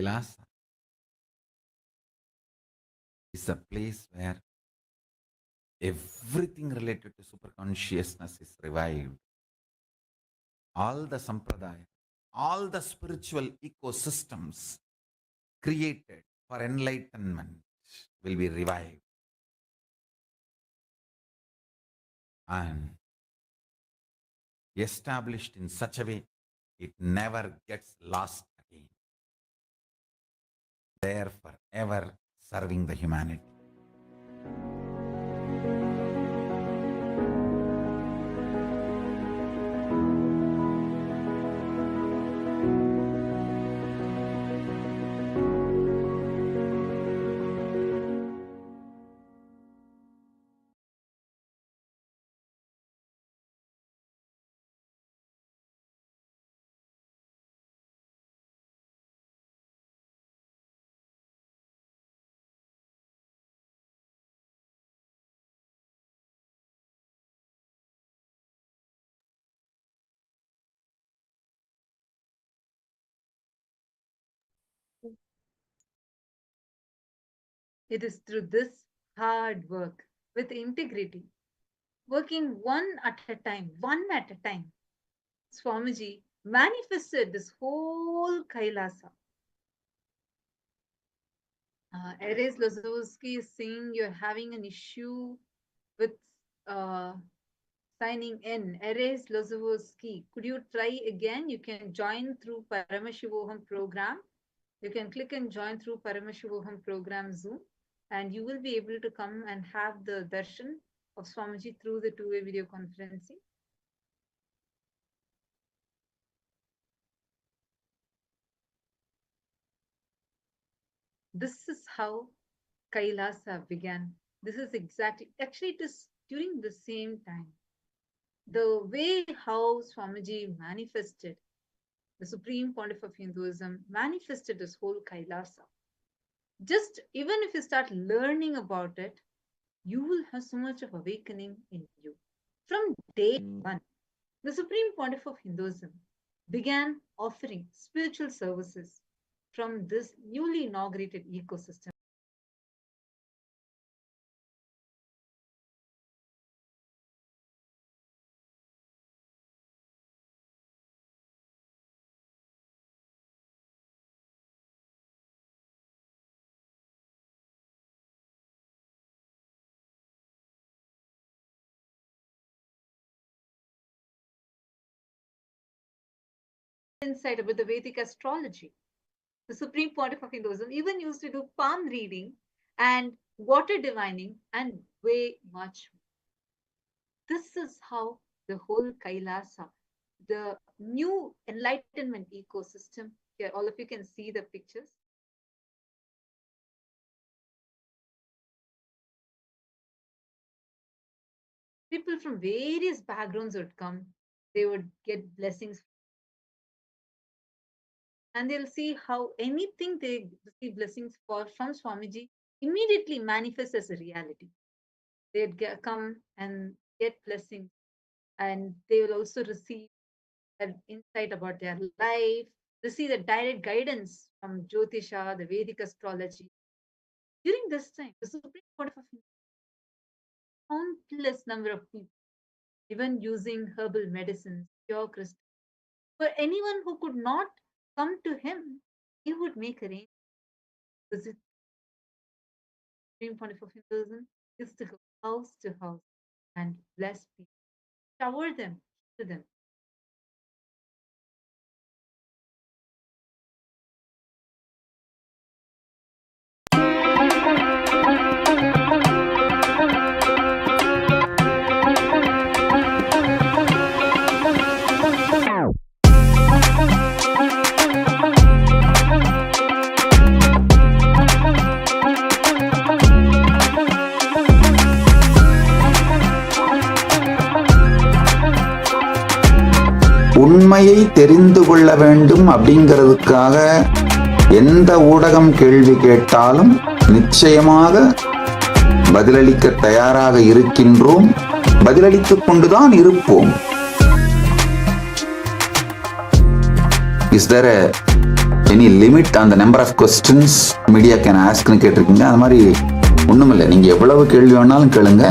Kailasa is a place where everything related to superconsciousness is revived. All the sampradaya, all the spiritual ecosystems created for enlightenment will be revived. And established in such a way, it never gets lost again. There forever serving the humanity. It is through this hard work with integrity, working one at a time, Swamiji manifested this whole Kailasa. Erez Lazowski is saying you're having an issue with signing in. Erez Lazowski, could you try again? You can join through Paramashivoham program. You can click and join through Paramashivoham program Zoom, and you will be able to come and have the darshan of Swamiji through the two-way video conferencing. This is how Kailasa began. This is exactly, actually it is during the same time. The way how Swamiji manifested, the Supreme Pontiff of Hinduism, manifested this whole Kailasa. Just even if you start learning about it, you will have so much of awakening in you. From day one, the Supreme Pontiff of Hinduism began offering spiritual services from this newly inaugurated ecosystem. Insight about the Vedic astrology. The Supreme Pontiff of Hinduism even used to do palm reading and water divining and way much more. This is how the whole Kailasa, the new enlightenment ecosystem, here all of you can see the pictures. People from various backgrounds would come. They would get blessings. And they'll see how anything they receive blessings for from Swamiji immediately manifests as a reality. They'd come and get blessings, and they will also receive an insight about their life, receive the direct guidance from Jyotisha, the Vedic astrology. During this time, the Supreme Court of countless number of people, even using herbal medicines, pure crystals. For anyone who could not come to him, he would make arrangements. Visit Supreme Pontiff of Hinduism is to go house to house and bless people, shower them, to them. உண்மையை தெரிந்து கொள்ள வேண்டும் அப்படிங்கிறதுக்காக எந்த ஊடகம் கேள்வி கேட்டாலும் நிச்சயமாக பதிலளிக்க தயாராக இருக்கின்றோம், பதிலளித்துக் கொண்டுதான் இருப்போம். Is there a any limit on the number of questions media can ஆஸ்க்னு கேட்டிருக்கீங்க. அது மாதிரி ஒன்றும் இல்லை, நீங்கள் எவ்வளவு கேள்வி வேணாலும் கேளுங்க.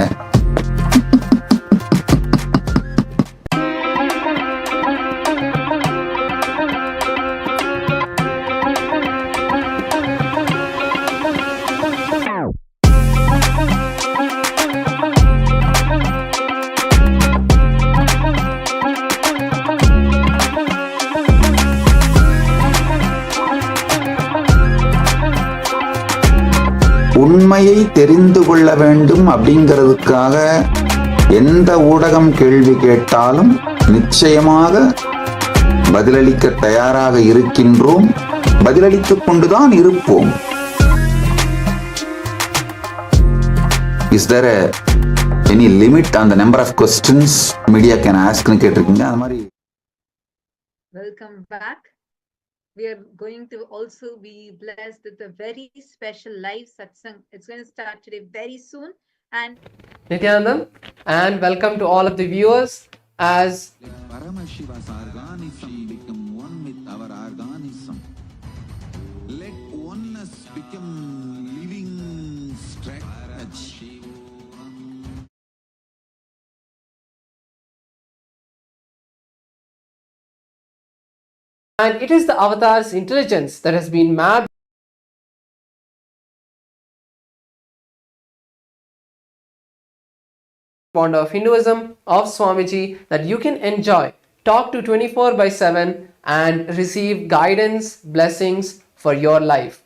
உண்மையை தெரிந்து கொள்ள வேண்டும் அப்படிங்கிறதுக்காக எந்த ஊடகம் கேள்வி கேட்டாலும் நிச்சயமாக பதிலளிக்க தயாராக இருக்கின்றோம், பதிலளித்துக் கொண்டுதான் இருப்போம். Is there any limit on the number of questions media can ஆஸ்க்னு கேட்டிருக்கீங்க. அது மாதிரி Welcome back. We are going to also be blessed with a very special live satsang. It's going to start today very soon. And Nithyanandam, and welcome to all of the viewers. As Paramashiva's organism become one with our organism. Let oneness become living strategy. and it is the avatar's intelligence that has been mapped founder of Hinduism of Swamiji that you can enjoy, talk to 24/7 and receive guidance, blessings for your life.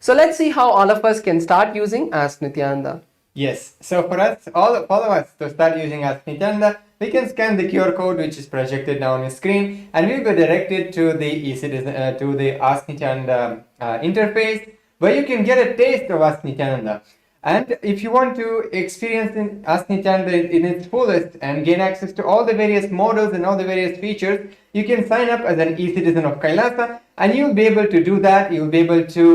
So let's see how all of us can start using Ask Nithyananda. Yes, so for us, all of us to start using Ask Nithyananda, we can scan the QR code which is projected now on the screen, and we'll be directed to the to the Ask Nithyananda interface, where you can get a taste of Ask Nithyananda. And if you want to experience Ask Nithyananda in its fullest and gain access to all the various models and all the various features, you can sign up as an e-citizen of Kailasa, and you'll be able to do that. You'll be able to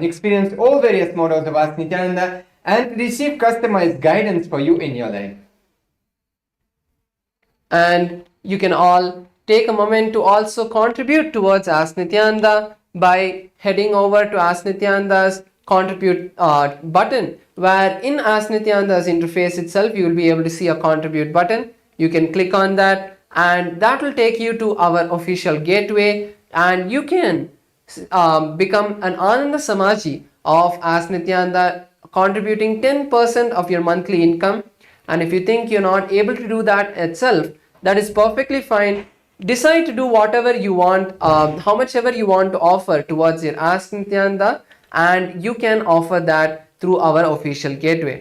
experience all various models of Ask Nithyananda and receive customized guidance for you in your life. And you can all take a moment to also contribute towards Ask Nithyananda by heading over to Ask Nithyananda's contribute button, where in Ask Nithyananda's interface itself you will be able to see a contribute button. You can click on that, and that will take you to our official gateway, and you can become an Ananda Samaji of Ask Nithyananda, contributing 10% of your monthly income. And if you think you're not able to do that itself, that is perfectly fine. Decide to do whatever you want, how much ever you want to offer towards your Ask Nithyananda, and you can offer that through our official gateway.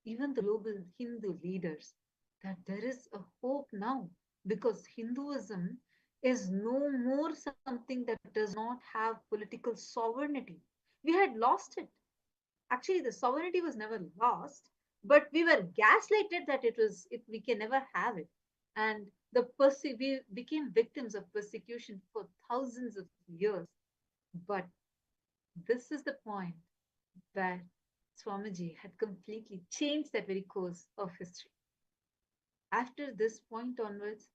even the global Hindu leaders, that there is a hope now, because Hinduism is no more something that does not have political sovereignty. We had lost it. Actually, the sovereignty was never lost, but we were gaslighted that we can never have it. And we became victims of persecution for thousands of years. But this is the point where Swamiji had completely changed that very course of history. After this point onwards,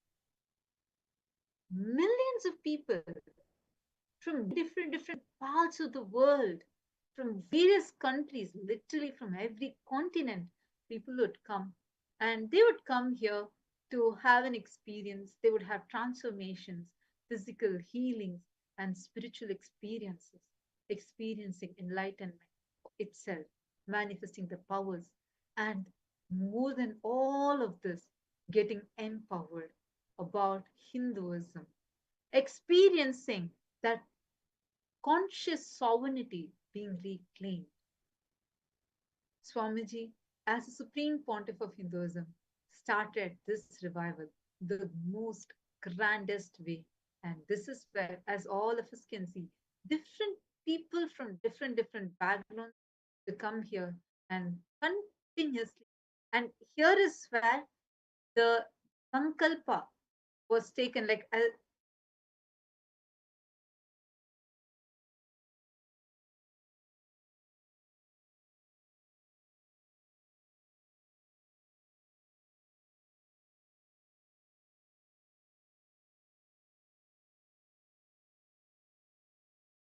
millions of people from different parts of the world, from various countries, literally from every continent. People would come, and they would come here to have an experience. They would have transformations, physical healings, and spiritual experiences, experiencing enlightenment itself, manifesting the powers, and more than all of this, getting empowered about Hinduism, experiencing that conscious sovereignty being reclaimed. Swamiji, as the Supreme Pontiff of Hinduism, started this revival the most grandest way. And this is where, as all of us can see, different people from different backgrounds to come here and continuously. And here is where the Sankalpa was taken, like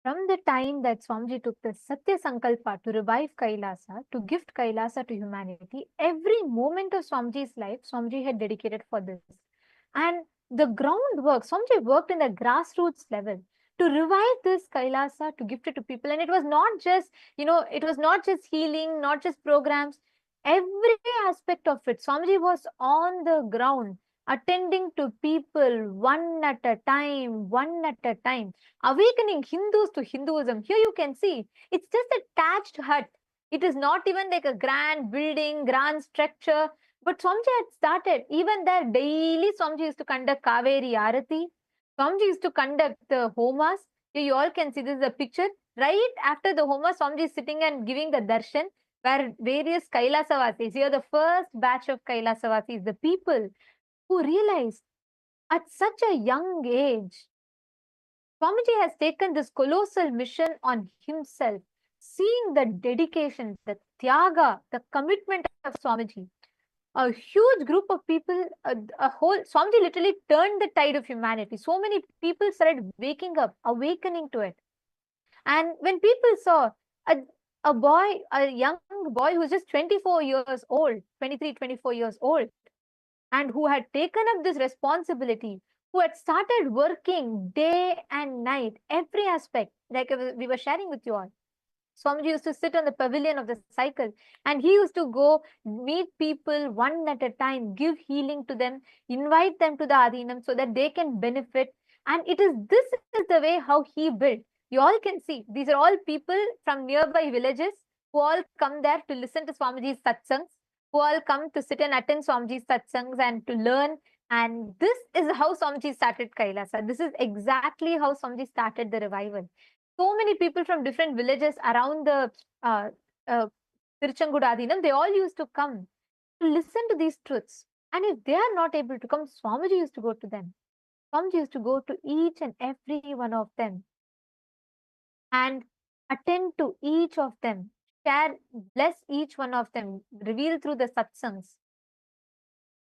From the time that Swamiji took the Satya Sankalpa to revive Kailasa, to gift Kailasa to humanity, every moment of Swamiji's life, Swamiji had dedicated for this. And the groundwork, Swamiji worked in the grassroots level to revive this Kailasa, to gift it to people. And it was not just, it was not just healing, not just programs. Every aspect of it, Swamiji was on the ground, attending to people one at a time, awakening Hindus to Hinduism. Here you can see, it's just a thatched hut. It is not even like a grand building, grand structure. But Swamiji had started, even there daily Swamiji used to conduct Kaveri Arati. Swamiji used to conduct the homas. Here you all can see, this is a picture. Right after the homa, Swamiji is sitting and giving the darshan, where various Kailasavasis, here the first batch of Kailasavasis, the people who realized at such a young age, Swamiji has taken this colossal mission on himself, seeing the dedication, the tyaga, the commitment of Swamiji. A huge group of people, a whole, Swamiji literally turned the tide of humanity. So many people started waking up, awakening to it. And when people saw a young boy who's just 24 years old, 23, 24 years old, and who had taken up this responsibility, who had started working day and night, every aspect, like we were sharing with you all. Swamiji used to sit on the pavilion of the cycle, and he used to go meet people one at a time, give healing to them, invite them to the Adinam so that they can benefit. And this is the way how he built. You all can see, these are all people from nearby villages who all come there to listen to Swamiji's satsangs, who all come to sit and attend Swamiji's satsangs and to learn. And this is how Swamiji started Kailasa. This is exactly how Swamiji started the revival. So many people from different villages around the Tiruchengood Adinam, they all used to come to listen to these truths. And if they are not able to come, Swamiji used to go to them. Swamiji used to go to each and every one of them and attend to each of them, bless each one of them, reveal through the satsangs.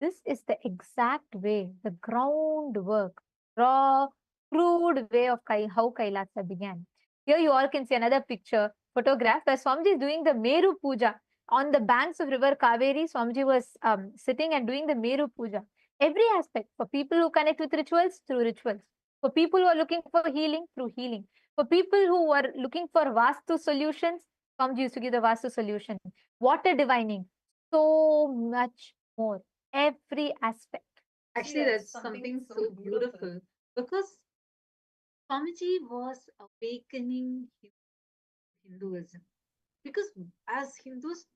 This is the exact way, the groundwork, raw, crude way of how Kailasa began. Here you all can see another picture, photograph, where Swamiji is doing the Meru Puja. On the banks of river Kaveri, Swamiji was sitting and doing the Meru Puja. Every aspect, for people who connect with rituals, through rituals. For people who are looking for healing, through healing. For people who are looking for Vastu solutions, Swamiji used to give the Vastu solution. Water divining, so much more. Every aspect. actually, that's something so beautiful because Swamiji was awakening Hinduism. Because as Hindus,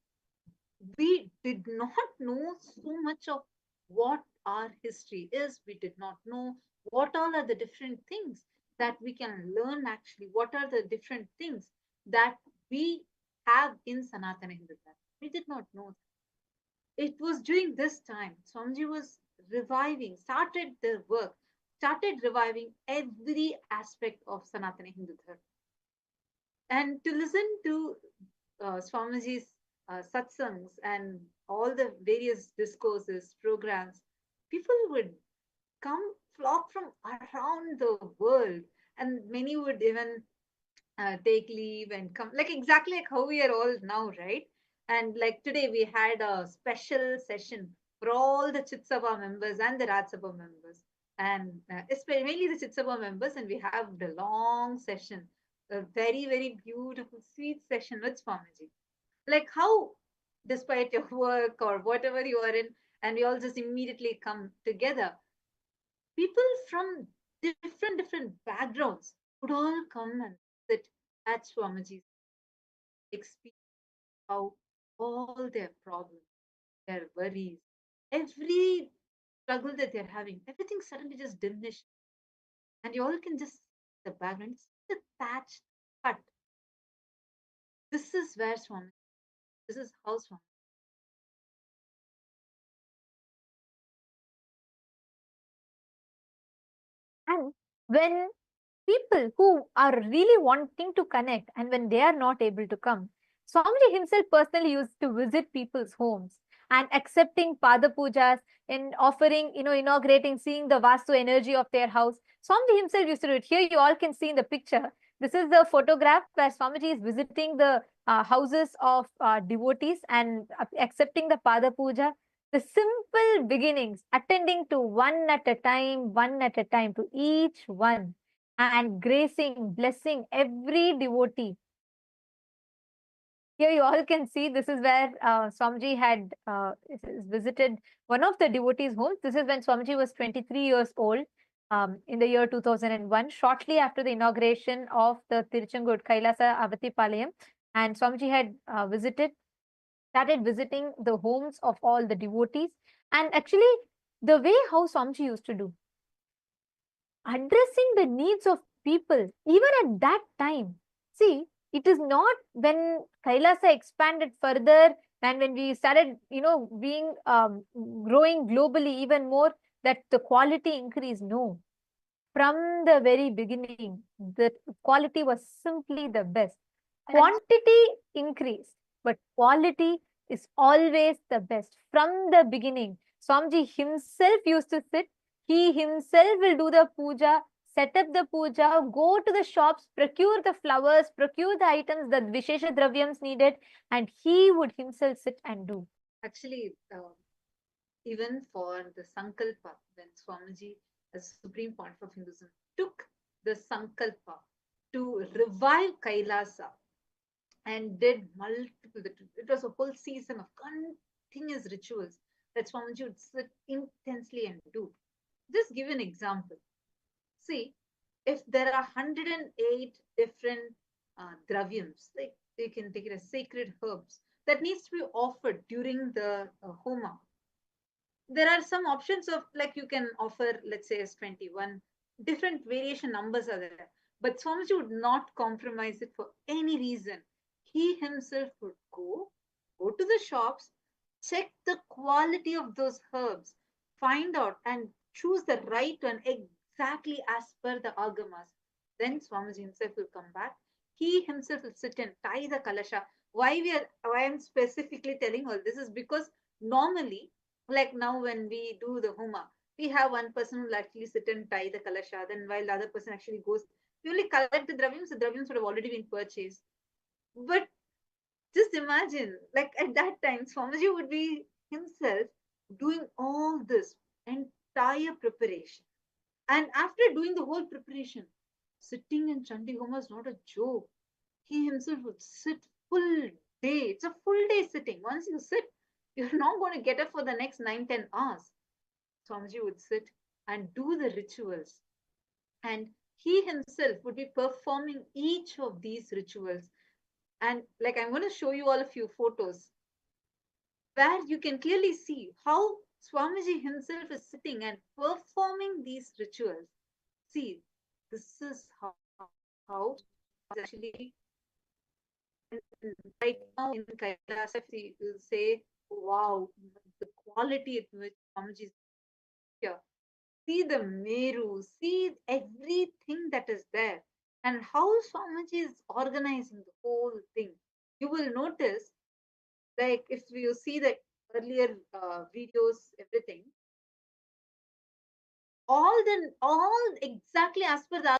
we did not know so much of what our history is. We did not know what all are the different things that we can learn actually. What are the different things that we have in Sanatana Hinduism? We did not know. It was during this time Swamiji was started the work, started reviving every aspect of Sanatana Hindu Dharma. And to listen to Swamiji's satsangs and all the various discourses, programs, people would flock from around the world, and many would even take leave and come, like exactly like how we are all now, right? And like today we had a special session for all the Chit Sabha members and the Raj Sabha members, and especially mainly the Chit Sabha members, and we have the long session, a very, very beautiful, sweet session with Swamiji. Like how, despite your work or whatever you are in, and we all just immediately come together, people from different backgrounds would all come and sit at Swamiji's, experience how all their problems, their worries, every struggle that they're having, everything suddenly just diminished. And you all can just see the background, it's the thatched hut. This is where Swami, this is how Swami. And when people who are really wanting to connect and when they are not able to come, Swamiji himself personally used to visit people's homes and accepting Pada Pujas and offering, inaugurating, seeing the Vastu energy of their house. Swamiji himself used to do it. Here you all can see in the picture. This is the photograph where Swamiji is visiting the houses of devotees and accepting the Pada Puja. The simple beginnings, attending to one at a time to each one and gracing, blessing every devotee. Here you all can see this is where Swamiji had visited one of the devotees' homes. This is when Swamiji was 23 years old in the year 2001, shortly after the inauguration of the Tiruchengood Kailasa Avatipalayam. And Swamiji had started visiting the homes of all the devotees. And actually, the way how Swamiji used to do, addressing the needs of people, even at that time. See, it is not when Kailasa expanded further and when we started, being growing globally even more, that the quality increased. No. From the very beginning, the quality was simply the best. Quantity increased, but quality is always the best. From the beginning, Swamiji himself used to sit. He himself will do the puja, set up the puja, go to the shops, procure the flowers, procure the items, the Vishesha Dravyams needed, and he would himself sit and do. Actually, even for the Sankalpa, when Swamiji, as Supreme Pontiff of Hinduism, took the Sankalpa to revive Kailasa and did multiple, it was a whole season of continuous rituals that Swamiji would sit intensely and do. Just give an example. See, if there are 108 different dravyams, like you can take it as sacred herbs, that needs to be offered during the Homa. There are some options of, like you can offer, let's say as 21, different variation numbers are there. But Swamiji would not compromise it for any reason. He himself would go to the shops, check the quality of those herbs, find out and choose the right one exactly as per the agamas. Then Swamiji himself will come back. He himself will sit and tie the kalasha. Why I'm specifically telling all this is because normally, like now when we do the Homa, we have one person who will actually sit and tie the kalasha. Then while the other person actually goes, we only collect the dravyams would have already been purchased. But just imagine, like at that time, Swamiji would be himself doing all this entire preparation. And after doing the whole preparation, sitting in Chandi Homa is not a joke. He himself would sit full day. It's a full day sitting. Once you sit, you're not going to get up for the next 9-10 hours. Swamiji would sit and do the rituals. And he himself would be performing each of these rituals. And like I'm going to show you all a few photos where you can clearly see how Swamiji himself is sitting and performing these rituals. See, this is how actually right now in Kailasa, you will say, wow, the quality at which Swamiji is here. See the Meru, see everything that is there, and how Swamiji is organizing the whole thing. You will notice, like if you see the earlier videos, everything, all exactly as per the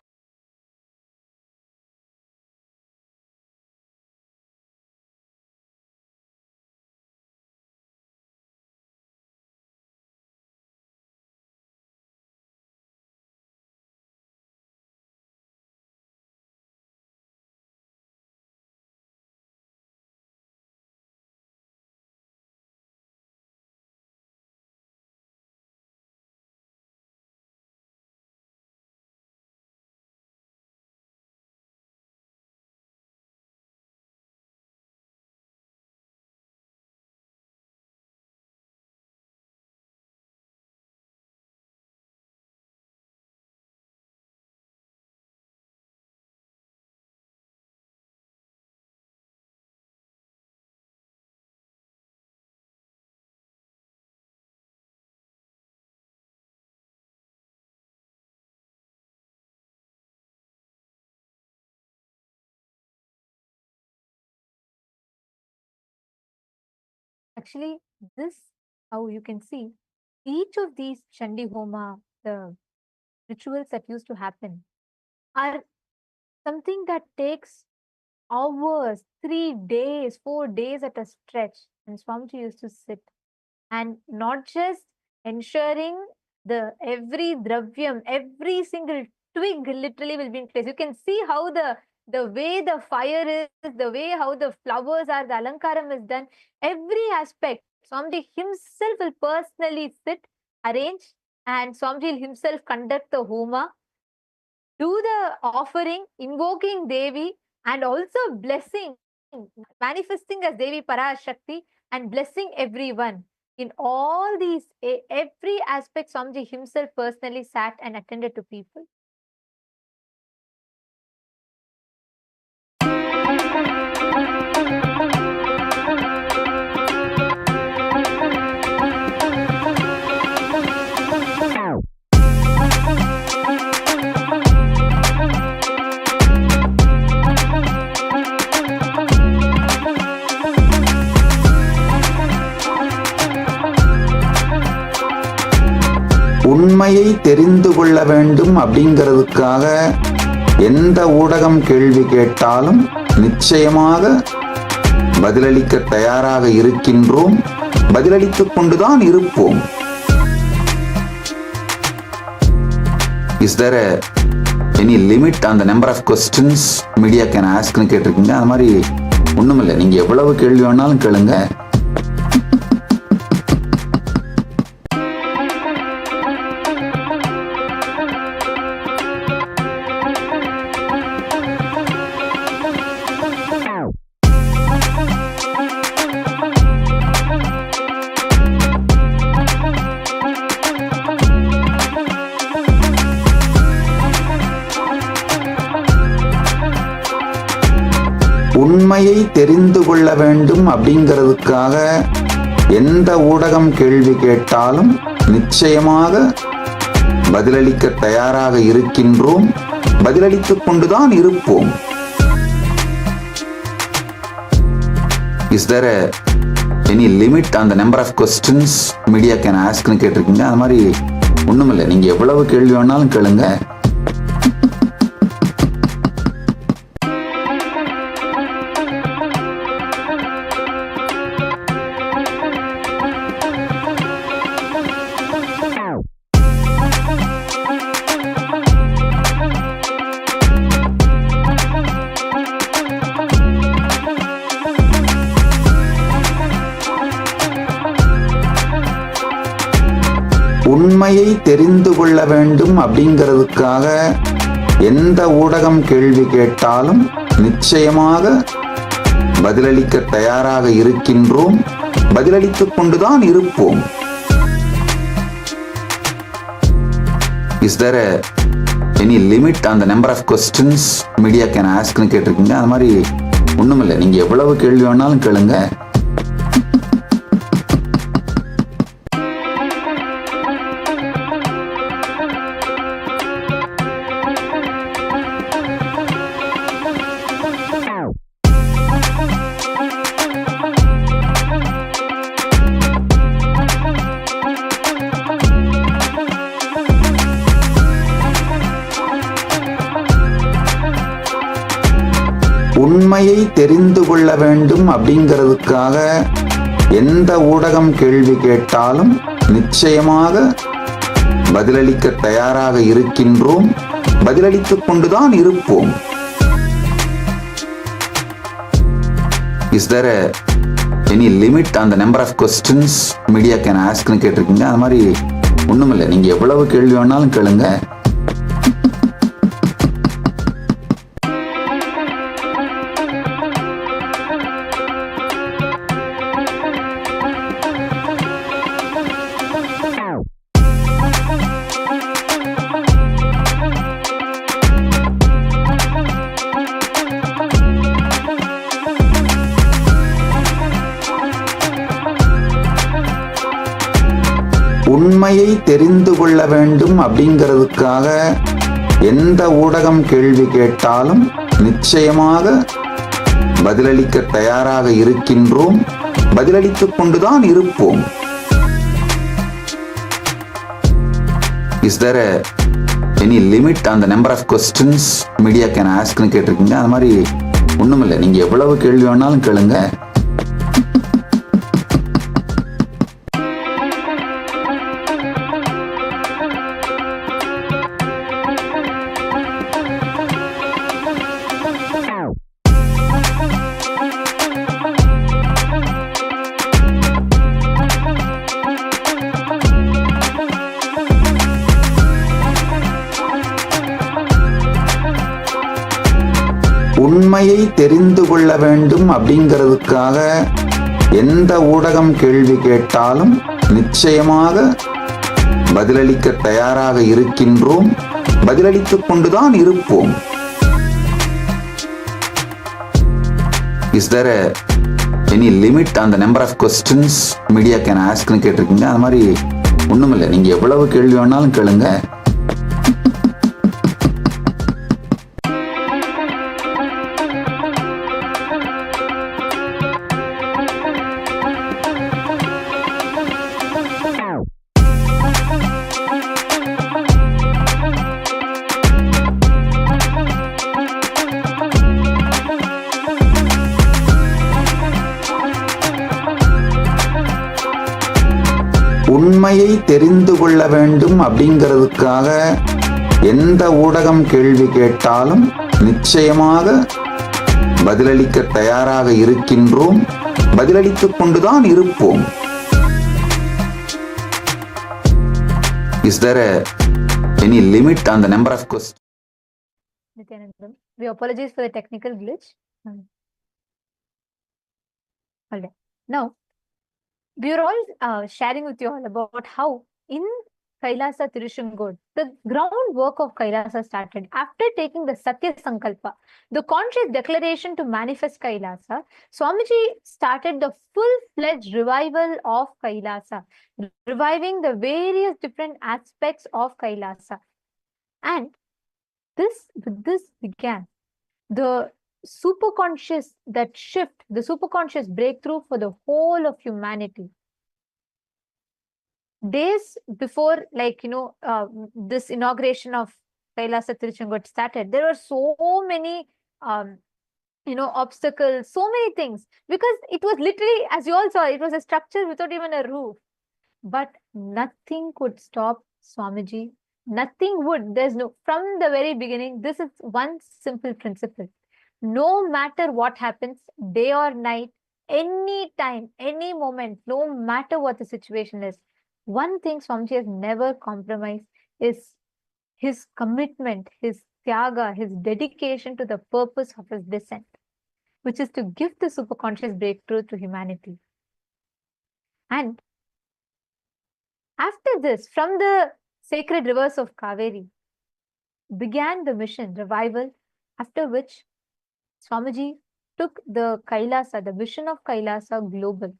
Actually, this, how you can see, each of these Chandi Homa, the rituals that used to happen, are something that takes hours, 3 days, 4 days at a stretch. And Swamiji used to sit and not just ensuring the every dravyam, every single twig literally will be in place. You can see how the way the fire is, the way how the flowers are, the alankaram is done, every aspect. Swamiji himself will personally sit, arrange, and Swamiji will himself conduct the homa, do the offering, invoking Devi, and also blessing, manifesting as Devi Parashakti and blessing everyone. In all these, every aspect, Swamiji himself personally sat and attended to people. உண்மையை தெரிந்து கொள்ள வேண்டும் அப்படிங்கிறதுக்காக எந்த ஊடகம் கேள்வி கேட்டாலும் நிச்சயமாக பதிலளிக்க தயாராக இருக்கின்றோம், பதிலளித்துக் கொண்டுதான் இருப்போம். Is there any limit on the number of questions media can ask னு கேட்டிருக்கீங்க. அது மாதிரி ஒண்ணுமில்லை, நீங்க எவ்வளவு கேள்வி வேணாலும் கேளுங்க. உண்மையை தெரிந்து கொள்ள வேண்டும் அப்படிங்கிறதுக்காக எந்த ஊடகம் கேள்வி கேட்டாலும் நிச்சயமாக பதிலளிக்க தயாராக இருக்கின்றோம், பதிலளித்துக் கொண்டுதான் இருப்போம். Is there any limit on the number of questions media can ask னு கேட்டிருக்கீங்க. அது மாதிரி ஒண்ணுமில்லை, நீங்க எவ்வளவு கேள்வி வேணாலும் கேளுங்க. உண்மையை தெரிந்து கொள்ள வேண்டும் அப்படிங்கிறதுக்காக எந்த ஊடகம் கேள்வி கேட்டாலும் நிச்சயமாக பதிலளிக்க தயாராக இருக்கின்றோம், பதிலளித்துக் கொண்டுதான் இருப்போம். Is there any limit on the number of questions media can ask னு கேட்டிருக்கீங்க. அது மாதிரி ஒண்ணுமில்லை, நீங்க எவ்வளவு கேள்வி வேணாலும் கேளுங்க. உண்மையை தெரிந்து கொள்ள வேண்டும் அப்படிங்கிறதுக்காக எந்த ஊடகம் கேள்வி கேட்டாலும் நிச்சயமாக பதிலளிக்க தயாராக இருக்கின்றோம், பதிலளித்துக் கொண்டுதான் இருப்போம். Is there any limit on the number of questions media can ask னு கேட்டிருக்கீங்க. அது மாதிரி ஒண்ணுமில்லை, நீங்க எவ்வளவு கேள்வி வேணாலும் கேளுங்க. உண்மையை தெரிந்து கொள்ள வேண்டும் அப்படிங்கிறதுக்காக எந்த ஊடகம் கேள்வி கேட்டாலும் நிச்சயமாக பதிலளிக்க தயாராக இருக்கின்றோம், பதிலளித்துக் கொண்டுதான் இருப்போம். Is there any limit on the number of questions media can ask னு கேட்டிருக்கீங்க. அது மாதிரி ஒண்ணுமில்லை, நீங்க எவ்வளவு கேள்வி வேணாலும் கேளுங்க. உண்மையை தெரிந்து கொள்ள வேண்டும் அப்படிங்கிறதுக்காக எந்த ஊடகம் கேள்வி கேட்டாலும் நிச்சயமாக பதிலளிக்க தயாராக இருக்கின்றோம், பதிலளித்துக் கொண்டுதான் இருப்போம். Is there any limit on the number of questions media can ask னு கேட்டிருக்கீங்க. அது மாதிரி ஒண்ணுமில்லை, நீங்க எவ்வளவு கேள்வி வேணாலும் கேளுங்க. உண்மையை தெரிந்து கொள்ள வேண்டும் அப்படிங்கிறதுக்காக எந்த ஊடகம் கேள்வி கேட்டாலும் நிச்சயமாக பதிலளிக்க தயாராக இருக்கின்றோம், பதிலளித்துக் கொண்டுதான் இருப்போம். Is there any limit on the number of questions? Nithyanandam, we apologize for the technical glitch. All right. Now, we are all sharing with you all about how in Kailasa Tirushangur, the groundwork of Kailasa started. After taking the Satya Sankalpa, the conscious declaration to manifest Kailasa, Swamiji started the full-fledged revival of Kailasa, reviving the various different aspects of Kailasa. And with this began the superconscious, that shift, the superconscious breakthrough for the whole of humanity. Days before, this inauguration of Kailasa Tirushangur started, there were so many, obstacles, so many things, because it was literally, as you all saw, it was a structure without even a roof. But nothing could stop Swamiji. Nothing would. From the very beginning, this is one simple principle. No matter what happens, day or night, any time, any moment, no matter what the situation is, one thing Swamiji has never compromised is his commitment, his tyaga, his dedication to the purpose of his descent, which is to give the superconscious breakthrough to humanity. And after this, from the sacred rivers of Kaveri, began the mission revival, after which Swamiji took the Kailasa, the vision of Kailasa global.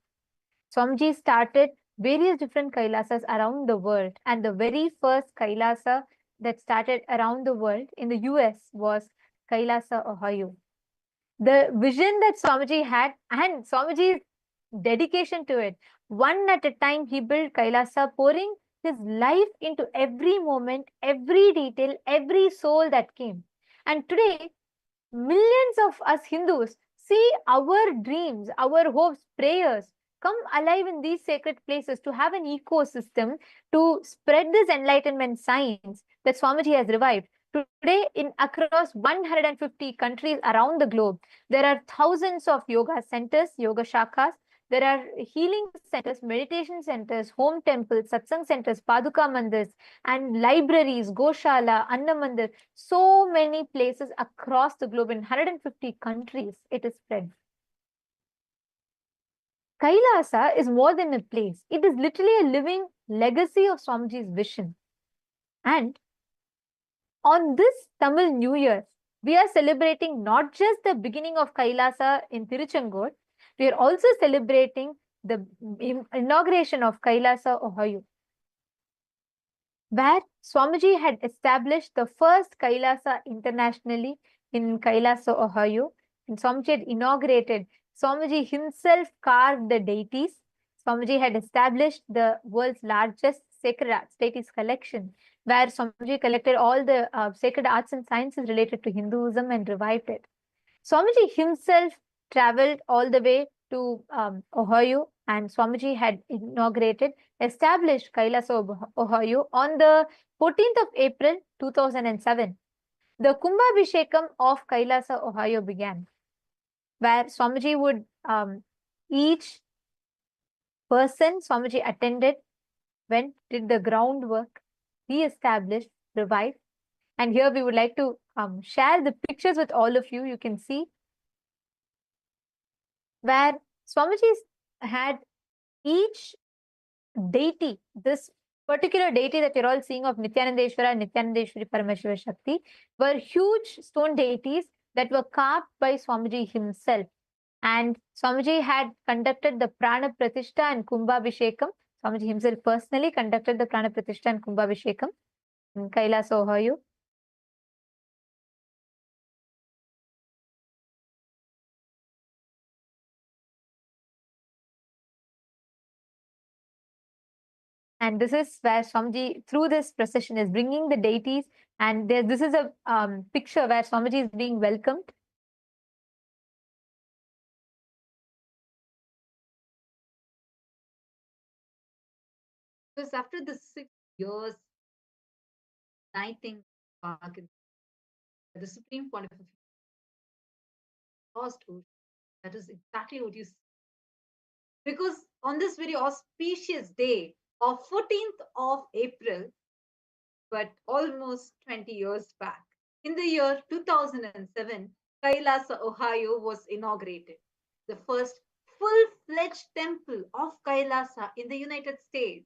Swamiji started various different Kailasas around the world, and the very first Kailasa that started around the world in the US was Kailasa, Ohio. The vision that Swamiji had and Swamiji's dedication to it, one at a time he built Kailasa, pouring his life into every moment, every detail, every soul that came. And today, millions of us Hindus see our dreams, our hopes, prayers come alive in these sacred places to have an ecosystem to spread this enlightenment science that Swamiji has revived. Today, in across 150 countries around the globe, there are thousands of yoga centers, yoga shakas. There are healing centers, meditation centers, home temples, satsang centers, paduka mandirs, and libraries, goshala, anna mandir. So many places across the globe in 150 countries it is spread. Kailasa is more than a place. It is literally a living legacy of Swamiji's vision. And on this Tamil New Year, we are celebrating not just the beginning of Kailasa in Tiruchendur, we are also celebrating the inauguration of Kailasa, Ohio, where Swamiji had established the first Kailasa internationally in Kailasa, Ohio, Swamiji had inaugurated, Swamiji himself carved the deities. Swamiji had established the world's largest sacred arts deities collection, where Swamiji collected all the sacred arts and sciences related to Hinduism and revived it. Swamiji himself traveled all the way to Ohio, and Swamiji had established Kailasa, Ohio on the 14th of April 2007. The Kumbhabhishekam of Kailasa, Ohio began, where Swamiji would, each person Swamiji attended, went, did the groundwork, re-established, revived. And here we would like to share the pictures with all of you. You can see where Swamiji had each deity, this particular deity that you're all seeing of Nithyanandeshwara and Nithyanandeshwari Paramashiva Shakti, were huge stone deities that were carved by Swamiji himself. And Swamiji had conducted the Prana Pratishtha and Kumbhabhishekam. Swamiji himself personally conducted the Prana Pratishtha and Kumbhabhishekam in Kailasa, Ohio. And this is where Swamiji, through this procession, is bringing the deities. And this is a picture where Swamiji is being welcomed. Because after the 6 years, uniting the Supreme Pontiff of lost ocean, that is exactly what you see. Because on this very auspicious day of 14th of April, but almost 20 years back, in the year 2007, Kailasa, Ohio was inaugurated, the first full-fledged temple of Kailasa in the United States.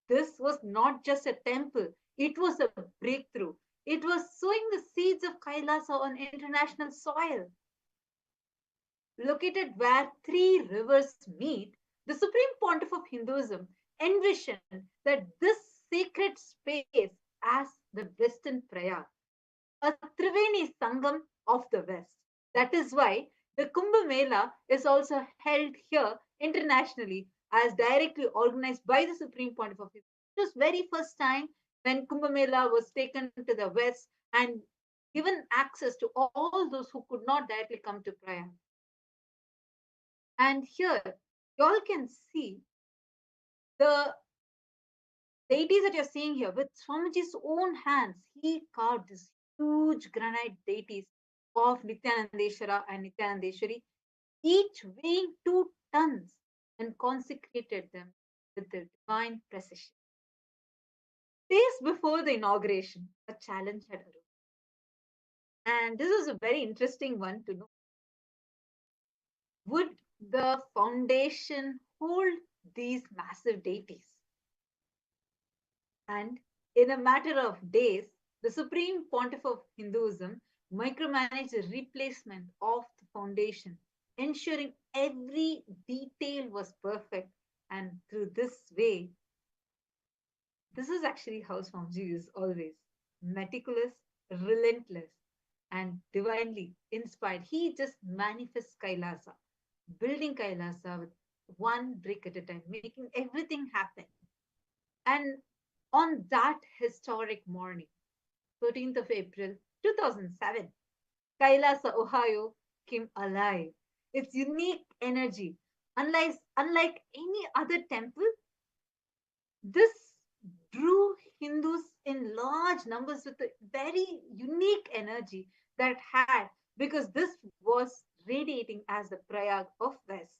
This was not just a temple, it was a breakthrough. It was sowing the seeds of Kailasa on international soil. Located where 3 rivers meet, the Supreme Pontiff of Hinduism envisioned that this sacred space as the Western Prayag, a Triveni Sangam of the West. That is why the Kumbh Mela is also held here internationally as directly organized by the Supreme Pontiff of Hinduism. It was very first time when Kumbh Mela was taken to the West and given access to all those who could not directly come to Prayag. And here, you all can see the deities that you're seeing here with Swamiji's own hands. He carved these huge granite deities of Nithyanandeshwara and Nithyanandeshwari, each weighing 2 tons, and consecrated them with their divine precision. Days before the inauguration, a challenge had arisen. And this is a very interesting one to know. Would the foundation hold these massive deities? And in a matter of days, the Supreme Pontiff of Hinduism micromanaged the replacement of the foundation, ensuring every detail was perfect. And through this way, this is actually how Swamiji is always meticulous, relentless, and divinely inspired. He just manifests Kailasa, building Kailasa with one brick at a time, making everything happen. And on that historic morning, 13th of April 2007, Kailasa, Ohio came alive. Its unique energy, unlike any other temple, this drew Hindus in large numbers with a very unique energy that had, because this was radiating as the Prayag of West.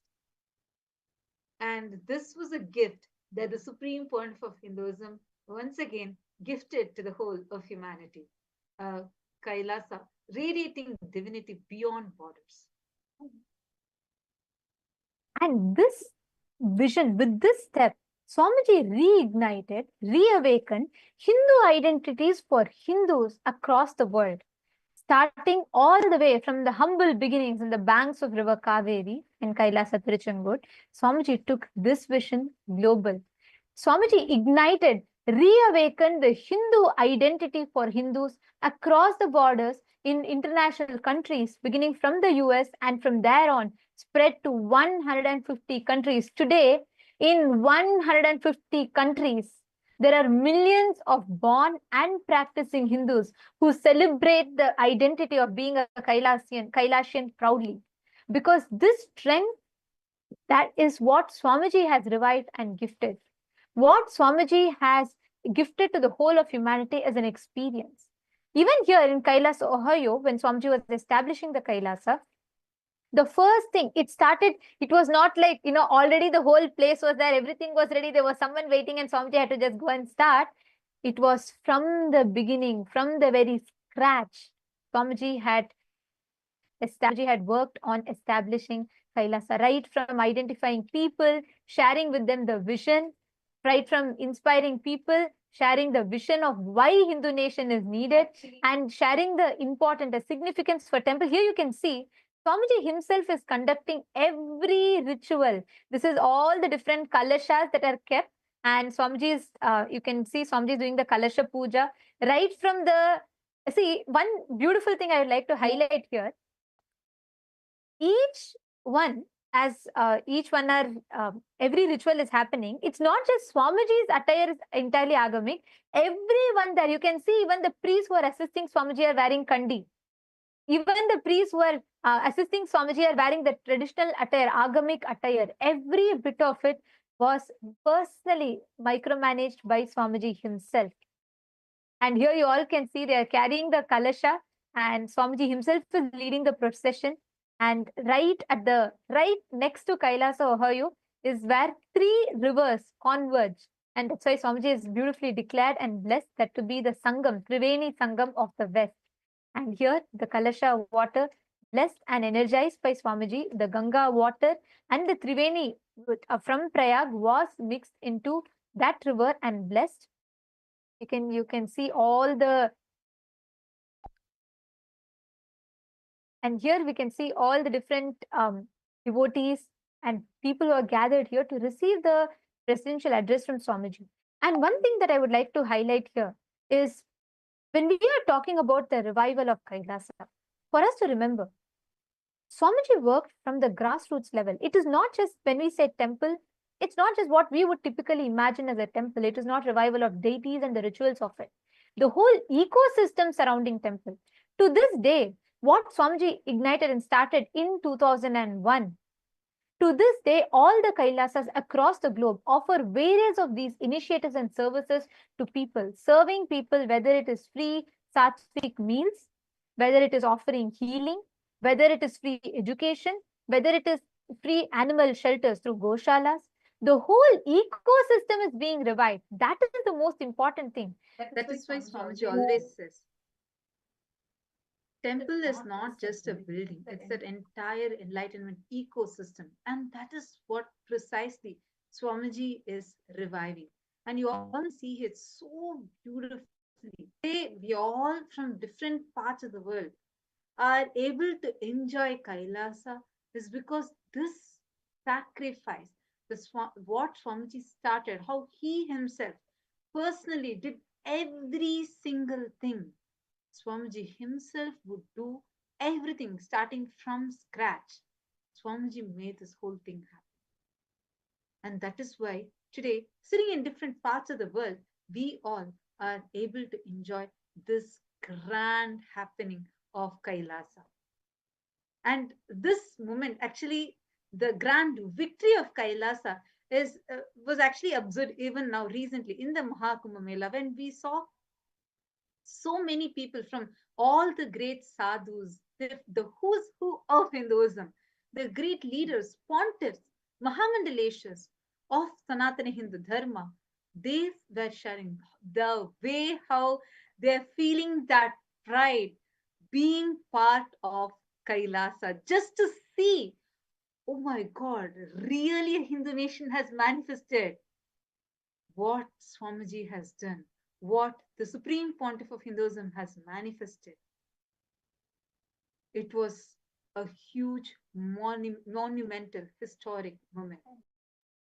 And this was a gift that the Supreme Pontiff of Hinduism once again gifted to the whole of humanity. Kailasa, radiating divinity beyond borders. And this vision, with this step, Swamiji reignited, reawakened Hindu identities for Hindus across the world, starting all the way from the humble beginnings in the banks of River Kaveri in Kailasa, Tiruchendur. Swamiji took this vision global. Swamiji ignited, reawakened the Hindu identity for Hindus across the borders, in international countries, beginning from the US, and from there on spread to 150 countries. Today, in 150 countries, there are millions of born and practicing Hindus who celebrate the identity of being a Kailasian proudly. Because this strength, that is what Swamiji has revived and gifted. What Swamiji has gifted to the whole of humanity as an experience. Even here in Kailasa, Ohio, when Swamiji was establishing the Kailasa, the first thing it started, it was not like, already the whole place was there, everything was ready, there was someone waiting and Swamiji had to just go and start. It was from the beginning, from the very scratch. Swamiji had worked on establishing Kailasa, right from identifying people, sharing with them the vision, right from inspiring people, sharing the vision of why Hindu nation is needed, and sharing the significance for temple. Here you can see Swamiji himself is conducting every ritual. This is all the different kalashas that are kept, and Swamiji is, you can see Swamiji is doing the kalasha puja, right from the, see, one beautiful thing I would like to highlight here. Each one, as each one are, every ritual is happening, it's not just Swamiji's attire is entirely agamic. Everyone there, you can see even the priests who are assisting Swamiji are wearing kandi. Even the priests who are assisting Swamiji are wearing the traditional attire, agamic attire. Every bit of it was personally micromanaged by Swamiji himself. And here you all can see they are carrying the kalasha, and Swamiji himself is leading the procession. And right next to Kailasa, Ohio, is where 3 rivers converge. And that's why Swamiji is beautifully declared and blessed that to be the Sangam, Triveni Sangam of the West. And here the Kalasha water, blessed and energized by Swamiji, the Ganga water and the Triveni from Prayag was mixed into that river and blessed. You can see all the, and here we can see all the different devotees and people who are gathered here to receive the presidential address from Swamiji. And one thing that I would like to highlight here is when we are talking about the revival of Kailasa, for us to remember, Swamiji worked from the grassroots level. It is not just when we say temple, it's not just what we would typically imagine as a temple. It is not revival of deities and the rituals of it. The whole ecosystem surrounding temple. To this day, what Swamiji ignited and started in 2001, to this day, all the Kailasas across the globe offer various of these initiatives and services to people, serving people, whether it is free sattvic meals, whether it is offering healing, whether it is free education, whether it is free animal shelters through goshalas. The whole ecosystem is being revived. That is the most important thing. That is why Swamiji always says, temple is not just a building, it's that entire enlightenment ecosystem. And that is what precisely Swamiji is reviving. And you all see it so beautifully. We all from different parts of the world are able to enjoy Kailasa is because this sacrifice, what Swamiji started, how he himself personally did every single thing. Swamiji himself would do everything starting from scratch. Swamiji made this whole thing happen. And that is why today, sitting in different parts of the world, we all are able to enjoy this grand happening of Kailasa. And this moment, actually, the grand victory of Kailasa was actually observed even now recently in the Mahakumbh Mela, when we saw so many people from all the great sadhus, the who's who of Hinduism, the great leaders, pontiffs, Mahamandaleshas of Sanatana Hindu Dharma, they were sharing the way how they're feeling that pride being part of Kailasa, just to see, oh my God, really a Hindu nation has manifested what Swamiji has done, what the Supreme Pontiff of Hinduism has manifested. It was a huge, monumental, historic moment.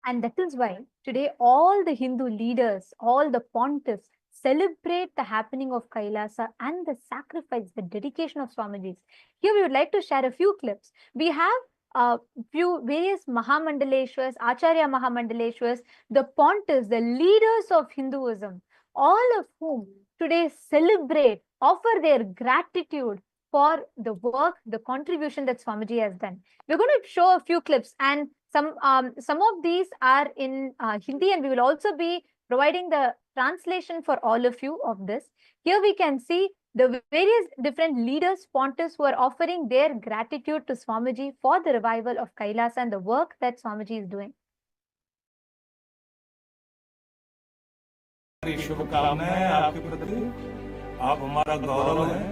And that is why today all the Hindu leaders, all the pontiffs celebrate the happening of Kailasa and the sacrifice, the dedication of Swamijis. Here we would like to share a few clips. We have a few various Mahamandaleshwars, Acharya Mahamandaleshwars, the pontiffs, the leaders of Hinduism, all of whom today celebrate, offer their gratitude for the work, the contribution that Swamiji has done. We're going to show a few clips, and some of these are in Hindi, and we will also be providing the translation for all of you of this. Here we can see the various different leaders, pontiffs who are offering their gratitude to Swamiji for the revival of Kailasa and the work that Swamiji is doing. शुभकामनाएं आपके प्रति, आप हमारा गौरव है।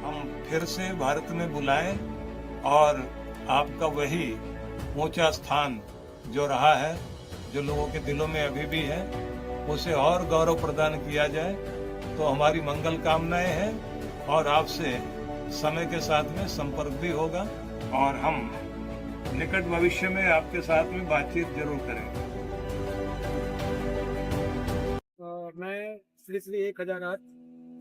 हम फिर से भारत में बुलाएं और आपका वही ऊंचा स्थान जो रहा है, जो लोगों के दिलों में अभी भी है, उसे और गौरव प्रदान किया जाए। तो हमारी मंगल कामनाएं हैं और आपसे समय के साथ में संपर्क भी होगा और हम निकट भविष्य में आपके साथ में बातचीत जरूर करेंगे। मैं श्री श्री 1008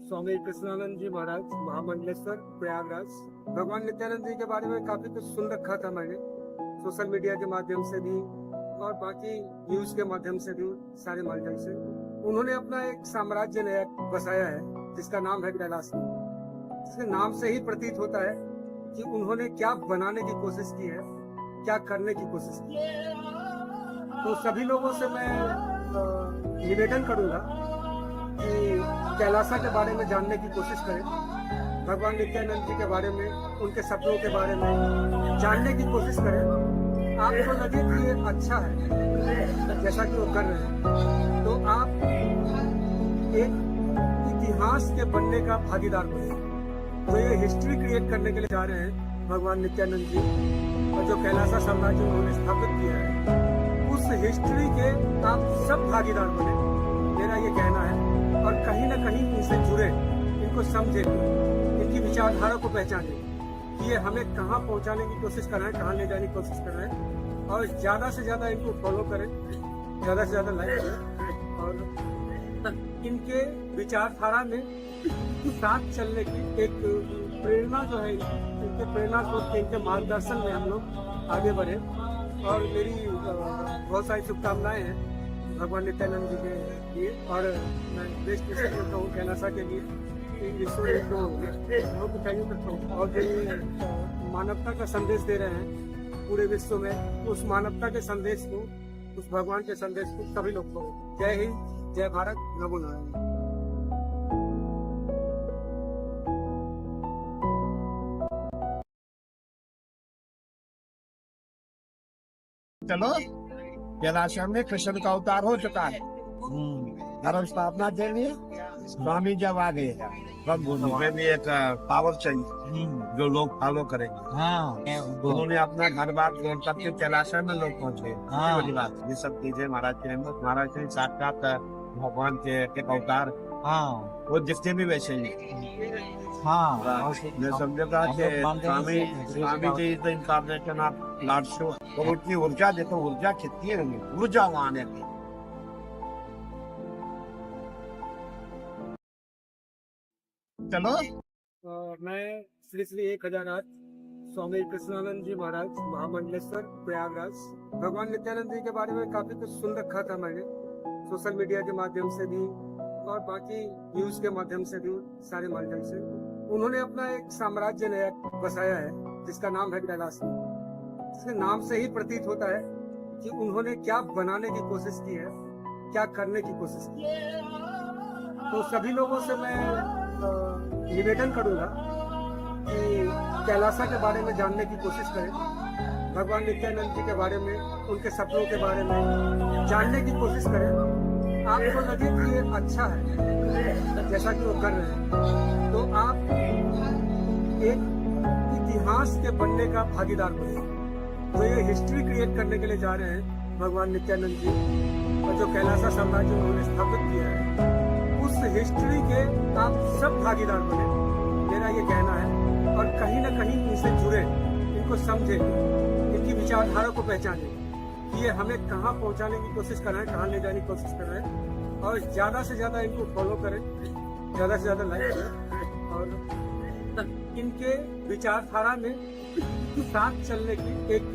स्वामी कृष्णानंद जी महाराज महामंडलेश्वर प्रयागराज, भगवान नित्यानंद जी के बारे में काफी कुछ सुन रखा था मैंने, सोशल मीडिया के माध्यम से भी और बाकी न्यूज के माध्यम से भी, सारे माध्यम से। उन्होंने अपना एक साम्राज्य नया बसाया है जिसका नाम है कैलासा। इसके नाम से ही प्रतीत होता है कि उन्होंने क्या बनाने की कोशिश की है, क्या करने की कोशिश की है। तो सभी लोगों से मैं निवेदन करूंगा कि कैलासा के बारे में जानने की कोशिश करें, भगवान नित्यानंद जी के बारे में, उनके सपनों के बारे में जानने की कोशिश करें। आपको लगे कि ये अच्छा है जैसा कि वो कर रहे हैं, तो आप एक इतिहास के बनने का भागीदार बने। तो ये हिस्ट्री क्रिएट करने के लिए जा रहे हैं भगवान नित्यानंद जी, और जो कैलासा साम्राज्य उन्होंने स्थापित किया है, उस हिस्ट्री के आप सब भागीदार बने, मेरा ये कहना है। और कहीं ना कहीं इनसे जुड़े, इनको समझे, इनकी विचारधारा को पहचाने कि ये हमें कहाँ पहुँचाने की कोशिश कर रहे हैं, कहाँ ले जाने की कोशिश कर रहे हैं, और ज्यादा से ज्यादा इनको फॉलो करें, ज्यादा से ज्यादा लाइक करें और इनके विचारधारा में साथ चलने की एक प्रेरणा जो है, इनके प्रेरणा को, इनके मार्गदर्शन में हम लोग आगे बढ़े। और मेरी बहुत सारी शुभकामनाएं हैं भगवान नित्यानंद जी के लिए, और मैं बेस्ट विशेष करता हूँ कैलासा के लिए, विश्व को करता हूँ। और जो मानवता का संदेश दे रहे हैं पूरे विश्व में, उस मानवता के संदेश को, उस भगवान के संदेश को सभी लोग को। जय हिंद, जय भारत, नमो नारायण। चलो, कैलाश में कृष्ण का अवतार हो चुका है। धर्म स्थापना के लिए स्वामी जब आ गए, हमें भी एक पावर चाहिए जो लोग फॉलो करेंगे। हाँ, उन्होंने अपना घर बार छोड़ करके कैलाश में लोग पहुँचे। हाँ, ये सब चीजें महाराज के साक्षात भगवान के एक अवतार। हाँ, वो जितने भी वैसे ही। हाँ, मैं समझता कि स्वामी जी तो इनकारनेशन ऑफ लॉर्ड शो, और उनकी ऊर्जा देखो, ऊर्जा कितनी है, ऊर्जा वहाँ आने की। चलो, मैं श्री श्री 1008 स्वामी कृष्णानंद जी महाराज महामंडलेश्वर प्रयागराज, भगवान नित्यानंद जी के बारे में काफी कुछ सुन रखा था मैंने, सोशल मीडिया के माध्यम से भी और बाकी न्यूज के माध्यम से भी, सारे माध्यम से। उन्होंने अपना एक साम्राज्य नया बसाया है जिसका नाम है कैलासा। इसके नाम से ही प्रतीत होता है कि उन्होंने क्या बनाने की कोशिश की है, क्या करने की कोशिश की है। तो सभी लोगों से मैं निवेदन करूंगा कि कैलासा के बारे में जानने की कोशिश करें, भगवान नित्यानंद जी के बारे में, उनके सपनों के बारे में जानने की कोशिश करें। आपको लगे कि ये अच्छा है जैसा कि वो कर रहे हैं, तो आप एक इतिहास के बनने का भागीदार बने। तो ये हिस्ट्री क्रिएट करने के लिए जा रहे हैं भगवान नित्यानंद जी, और जो कैलासा साम्राज्य उन्होंने स्थापित किया है, उस हिस्ट्री के आप सब भागीदार बने, मेरा ये कहना है। और कहीं ना कहीं इनसे जुड़े, इनको समझे, इनकी विचारधारा को पहचाने कि ये हमें कहाँ पहुँचाने की कोशिश कर रहे हैं, कहाँ ले जाने की कोशिश कर रहे हैं, और ज्यादा से ज्यादा इनको फॉलो करें, ज्यादा से ज्यादा लाइक करें और इनके विचारधारा में साथ चलने की एक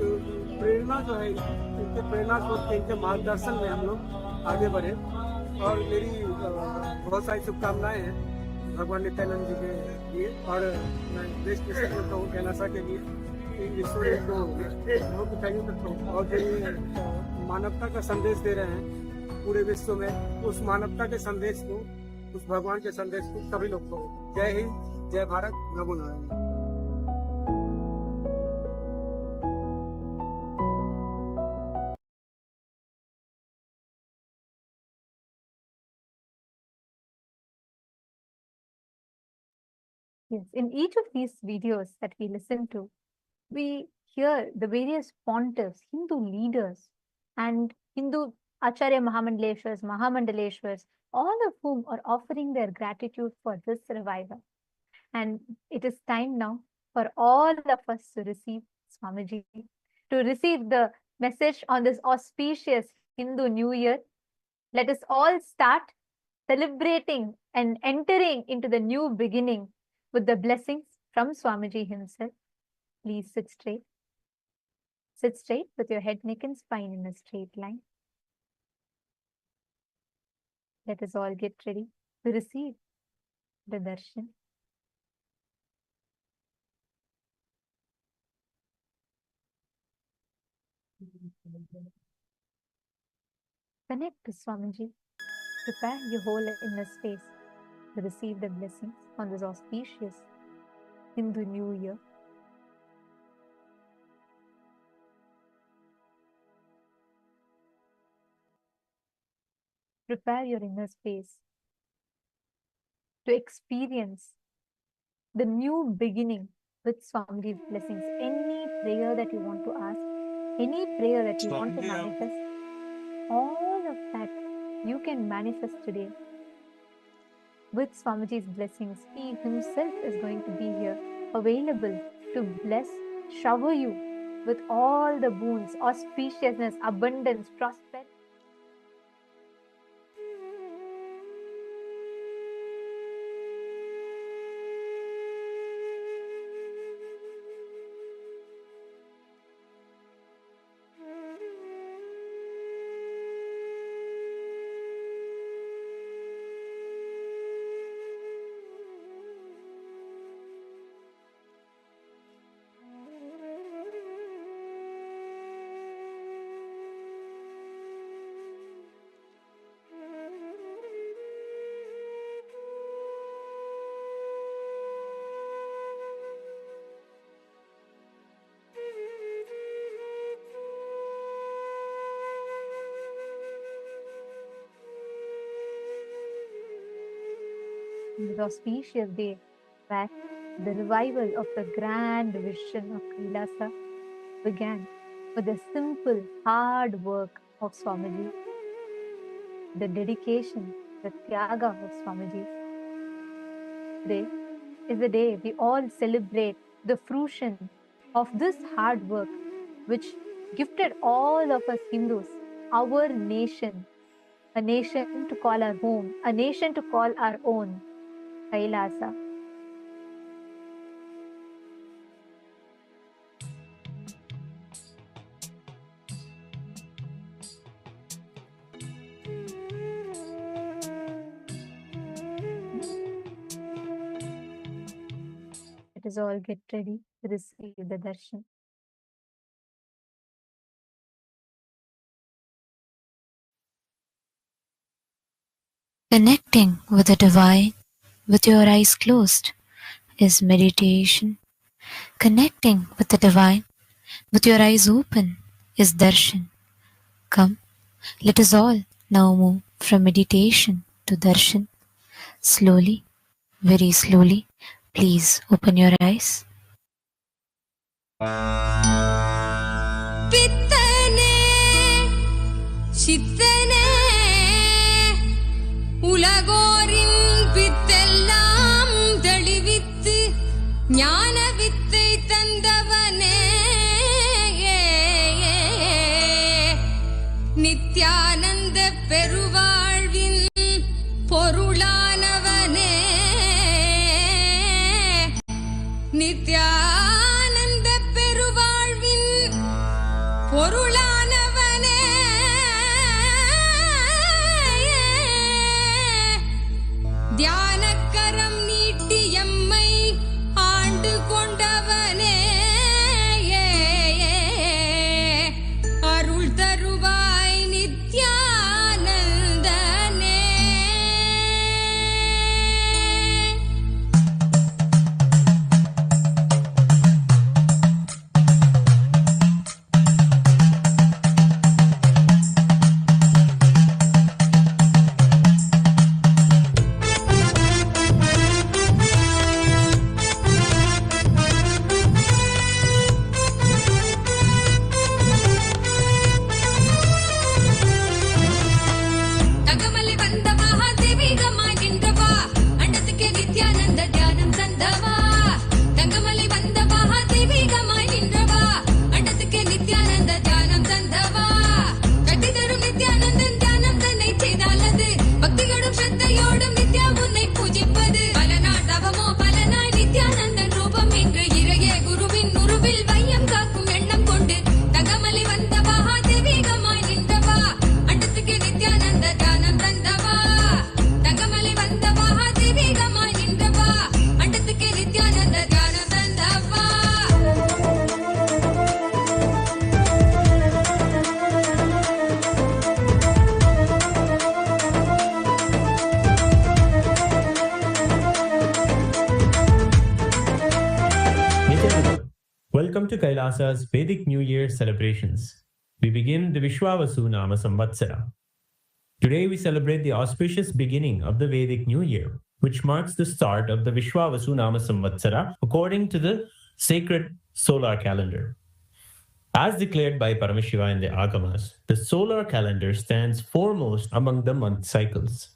प्रेरणा जो है, इनके प्रेरणा को, इनके मार्गदर्शन में हम लोग आगे बढ़े। और मेरी बहुत सारी शुभकामनाएं हैं भगवान नित्यानंद जी के लिए, और मैं देश के सब करता हूँ कैलासा के लिए, ईश्वर को बहुत थैंक यू करता हूँ। और जो मानवता का संदेश दे रहे हैं पूरे विश्व में, उस मानवता के संदेश को, उस भगवान के संदेश को सभी लोग को जय हिंद, जय भारत, नमो Narayan. Yes, in each of these videos that we listen to, we hear the various pontiffs, Hindu leaders, and Hindu Acharya Mahamandaleshwars, all of whom are offering their gratitude for this revival. And it is time now for all of us to receive Swamiji, to receive the message on this auspicious Hindu New Year. Let us all start celebrating and entering into the new beginning with the blessings from Swamiji himself. Please sit straight. Sit straight with your head, neck and spine in a straight line. Let us all get ready to receive the darshan. Connect to Swamiji. Prepare your whole inner space to receive the blessings on this auspicious Hindu New Year. Prepare your inner space to experience the new beginning with Swamiji's blessings. Any prayer that you want to ask, any prayer that you want to manifest, all of that you can manifest today with Swamiji's blessings. He himself is going to be here, available to bless, shower you with all the boons, auspiciousness, abundance, prosperity. This auspicious day where the revival of the grand vision of KAILASA began with the simple, hard work of Swamiji, the dedication, the tyaga of Swamiji. Today is the day we all celebrate the fruition of this hard work which gifted all of us Hindus, our nation, a nation to call our home, a nation to call our own, KAILASA. Let us all get ready to receive the darshan. Connecting with the divine with your eyes closed is meditation. Connecting with the divine with your eyes open is darshan. Come, let us all now move from meditation to darshan. Slowly, very slowly, please open your eyes. உலகோரின் வித்தெல்லாம் தெளிவித்து ஞான வித்தை தந்தவனே Nityananda பெருவாழ்வின் Welcome to Kailasa's Vedic New Year celebrations. We begin the Vishwavasu Nama Samvatsara. Today we celebrate the auspicious beginning of the Vedic New Year, which marks the start of the Vishwavasu Nama Samvatsara according to the sacred solar calendar. As declared by Paramashiva in the Agamas, the solar calendar stands foremost among the month cycles,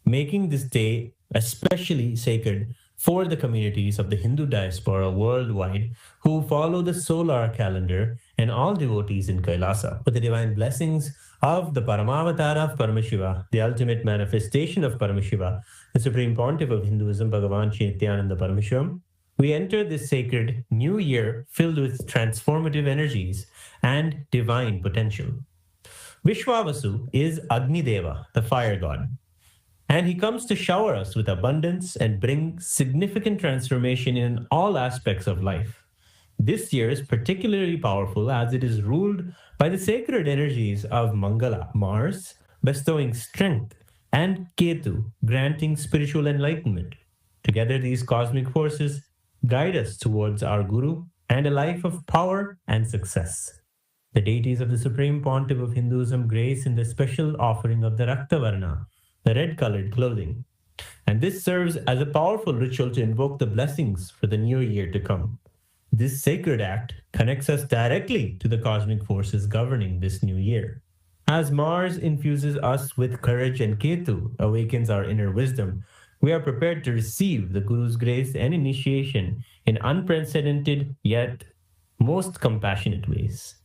making this day especially sacred for the communities of the Hindu diaspora worldwide who follow the solar calendar and all devotees in Kailasa. With the divine blessings of the Paramavatara of Paramashiva, the ultimate manifestation of Paramashiva, the Supreme Pontiff of Hinduism, Bhagavan Sri Nithyānanda Paramashivāṁ, we enter this sacred new year filled with transformative energies and divine potential. Vishwavasu is Agni Deva, the fire god, and he comes to shower us with abundance and bring significant transformation in all aspects of life. This year is particularly powerful as it is ruled by the sacred energies of Mangala, Mars, bestowing strength, and Ketu, granting spiritual enlightenment. Together, these cosmic forces guide us towards our Guru and a life of power and success. The deities of the Supreme Pontiff of Hinduism grace in the special offering of the Raktavarna, the red-colored clothing. And this serves as a powerful ritual to invoke the blessings for the new year to come. This sacred act connects us directly to the cosmic forces governing this new year. As Mars infuses us with courage and Ketu awakens our inner wisdom, we are prepared to receive the Guru's grace and initiation in unprecedented yet most compassionate ways.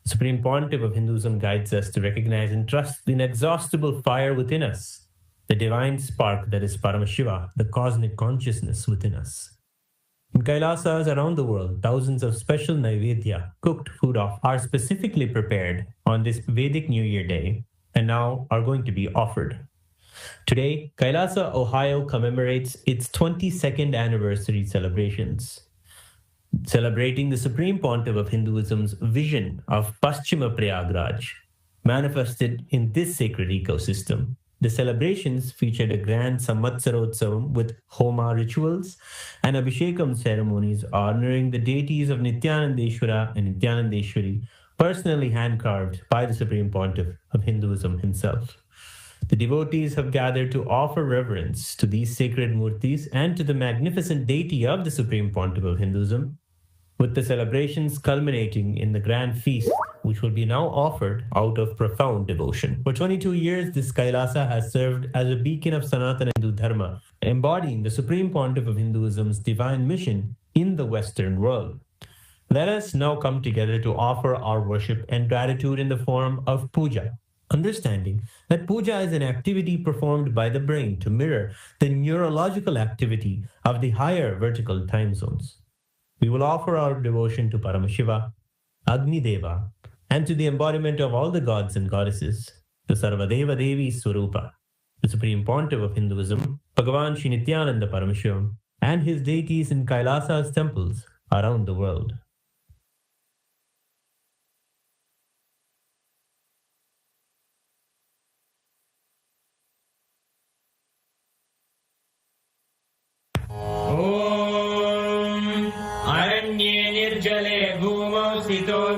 The Supreme Pontiff of Hinduism guides us to recognize and trust the inexhaustible fire within us, the divine spark that is Paramashiva, the cosmic consciousness within us. In Kailasas around the world, thousands of special Naivedya, cooked food are specifically prepared on this Vedic New Year day and now are going to be offered. Today, Kailasa, Ohio commemorates its 22nd anniversary celebrations, celebrating the Supreme Pontiff of Hinduism's vision of Paschima Prayagraj, manifested in this sacred ecosystem. The celebrations featured a grand Samvatsarotsavam with Homa rituals and Abhishekam ceremonies honoring the deities of Nithyanandeshwara and Nithyanandeshwari, personally hand-carved by the Supreme Pontiff of Hinduism himself. The devotees have gathered to offer reverence to these sacred murtis and to the magnificent deity of the Supreme Pontiff of Hinduism, with the celebrations culminating in the grand feast, which will be now offered out of profound devotion. For 22 years, this Kailasa has served as a beacon of Sanatana Hindu Dharma, embodying the Supreme Pontiff of Hinduism's divine mission in the Western world. Let us now come together to offer our worship and gratitude in the form of puja, understanding that puja is an activity performed by the brain to mirror the neurological activity of the higher vertical time zones. We will offer our devotion to Paramashiva, Agni Deva, and to the embodiment of all the gods and goddesses, the Sarvadeva Devi Swarupa, the Supreme Pontiff of Hinduism, Bhagavan Sri Nithyānanda Paramashivāṁ, and his deities in Kailasa's temples around the world.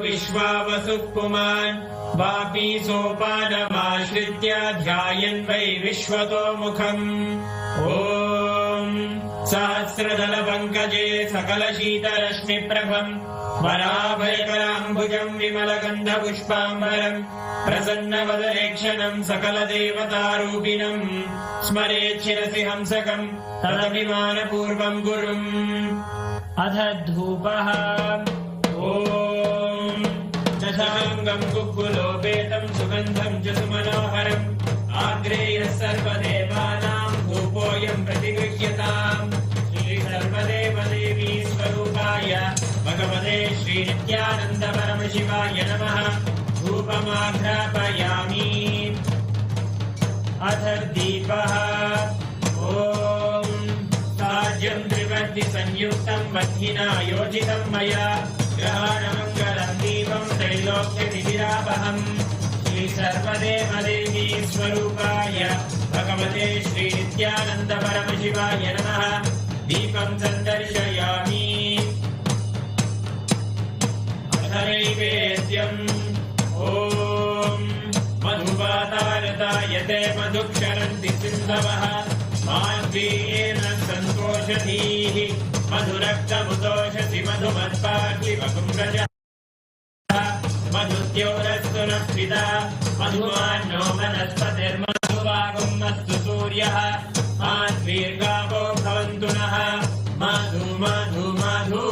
विश्वावसुः पुमान् वापी सोपानमाश्रित्य ध्यायन् वै विश्वतो मुखम् ॐ सहस्रदलपङ्कजे सकलशीतरश्मिप्रभम् वराभयकराम्बुजम् विमलगन्धपुष्पाम्बरम् प्रसन्नवदनेक्षणम् सकलदेवतारूपिणम् स्मरेत् शिरसि हंसकम् तदभिमानपूर्वम् गुरुम् अथ धूपः दशाङ्गम् कुक्कुलोपेतम् सुगन्धम् च सुमनोहरम् आग्रेयः सर्वदेवानाम् धूपोऽयम् प्रतिगृह्यताम् श्री सर्वदेवदेवी स्वरूपाय भगवते श्रीनित्यानन्द परमशिवाय नमः धूपमाघ्रापयामि अथ दीपः ॐ साज्यम् त्रिवर्ति संयुक्तम् वह्निना योजितम् मया ग्रहाणमङ्गलम् दीपम् त्रैलोक्यनिधिरापहम् श्री सर्वदेवदेवी स्वरूपाय भगवते श्रीनित्यानन्द परमशिवाय नमः दीपम् सन्दर्शयामि नैवेद्यम् ॐ मधुवातारतायते मधुक्षरन्ति सिन्धवः माध्वीयेन सन्तोषधीः मधुरक्तमुदोषसि मधुमत्पार्थिवकुम्भजः मधुद्योरस्तु नः पिता मधुमान्नो वनस्पतिर्मधुवागुमस्तु सूर्यः माध्वीर्गावो भवन्तु नः मधु मधु मधु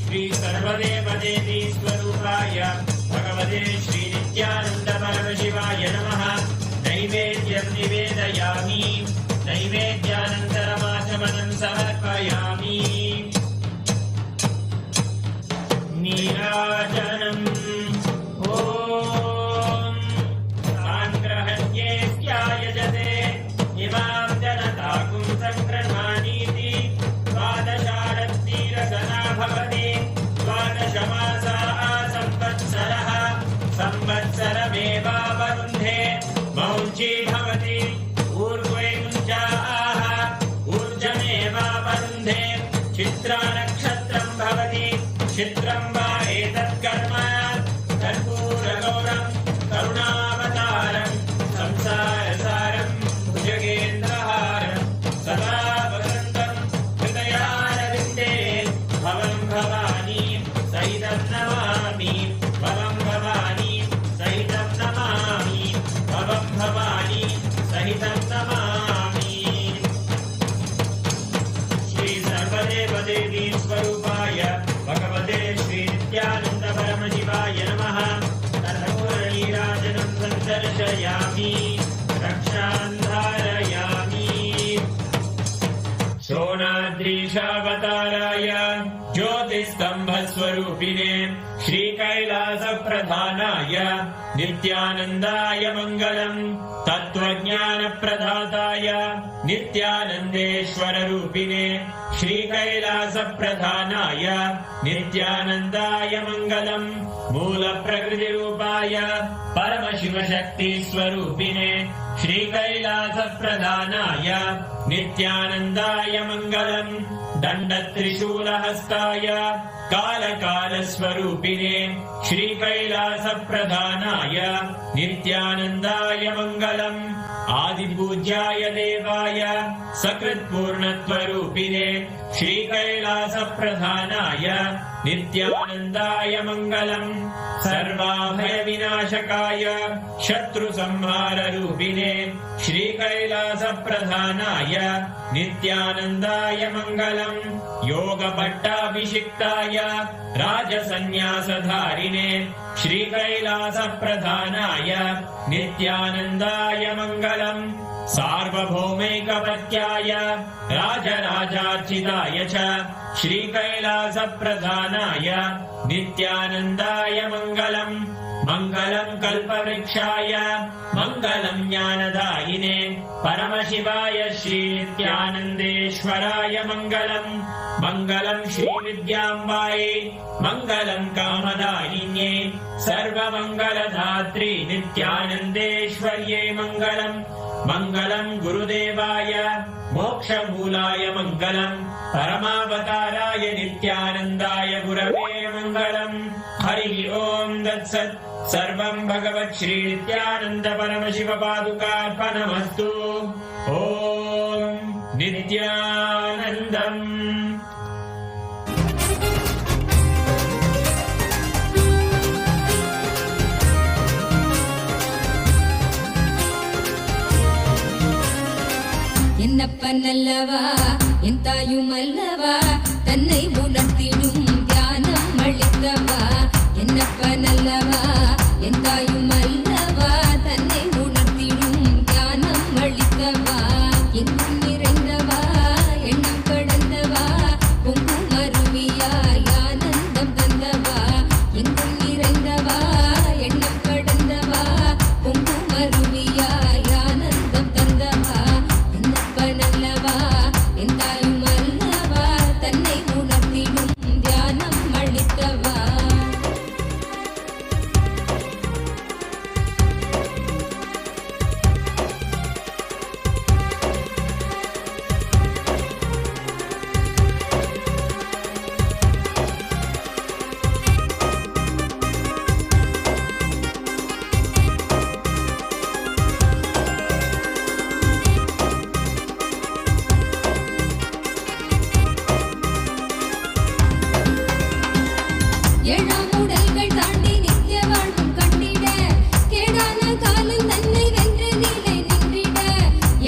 श्री सर्वदेवदेवी स्वरूपाय भगवते श्री नित्यानन्द परमशिवाय नमः। नैवेद्यं निवेदयामि नैवेद्यानन्तरमाचमनं समर्पयामि। नीराजनम् ॐ साङ्ग्रहण्ये स्यायजते इमां जनताकुं सङ्ग्रह्णानीति द्वादशारत्नीरसना भवति द्वादशमासाः संवत्सरः संवत्सरमेवावरुन्धे मौञ्ची भवति ऊर्ध्वे मुञ्जाः ऊर्जमेवावरुन्धे चित्रानक्षत्रं भवति चित्रं वा एतत्कर्म कर्पूरगौरं करुणावतारं संसारसारं भुजगेन्द्रहारं सदा वसन्तं हृदयारविन्दे भवं भवानी सहितं नमामि भवं भवानी सहितं नमामि भवं भवानी सहितं नमामि। श्री सर्वदेवदेवी स्वरूपाय भगवते श्री नित्यानन्द परमशिवाय नमः। तथोरणीराजनं सन्दर्शयामि रक्षां धारयामि। शोणाद्रीशावताराय ज्योतिस्तम्भस्वरूपिणे श्रीकैलासप्रधानाय नित्यानन्दाय मङ्गलम्। तत्त्वज्ञानप्रदाताय नित्यानन्देश्वररूपिणे श्रीकैलासप्रधानाय नित्यानन्दाय मङ्गलम्। मूलप्रकृतिरूपाय परमशिवशक्तिस्वरूपिणे श्रीकैलासप्रधानाय नित्यानन्दाय मङ्गलम्। दण्डत्रिशूलहस्ताय कालकालस्वरूपिणे श्रीकैलासप्रधानाय नित्यानन्दाय मङ्गलम्। आदिपूज्याय देवाय सकृत्पूर्णत्वरूपिणे श्रीकैलासप्रधानाय नित्यानन्दाय मङ्गलम्। सर्वाभयविनाशकाय शत्रुसंहाररूपिणे श्रीकैलासप्रधानाय नित्यानन्दाय मङ्गलम्। योगपट्टाभिषिक्ताय राजसन्न्यासधारिणे श्रीकैलासप्रधानाय नित्यानन्दाय मङ्गलम्। सार्वभौमैकपत्याय राजराजार्चिताय च श्रीकैलासप्रधानाय नित्यानन्दाय मङ्गलम्। मङ्गलं कल्पवृक्षाय मङ्गलं ज्ञानदायिने परमशिवाय श्रीनित्यानन्देश्वराय मङ्गलम्। मङ्गलं श्रीविद्याम्बायै मङ्गलं कामदायिन्ये सर्वमङ्गलधात्री नित्यानन्देश्वर्यै मङ्गलम्। मङ्गलं गुरुदेवाय मोक्षमूलाय मङ्गलम्। परमावताराय नित्यानन्दाय गुरवे मङ्गलम्। हरिः ॐ तत्सत्। सर्वं भगवत् श्री नित्यानन्द परमशिव पादुकार्पणमस्तु। ॐ नित्यानन्दम्। என்னப்பனல்லவா என் தாயுமல்லவா தன்னை உணர்த்திடும் தியானம் அளித்தவா. என்னப்பனல்லவா என் தாயுமல்லவா தன்னை உணர்த்திடும் தியானம் அளித்தவா. எங்கும் நிறைந்தவா எண்ணம் கடந்தவா பொங்கும் அருவியாய் ஆனந்தம் தந்தவா. எங்கும் நிறைந்தவா எண்ணம் கடந்தவா பொங்கும் அருவியாய் ஆனந்தம் தந்தவா. நல்லவா என் தாயும் அல்லவா தன்னை உணர்த்திடும் தியானம் அளித்தவா. ஏழாம் உடல்கள் தாண்டி நித்திய வாழ்வும் கண்டிட கேடான காலம் தன்னை வென்று நீலை நின்றிட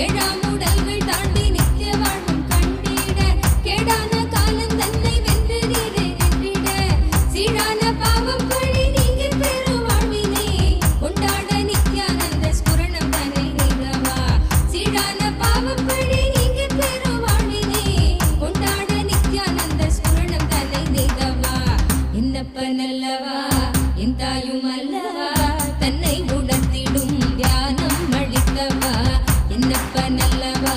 ஏழாம் உடல்கள் தாண்டி நித்திய வாழ்வும் கண்டிட கேடான காலம் தன்னை வென்று நீலை நின்றிட சீரான பாவம் பழி நீங்கி பெரும் வாழ்வினை கொண்டாட நித்யானந்த ஸ்புரணம் தன்னை நீங்கவா சீரான பாவம் பழி நீங்கி பெரும் வாழ்வினை கொண்டாட நித்யானந்த ஸ்புரணம் தன்னை நீங்கவா என்னப்பனல்லவா என் தாயும் அல்லவா தன்னை உணர்த்திடும் தியானம் அளித்தவா என்னப்பனல்லவா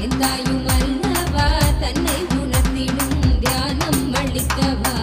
என் தாயும் அல்லவா தன்னை உணர்த்திடும் தியானம் அளித்தவா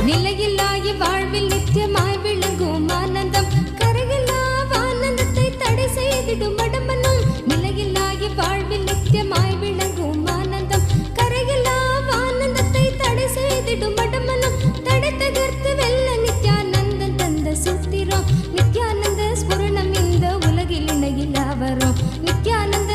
நிலையில்லாய வாழ்வில் நித்தியமாய் விளங்கும் ஆனந்தம் கரையில்லா ஆனந்தத்தை தடை செய்திடும் மடமனும் நிலையில்லாய வாழ்வில் நித்தியமாய் விளங்கும் ஆனந்தம் கரையில்லா ஆனந்தத்தை தடை செய்திடும் மடமனும் தடை தகர்த்து வெல்ல நித்யானந்தம் தந்த சூத்திரம் நித்யானந்த ஸ்புரணம் இந்த உலகில் இணையில்லா வரும் Nityananda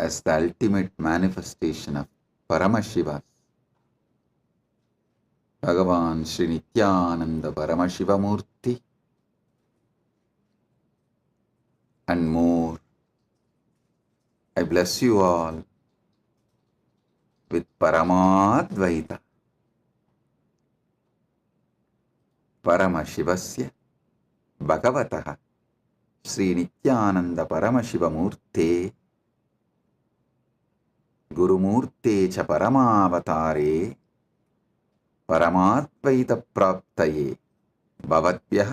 as the ultimate manifestation of Paramashiva, Bhagavan Sri Nithyananda Paramashiva Murti, and more. I bless you all with Paramadvaita, Paramashivasya Bhagavataha Sri Nithyananda Paramashiva Murte Gurumurte cha Paramavatare Paramadvaita Praptaye Bhavatvyah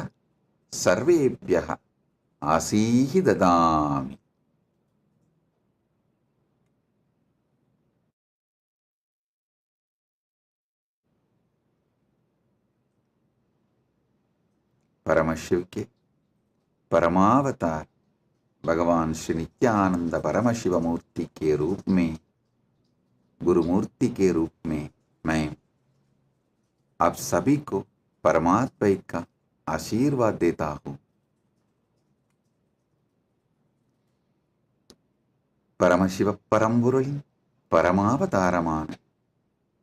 Sarvebhyah Asihi Dadami. Paramshiva के परमावतार भगवान श्री नित्यानंद परमशिव मूर्ति के रूप में, गुरु मूर्ति के रूप में मैं आप सभी को परमात्मा का आशीर्वाद देता हूँ। परमशिव परम्बुरुलिन परमावतारमान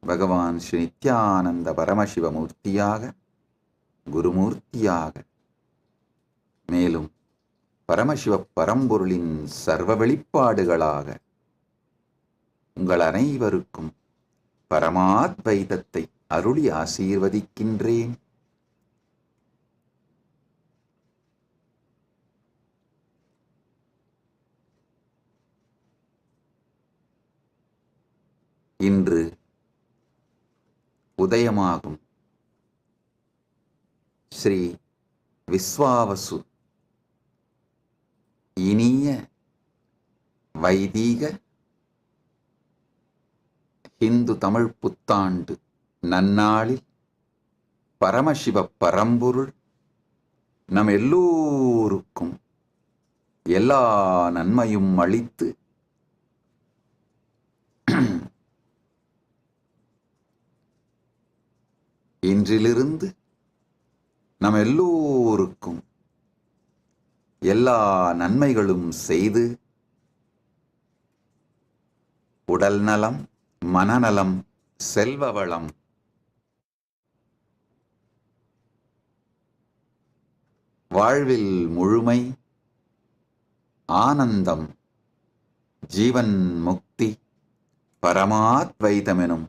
भगवान श्री नित्यानंद परमशिव मूर्तियाग குருமூர்த்தியாக மேலும் பரமசிவ பரம்பொருளின் சர்வ வெளிப்பாடுகளாக உங்கள் அனைவருக்கும் பரமாத்வைதத்தை அருளி ஆசீர்வதிக்கின்றேன். இன்று உதயமாகும் ஸ்ரீ விஸ்வாவசு இனிய வைதீக இந்து தமிழ் புத்தாண்டு நன்னாளில் பரமசிவ பரம்பொருள் நம் எல்லோருக்கும் எல்லா நன்மையும் அளித்து இன்றிலிருந்து நம் எல்லோருக்கும் எல்லா நன்மைகளும் செய்து உடல் நலம், மனநலம், செல்வ வளம், வாழ்வில் முழுமை, ஆனந்தம், ஜீவன் முக்தி, பரமாத்வைதமெனும்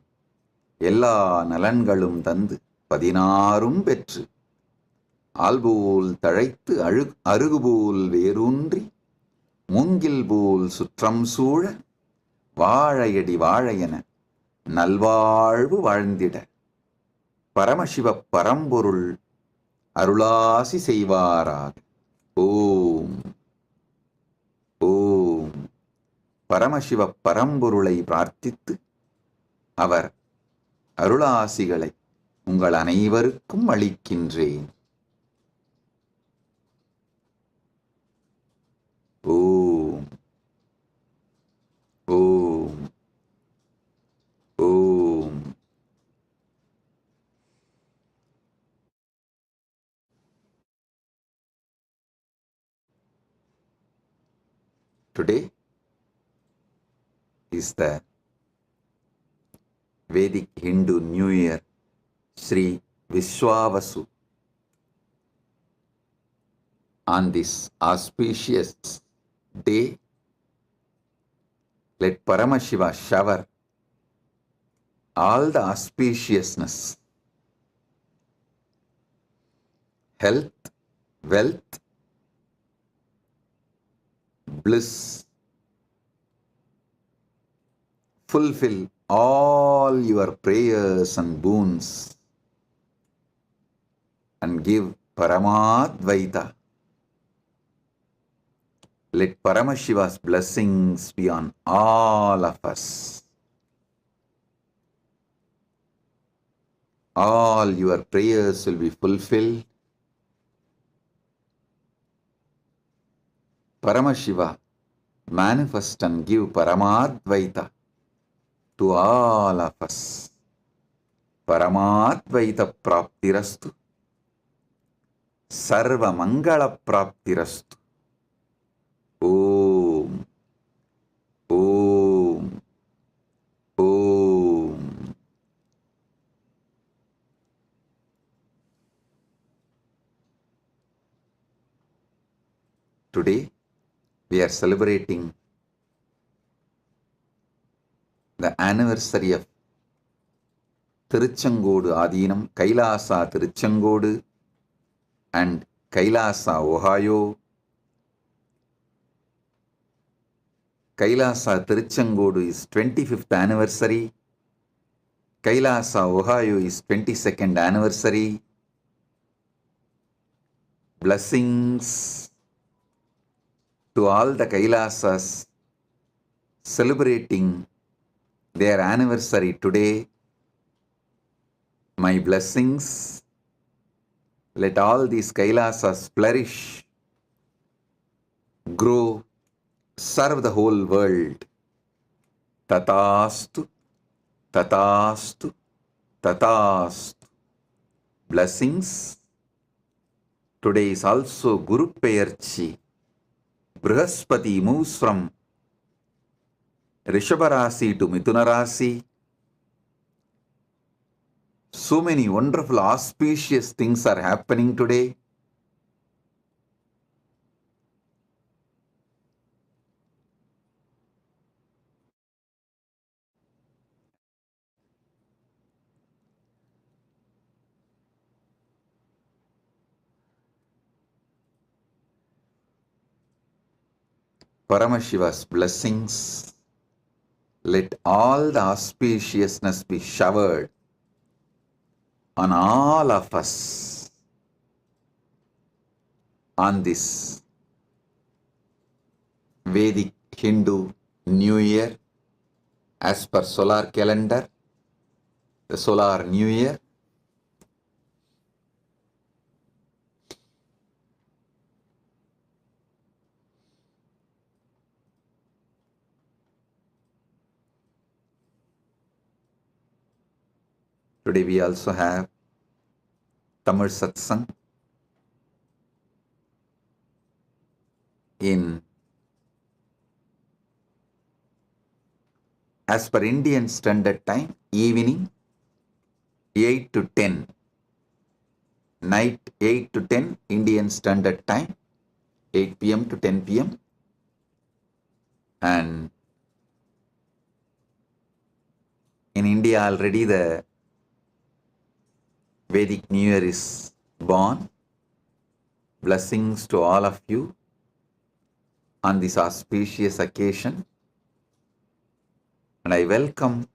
எல்லா நலன்களும் தந்து 16 பெற்று ஆல்போல் தழைத்து அருகுபோல் வேரூன்றி மூங்கில் போல் சுற்றம் சூழ வாழையடி வாழையென நல்வாழ்வு வாழ்ந்திட பரமசிவ பரம்பொருள் அருளாசி செய்வாராக. ஓம் ஓம். பரமசிவ பரம்பொருளை பிரார்த்தித்து அவர் அருளாசிகளை உங்கள் அனைவருக்கும் அளிக்கின்றேன். ஓம் ஓம் ஓம். Today is the Vedic Hindu New Year, Sri Vishwavasu. On this auspicious day, let Paramashiva shower all the auspiciousness, health, wealth, bliss, fulfill all your prayers and boons, and give Paramadvaita. Let Paramashiva's blessings be on all of us. All your prayers will be fulfilled. Paramashiva manifest and give Paramadvaita to all of us. Paramadvaita praptirastu. Sarva mangala praptirastu. Om. Om. Om. Today we are celebrating the anniversary of Tiruchengodu Adinam, Kailasa Tiruchengodu and Kailasa, Ohio. Kailasa Tiruchengodu is 25th anniversary. Kailasa, Ohio is 22nd anniversary. Blessings to all the Kailasas celebrating their anniversary today. My blessings. Let all these Kailasas flourish, grow, serve the whole world. Tatastu, tatastu, tatastu. Blessings. Today is also Guru Peyarchi. Brihaspati moves from Rishabha Rasi to Mithuna Rasi. So many wonderful auspicious things are happening today. Paramashiva's blessings. Let all the auspiciousness be showered on all of us on this Vedic Hindu New Year as per solar calendar, the solar New Year. Today we also have Tamil Satsang in, as per Indian Standard Time, evening 8 to 10, night 8 to 10 Indian Standard Time, 8 p.m. to 10 p.m. And in India already the Vedic New Year is born. Blessings to all of you on this auspicious occasion. And I welcome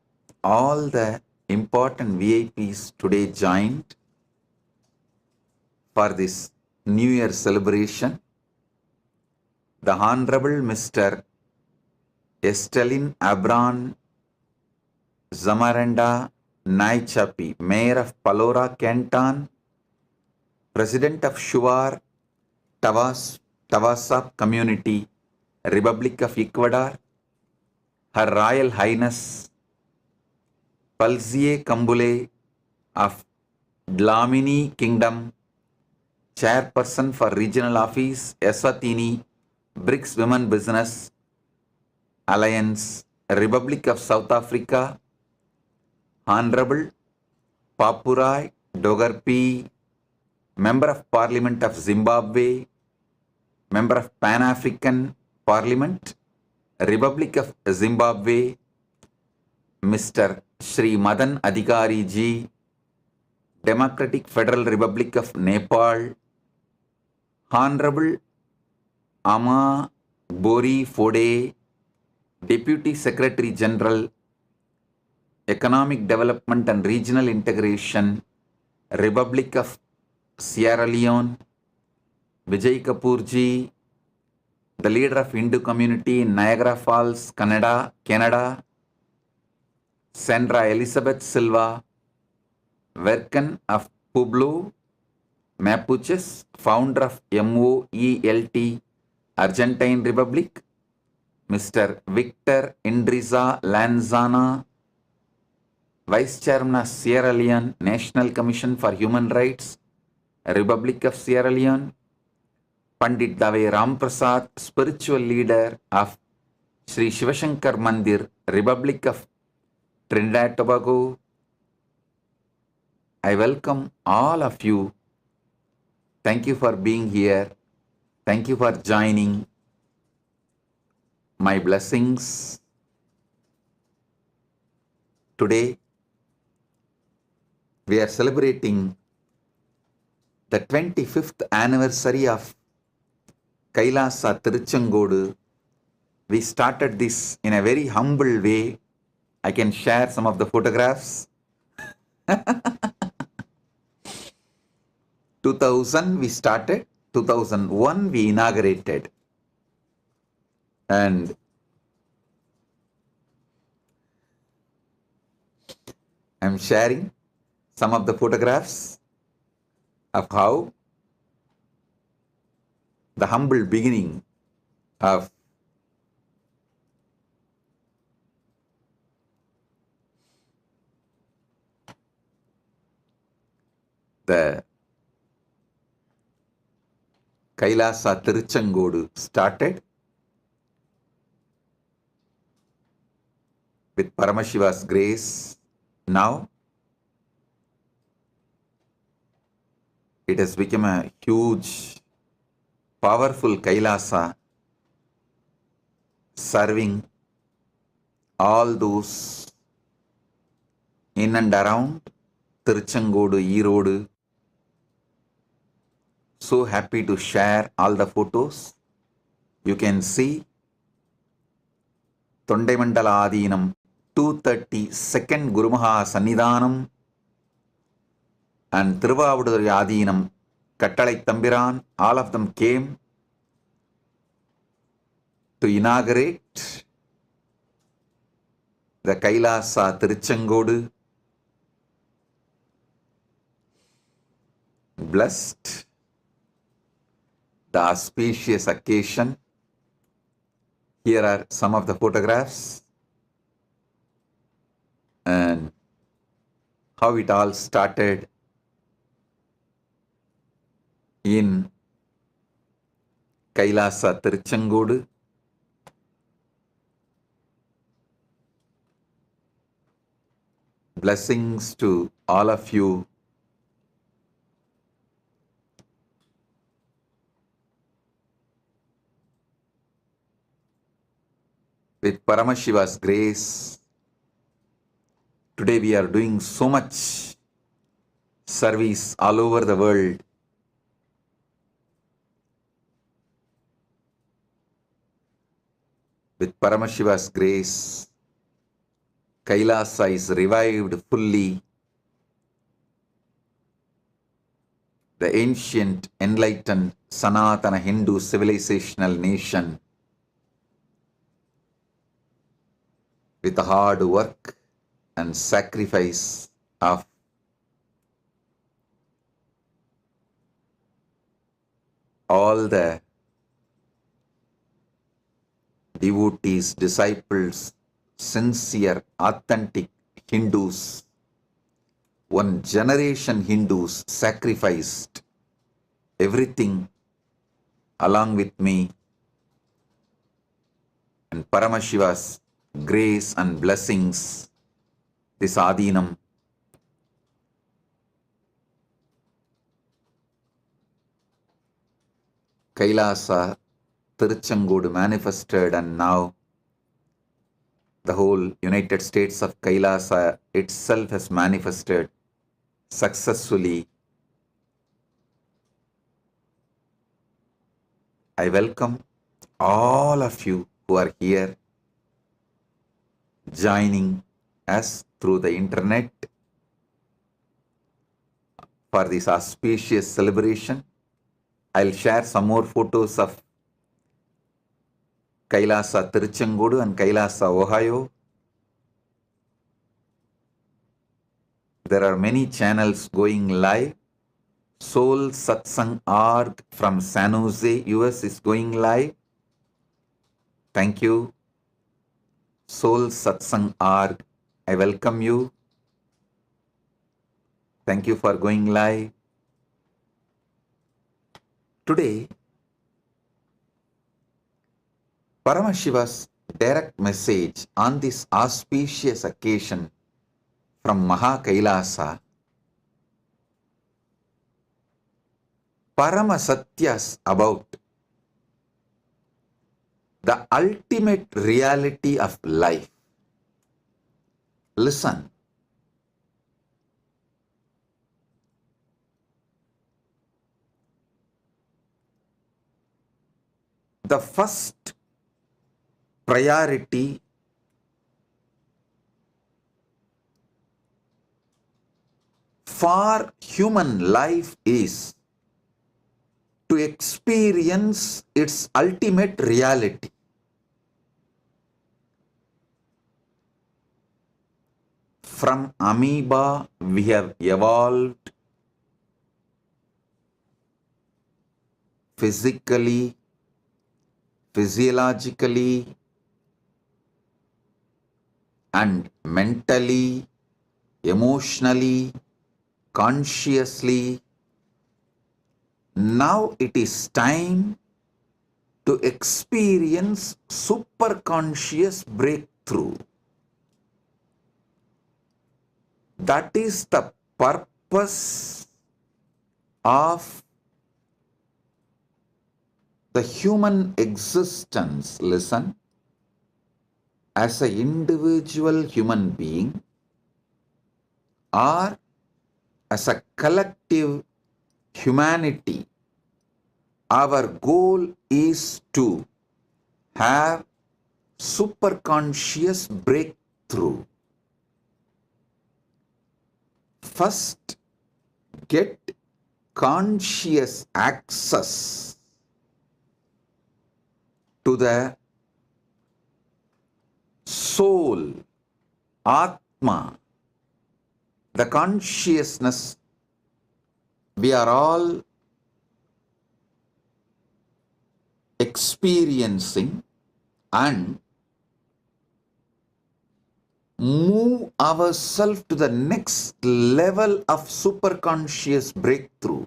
all the important VIPs today joined for this New Year celebration. The Honorable Mr. Estelin Abran Zamaranda Nai Chapi, Mayor of Palora Canton, President of Shuar Tawasap Community, Republic of Ecuador, Her Royal Highness Palzie Kambule of Dlamini Kingdom, Chairperson for Regional Office, Eswatini, BRICS Women Business Alliance, Republic of South Africa, Honorable Papurai Dogarpi, Member of Parliament of Zimbabwe, Member of Pan-African Parliament, Republic of Zimbabwe, Mr. Shri Madan Adhikari Ji, Democratic Federal Republic of Nepal, Honorable Ama Bori Fode, Deputy Secretary General, Economic Development and Regional Integration, Republic of Sierra Leone, Vijay Kapoor Ji, the leader of Hindu community in Niagara Falls, Canada, Sandra Elizabeth Silva, Verkan of Pueblo, Mapuches, founder of MOELT, Argentine Republic, Mr. Victor Indriza Lanzana, Vice Chairman of Sierra Leone National Commission for Human Rights, Republic of Sierra Leone, Pandit Dave Ramprasad, spiritual leader of Sri Shivashankar Mandir, Republic of Trinidad Tobago. I welcome all of you. Thank you for being here. Thank you for joining. My blessings. Today, we are celebrating the 25th anniversary of Kailasa Tiruchengodu. We started this in a very humble way. I can share some of the photographs. 2000 we started, 2001 we inaugurated. And I'm sharing some of the photographs of how the humble beginning of the Kailasa Tiruchengodu started with Paramashiva's grace. Now it has become a huge, powerful Kailasa, serving all those in and around Tiruchengodu, Erodu. So happy to share all the photos. You can see Tondai Adinam 232nd Gurumaha Sannidhanam and Thiruvavudurai Adinam Kattalai Tambiran. All of them came to inaugurate the Kailasa Tiruchengodu. Blessed the auspicious occasion. Here are some of the photographs and how it all started in Kailasa Tiruchengodu. Blessings to all of you. With Paramashiva's grace, today we are doing so much service all over the world. With Paramashiva's grace, Kailasa is revived fully. The ancient, enlightened, Sanatana Hindu civilizational nation, with hard work and sacrifice, of all the devotees, disciples, sincere, authentic Hindus, one generation Hindus sacrificed everything along with me, and Paramashiva's grace and blessings, this Adinam, Kailasa, Tiruchengodu manifested, and now the whole United States of Kailasa itself has manifested successfully. I welcome all of you who are here joining us through the internet for this auspicious celebration. I'll share some more photos of Kailasa Tiruchengodu and Kailasa, Ohio. There are many channels going live. Soul Satsang org from San Jose, US is going live. Thank you. Soul Satsang org, I welcome you. Thank you for going live. Today, Paramashiva's direct message on this auspicious occasion from Maha Kailasa, Paramasatyas about the ultimate reality of life. Listen. The first priority for human life is to experience its ultimate reality. From amoeba, we have evolved physically, physiologically, and mentally, emotionally, consciously. Now it is time to experience superconscious breakthrough. That is the purpose of the human existence. Listen, as an individual human being or as a collective humanity, our goal is to have superconscious breakthrough. First, get conscious access to the soul, Atma, the consciousness we are all experiencing, and move ourselves to the next level of superconscious breakthrough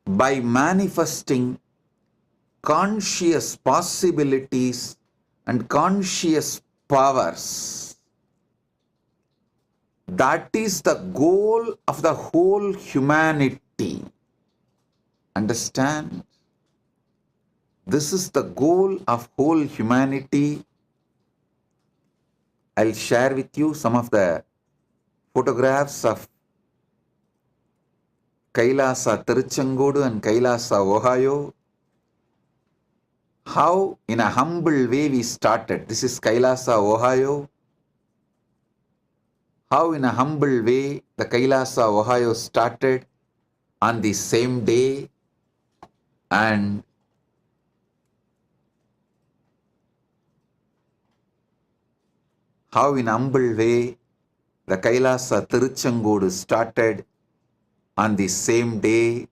by manifesting conscious possibilities and conscious powers. That is the goal of the whole humanity. Understand? This is the goal of whole humanity. I'll share with you some of the photographs of Kailasa Tiruchengodu and Kailasa, Ohio. How in a humble way we started. This is Kailasa, Ohio. How in a humble way the Kailasa, Ohio started on the same day, and how in humble way the Kailasa Tiruchengodu started on the same day.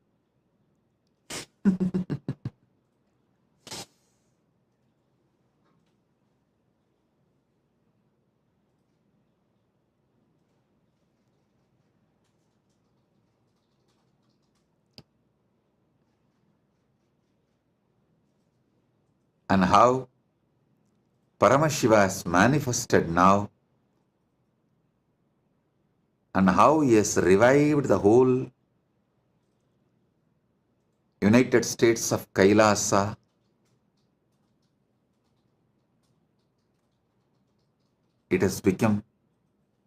And how Paramashiva has manifested now, and how he has revived the whole United States of Kailasa. It has become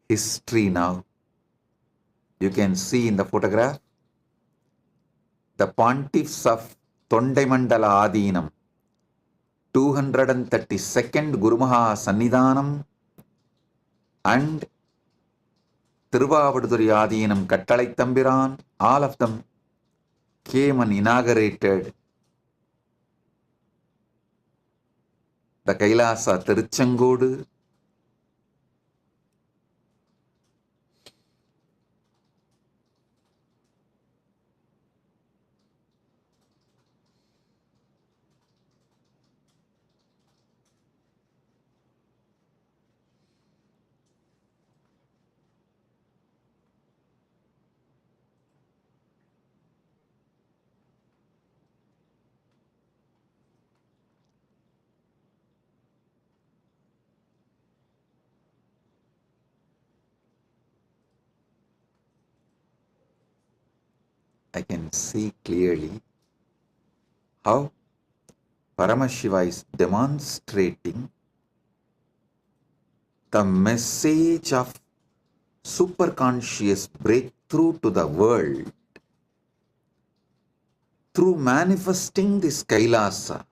history now. You can see in the photograph the pontiffs of Tondai Adinam, 232nd Gurumaha Sannidhanam and Tiruvavaduduri Adinam Kattalai Tambiran, all of them came and inaugurated the Kailasa Tiruchengodu. I can see clearly how Paramashiva is demonstrating the message of superconscious breakthrough to the world through manifesting this Kailasa.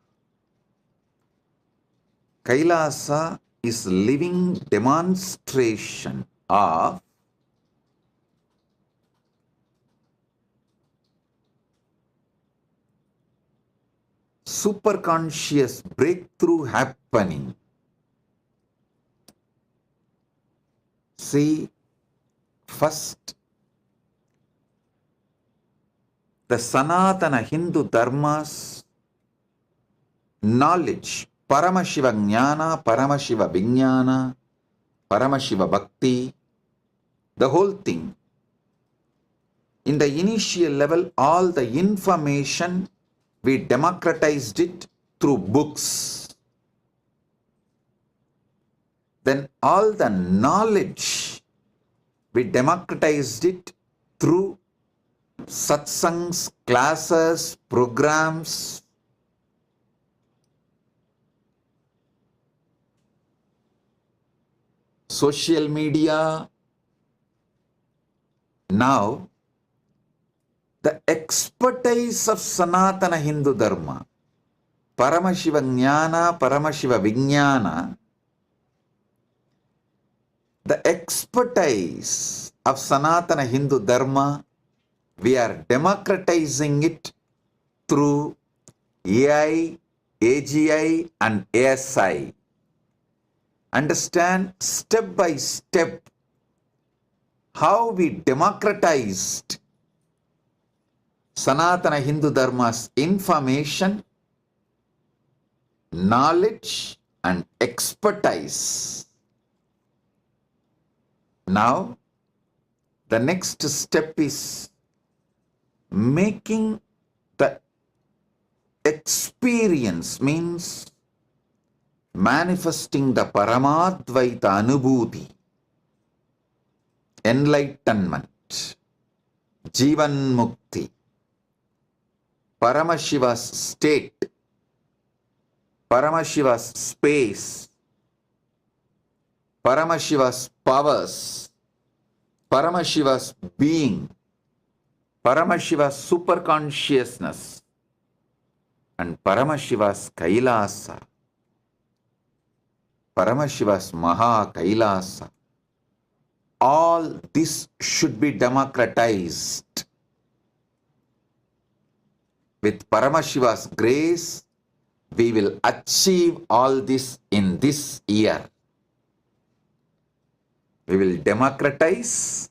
Kailasa is living demonstration of superconscious breakthrough happening. See, first, the Sanatana Hindu Dharma's knowledge, Paramashiva Jnana, Paramashiva Vijnana, Paramashiva Bhakti, the whole thing. In the initial level, all the information, we democratized it through books. Then all the knowledge, we democratized it through satsangs, classes, programs. Social media. Now, the expertise of Sanatana Hindu Dharma, Paramashiva Jnana, Paramashiva Vijnana, the expertise of Sanatana Hindu Dharma, we are democratizing it through AI, AGI and ASI. Understand step by step how we democratized Sanatana Hindu Dharma's information, knowledge and expertise. Now, the next step is making the experience, means manifesting the Paramadvaita Anubhuti, enlightenment, Jivan Mukti, Paramashiva's state, Paramashiva's space, Paramashiva's powers, Paramashiva's being, Paramashiva's superconsciousness, and Paramashiva's Kailasa, Paramashiva's Maha Kailasa. All this should be democratized. With Paramashiva's grace, we will achieve all this in this year. We will democratize,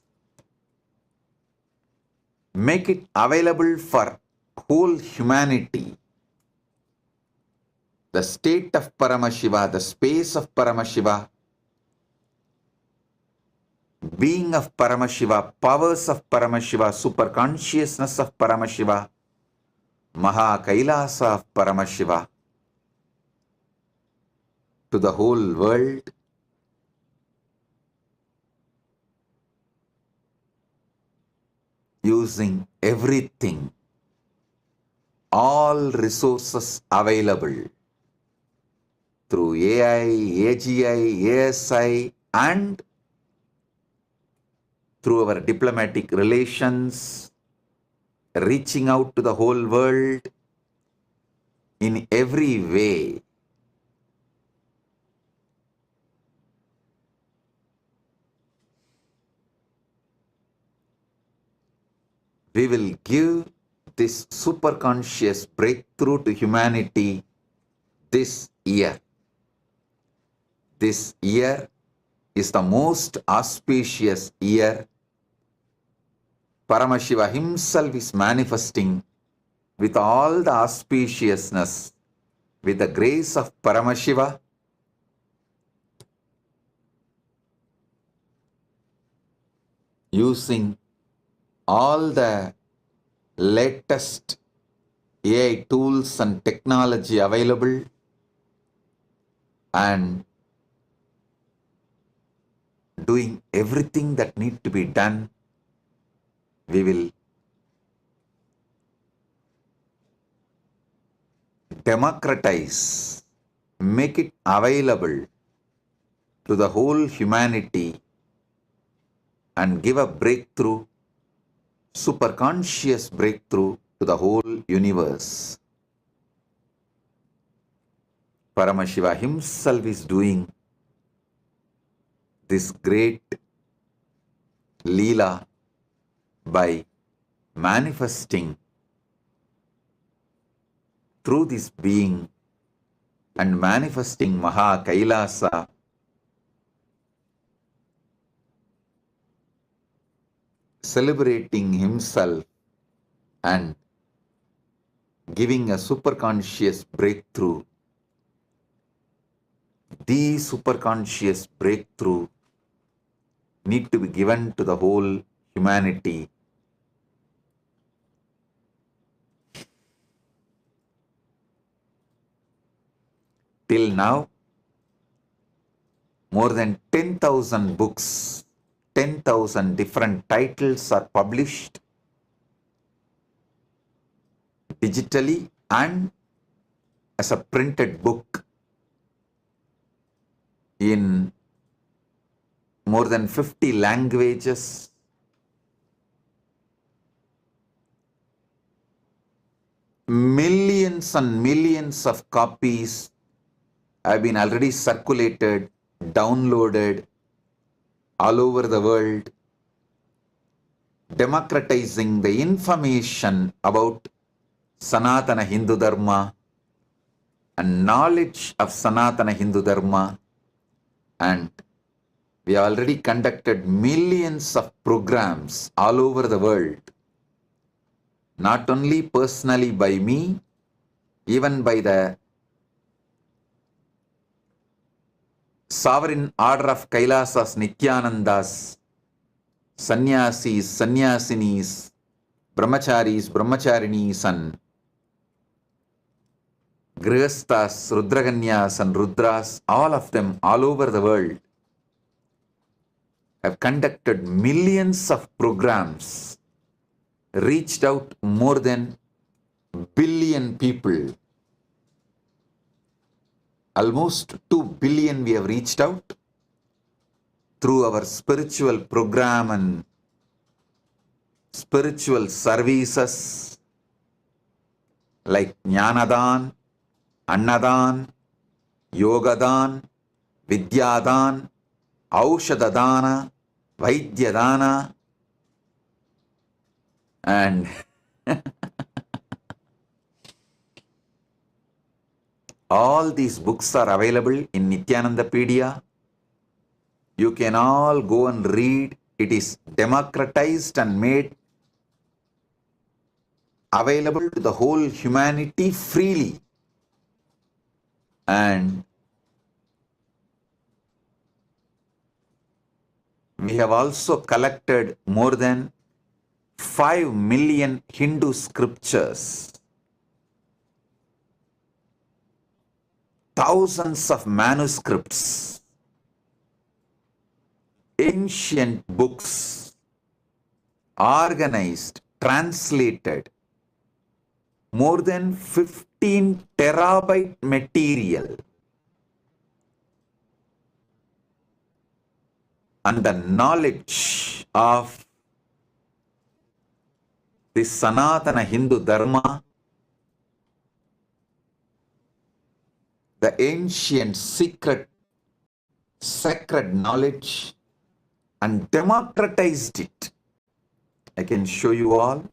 make it available for whole humanity. The state of Paramashiva, the space of Paramashiva, being of Paramashiva, powers of Paramashiva, super consciousness of Paramashiva, Maha Kailasa of Paramashiva, to the whole world. Using everything, all resources available through AI, AGI, ASI, and through our diplomatic relations, reaching out to the whole world in every way. We will give this superconscious breakthrough to humanity this year. This year is the most auspicious year. Paramashiva himself is manifesting with all the auspiciousness, with the grace of Paramashiva. Using all the latest AI tools and technology available, and doing everything that needs to be done, we will democratize, make it available to the whole humanity, and give a breakthrough, superconscious breakthrough to the whole universe. Paramashiva himself is doing this great Leela by manifesting through this being and manifesting Maha Kailasa, celebrating himself and giving a superconscious breakthrough. The superconscious breakthrough need to be given to the whole humanity. Till now, more than 10,000 books, 10,000 different titles are published digitally and as a printed book in more than 50 languages. Millions and millions of copies have been already circulated, downloaded all over the world, democratizing the information about Sanatana Hindu Dharma and knowledge of Sanatana Hindu Dharma. And we have already conducted millions of programs all over the world, not only personally by me, even by the Sovereign Order of Kailasas, Nithyanandas, Sannyasis, Sannyasinis, Brahmacharis, Brahmacharinis, and Grihasthas, Rudraganyas and Rudras, all of them all over the world have conducted millions of programs, reached out more than billion people. Almost 2 billion we have reached out through our spiritual program and spiritual services like Jnanadan, Annadan, Yogadan, Vidyadan, Aushadadana, Vaidyadana, and all these books are available in Nithyanandapedia. You can all go and read. It is democratized and made available to the whole humanity freely. And we have also collected more than 5 million Hindu scriptures, thousands of manuscripts, ancient books, organized, translated, more than 15 terabyte material. And the knowledge of the Sanatana Hindu Dharma, the ancient secret, sacred knowledge, and democratized it. I can show you all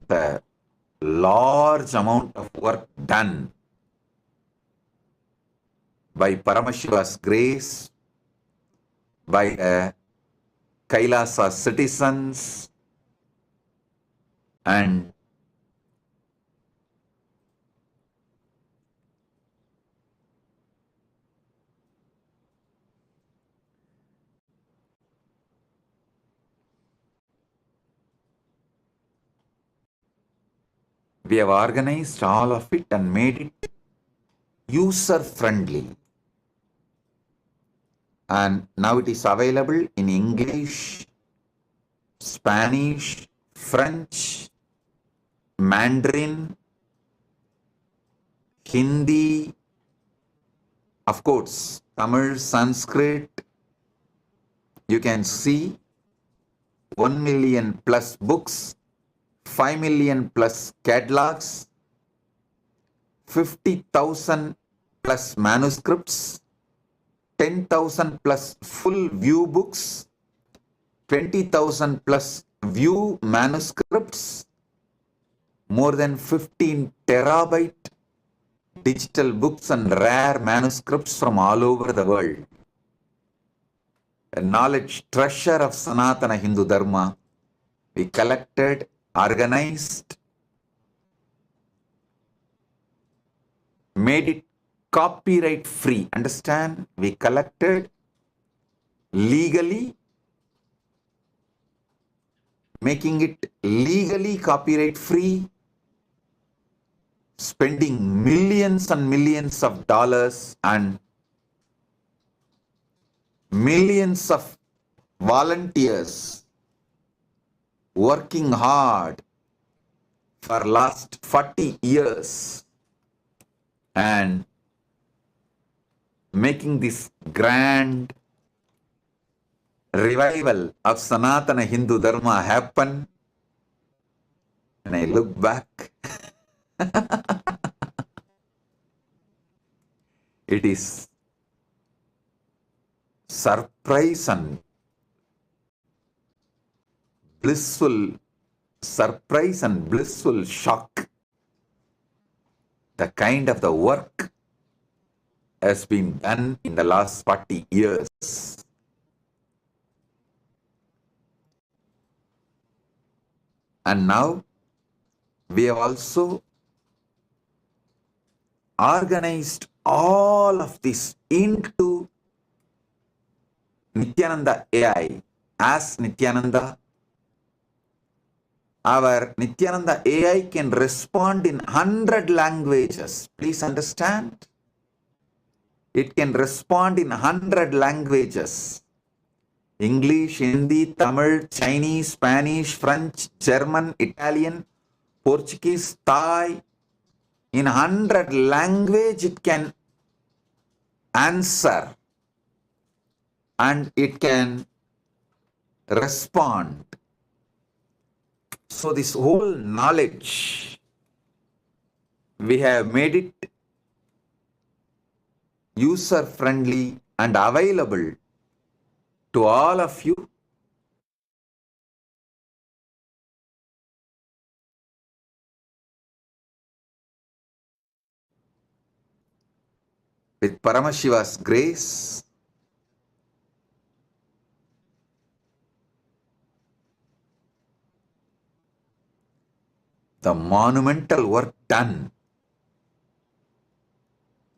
the large amount of work done by Paramashiva's grace, by the Kailasa citizens, and we have organized all of it and made it user-friendly. And now it is available in English, Spanish, French, Mandarin, Hindi, of course, Tamil, Sanskrit. You can see 1 million plus books, 5 million plus catalogs, 50,000 plus manuscripts, 10,000 plus full view books, 20,000 plus view manuscripts, more than 15 terabyte digital books and rare manuscripts from all over the world. A knowledge treasure of Sanatana Hindu Dharma we collected, organized, made it copyright free. Understand? We collected legally, making it legally copyright free, spending millions and millions of dollars and millions of volunteers working hard for last 40 years and making this grand revival of Sanatana Hindu Dharma happen. And I look back, it is surprise and blissful surprise and blissful shock. The kind of the work has been done in the last 40 years. And now we have also organized all of this into Nithyananda AI. As Nithyananda, our Nithyananda AI can respond in 100 languages. Please understand. It can respond in 100 languages. English, Hindi, Tamil, Chinese, Spanish, French, German, Italian, Portuguese, Thai. In 100 language it can answer and it can respond. So this whole knowledge, we have made it user-friendly and available to all of you. with Paramashiva's grace, the monumental work done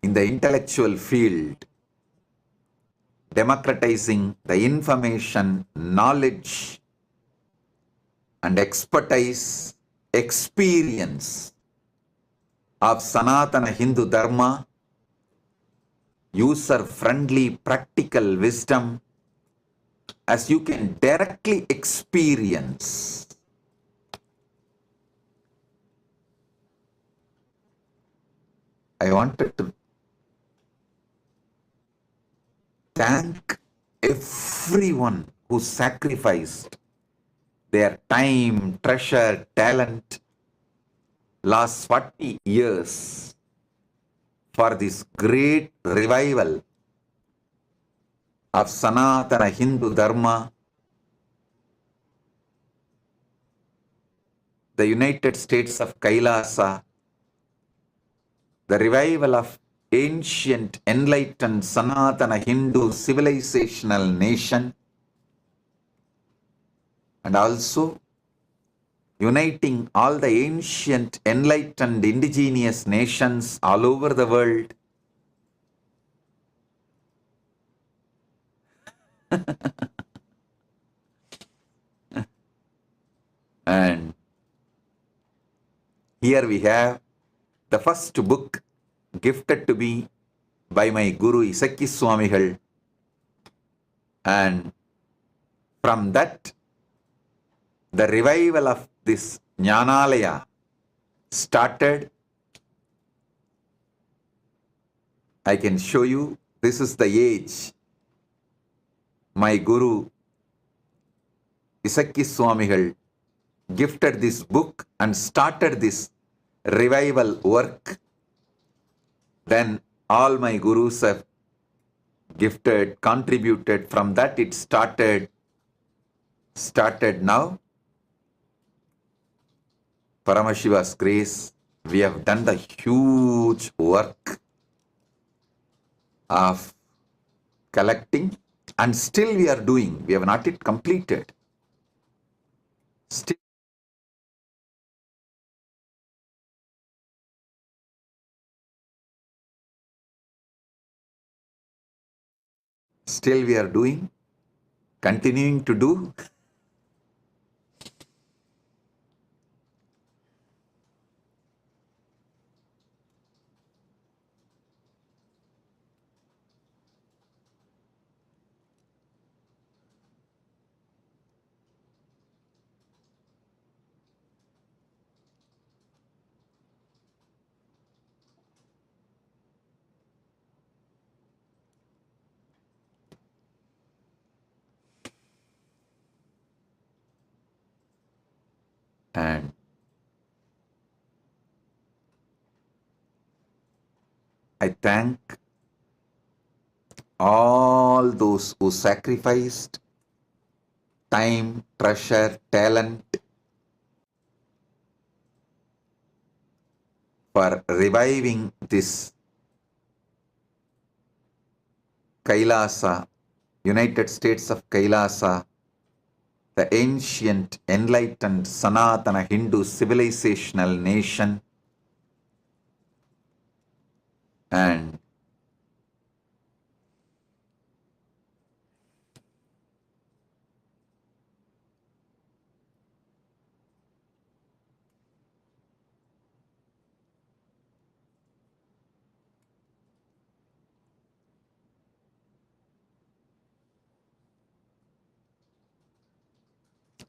in the intellectual field, democratizing the information, knowledge, and expertise, experience of Sanatana Hindu Dharma, user-friendly practical wisdom, as you can directly experience. I wanted to thank everyone who sacrificed their time, treasure, talent last 40 years for this great revival of Sanatana Hindu Dharma, the United States of Kailasa, the revival of ancient enlightened Sanatana Hindu civilizational nation, and also uniting all the ancient enlightened indigenous nations all over the world. And here we have the first book gifted to me by my Guru Isakki Swamigal, and from that the revival of this Jnanalaya started. I can show you, this is the age my Guru Isakki Swamigal gifted this book and started this revival work. Then all my Gurus have gifted, contributed. From that it started now. Paramashiva's grace, we have done the huge work of collecting, and still we are doing. We have not yet completed. Still we are doing, continuing to do. And I thank all those who sacrificed time, treasure, talent for reviving this Kailasa, United States of Kailasa, the ancient enlightened Sanatana Hindu civilizational nation. And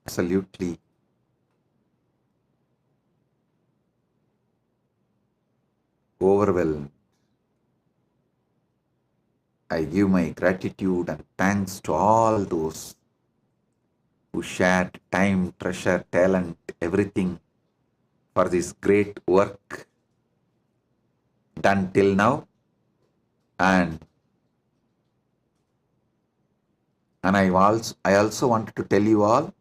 absolutely overwhelmed. I give my gratitude and thanks to all those who shared time, treasure, talent, everything for this great work done till now. And I also wanted to tell you all,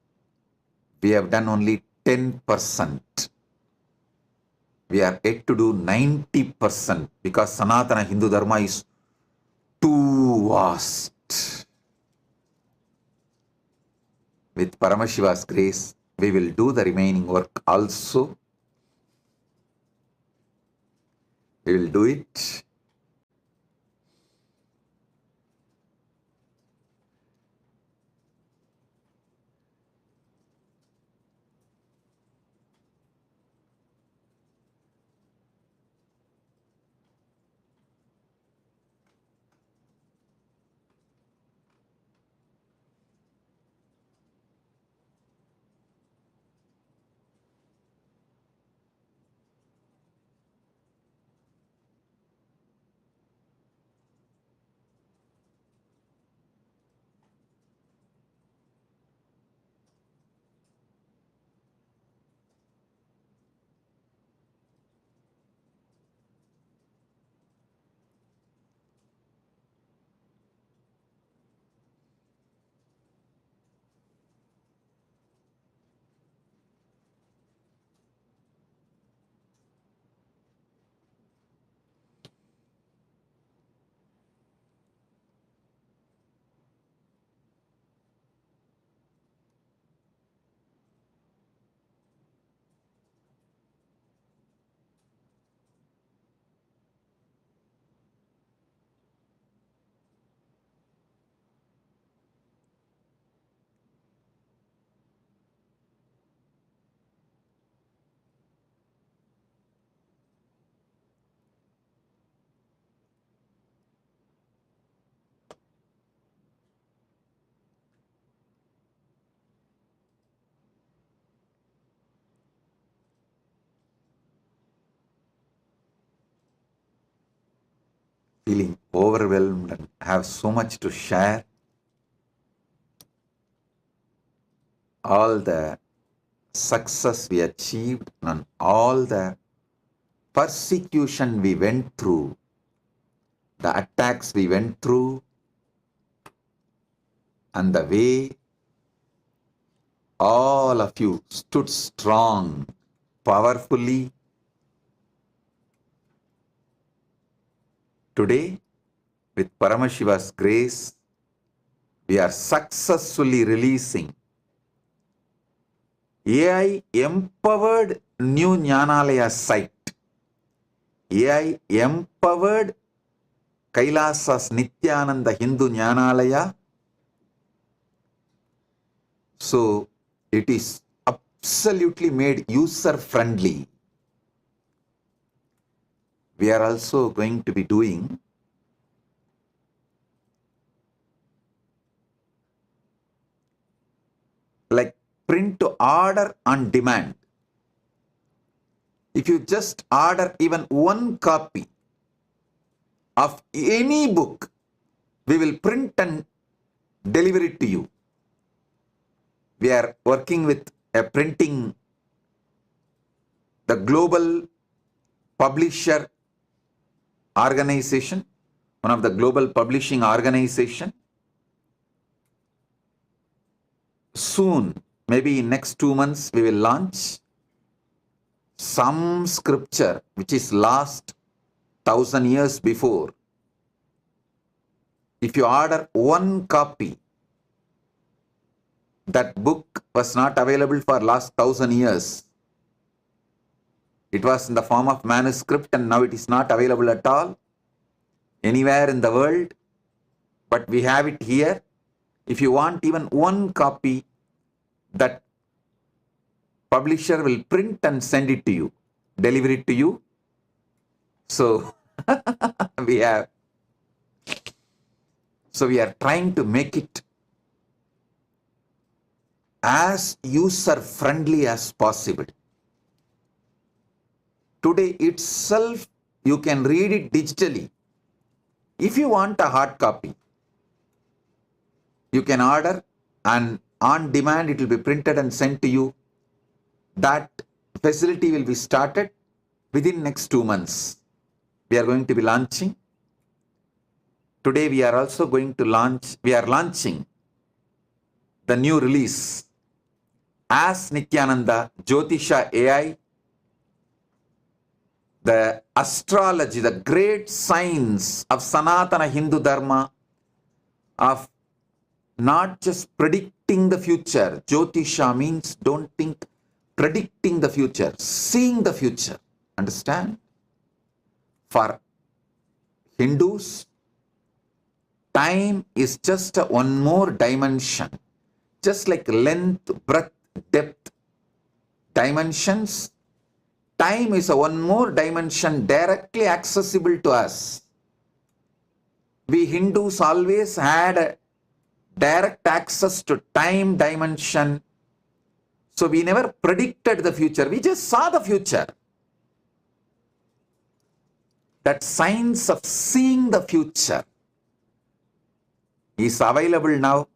we have done only 10%. We are yet to do 90% because Sanatana Hindu Dharma is too vast. With Paramashiva's grace, we will do the remaining work also. We will do it. Feeling overwhelmed and have so much to share. All the success we achieved and all the persecution we went through, the attacks we went through, and the way all of you stood strong, powerfully. Today, with Paramashiva's grace, we are successfully releasing AI empowered new Jnanalaya site. AI empowered KAILASA's Nithyananda Hindu Jnanalaya. So it is absolutely made user friendly. We are also going to be doing like print to order on demand. If you just order even one copy of any book, we will print and deliver it to you. We are working with a printing, the global publisher organization, one of the global publishing organization. Soon, maybe in next 2 months, we will launch some scripture which is last 1000 years before. If you order one copy, that book was not available for last 1000 years. It was in the form of manuscript and now it is not available at all anywhere in the world, but we have it here. If you want even one copy, that publisher will print and send it to you, deliver it to you. So we are trying to make it as user friendly as possible. Today itself, you can read it digitally. If you want a hard copy, you can order and on demand it will be printed and sent to you. That facility will be started within next 2 months. We are going to be launching. Today we are also going to launching the new release as Nithyananda Jyotisha AI the astrology, the great science of Sanatana Hindu Dharma, of not just predicting the future. Jyotisha means don't think predicting the future, seeing the future. Understand? For Hindus, time is just one more dimension. Just like length, breadth, depth dimensions, time is one more dimension directly accessible to us. We Hindus always had direct access to time dimension. So we never predicted the future. We just saw the future. That science of seeing the future is available now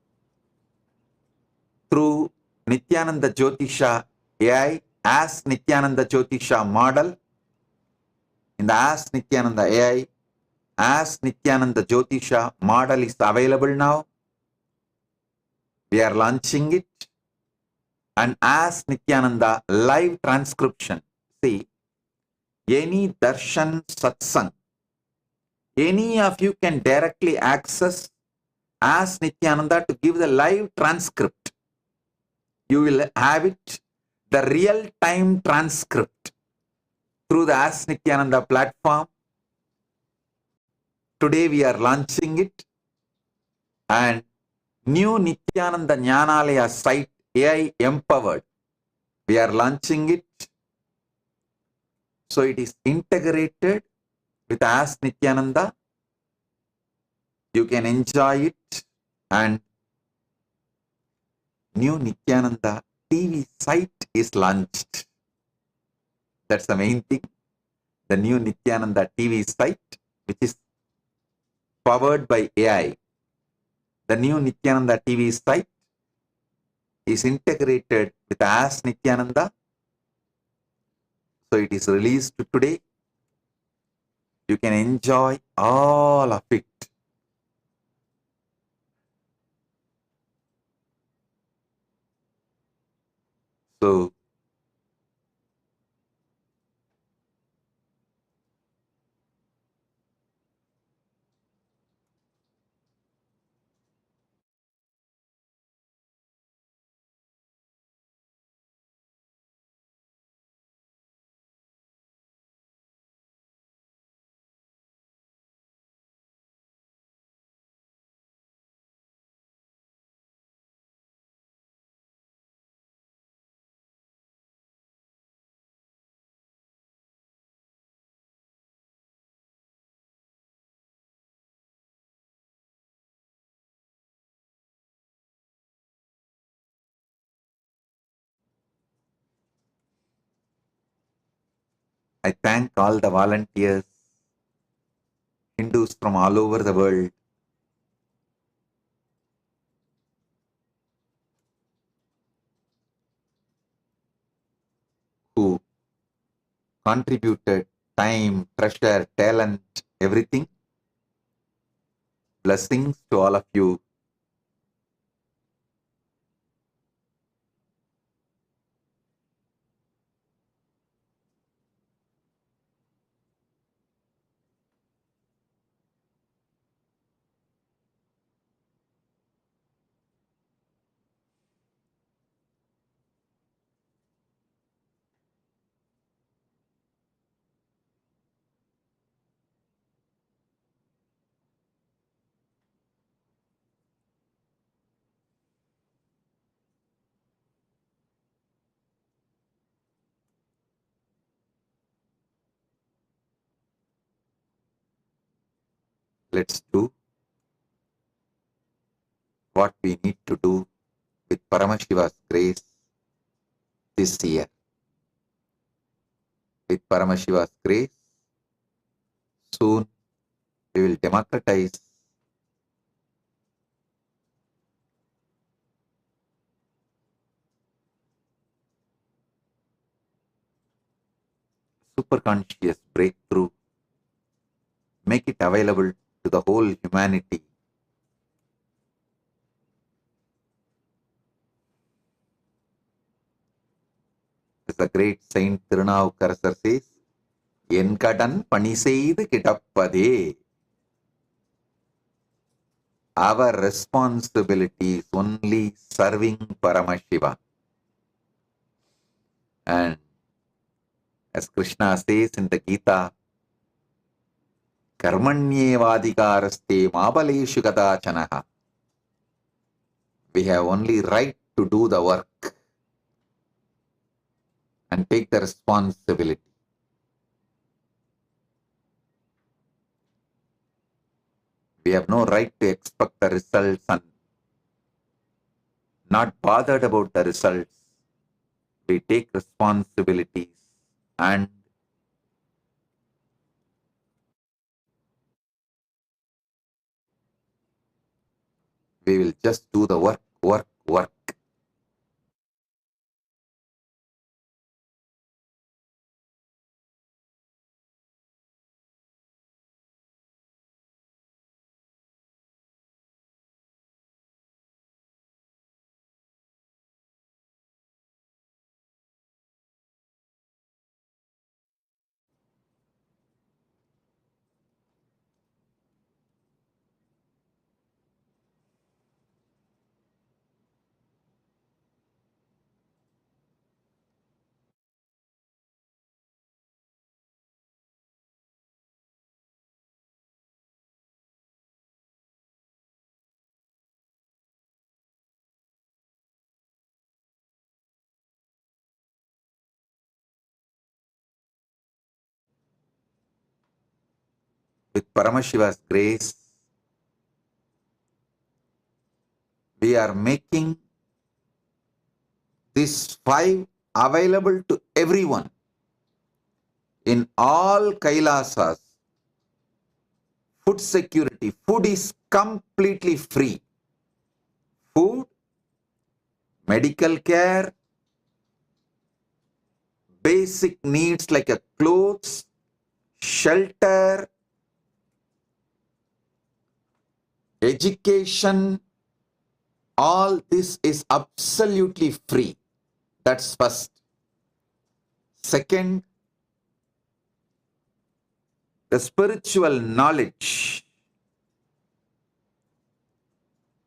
through Nithyananda Jyotisha AI as Nithyananda Jyotisha model. In the Ask Nithyananda AI, as Nithyananda Jyotisha model is available now. We are launching it. And as Nithyananda live transcription. See, any Darshan Satsang, any of you can directly access Ask Nithyananda to give the live transcript. You will have it, the real-time transcript through the Ask Nithyananda platform. Today we are launching it, and new Nithyananda Jnanalaya site, AI empowered. We are launching it. So it is integrated with Ask Nithyananda. You can enjoy it, and new Nithyananda TV site is launched. That's the main thing. The new Nithyananda TV site, which is powered by AI. The new Nithyananda TV site is integrated with Ask Nithyananda. So it is released today. You can enjoy all of it. So I thank all the volunteers, Hindus from all over the world. Who contributed time, treasure, talent, everything. Blessings to all of you. Let's do what we need to do with Paramashiva's grace this year. With Paramashiva's grace, soon we will democratize superconscious breakthrough, make it available to the whole humanity. As the great Saint Tirunavukarasar says, என் கடன் பணி செய்து கிடப்பதே. Our responsibility is only serving Paramashiva. And as Krishna says in the Gita, Karmanyevadhikaraste mabaleshu kadachanaha. We have only right to do the work and take the responsibility. We have no right to expect the results and not bothered about the results. We take responsibilities and we will just do the work. With Paramashiva's grace, we are making these 5 available to everyone in all Kailasas. Food security. Food is completely free. Food, medical care, basic needs like a clothes, shelter, education, all this is absolutely free. That's first. Second, the spiritual knowledge,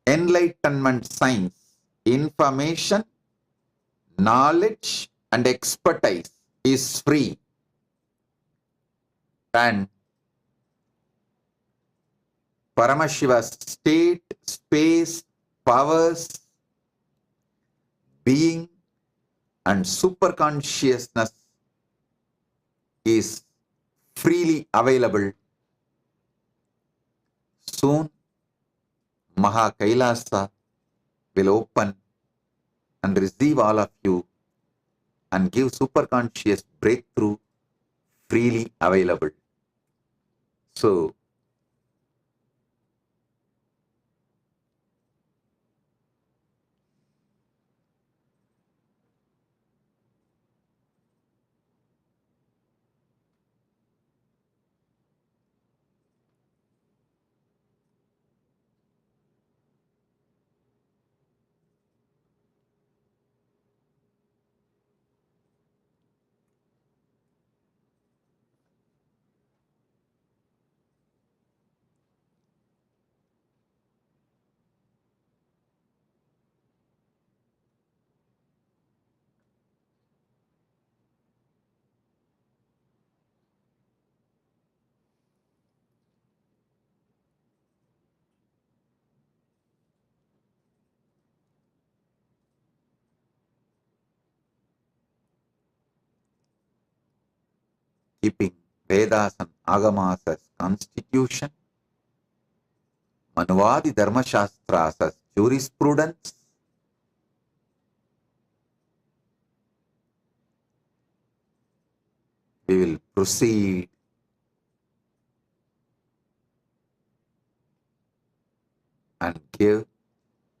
enlightenment science, information, knowledge and expertise is free. And Paramashiva's state, space, powers, being and superconsciousness is freely available. Soon, Maha Kailasa will open and receive all of you and give superconscious breakthrough freely available. So, keeping Vedas and Agamas as constitution, Manuvadi Dharma Shastras as jurisprudence, we will proceed and give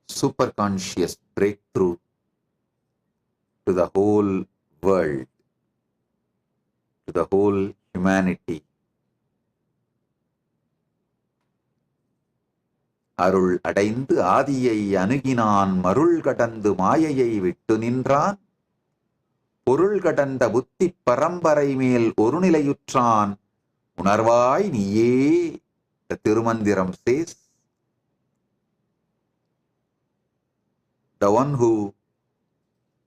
superconscious breakthrough to the whole world, to the whole humanity. அருள் அடைந்து ஆதியை அணுகினான் மருள் கடந்து மாயையை விட்டு நின்றான் பொருள் கடந்த புத்தி பரம்பரை மேல் ஒரு நிலையுற்றான் உணர்வாய் நீயே. The Tirumandiram says, the one who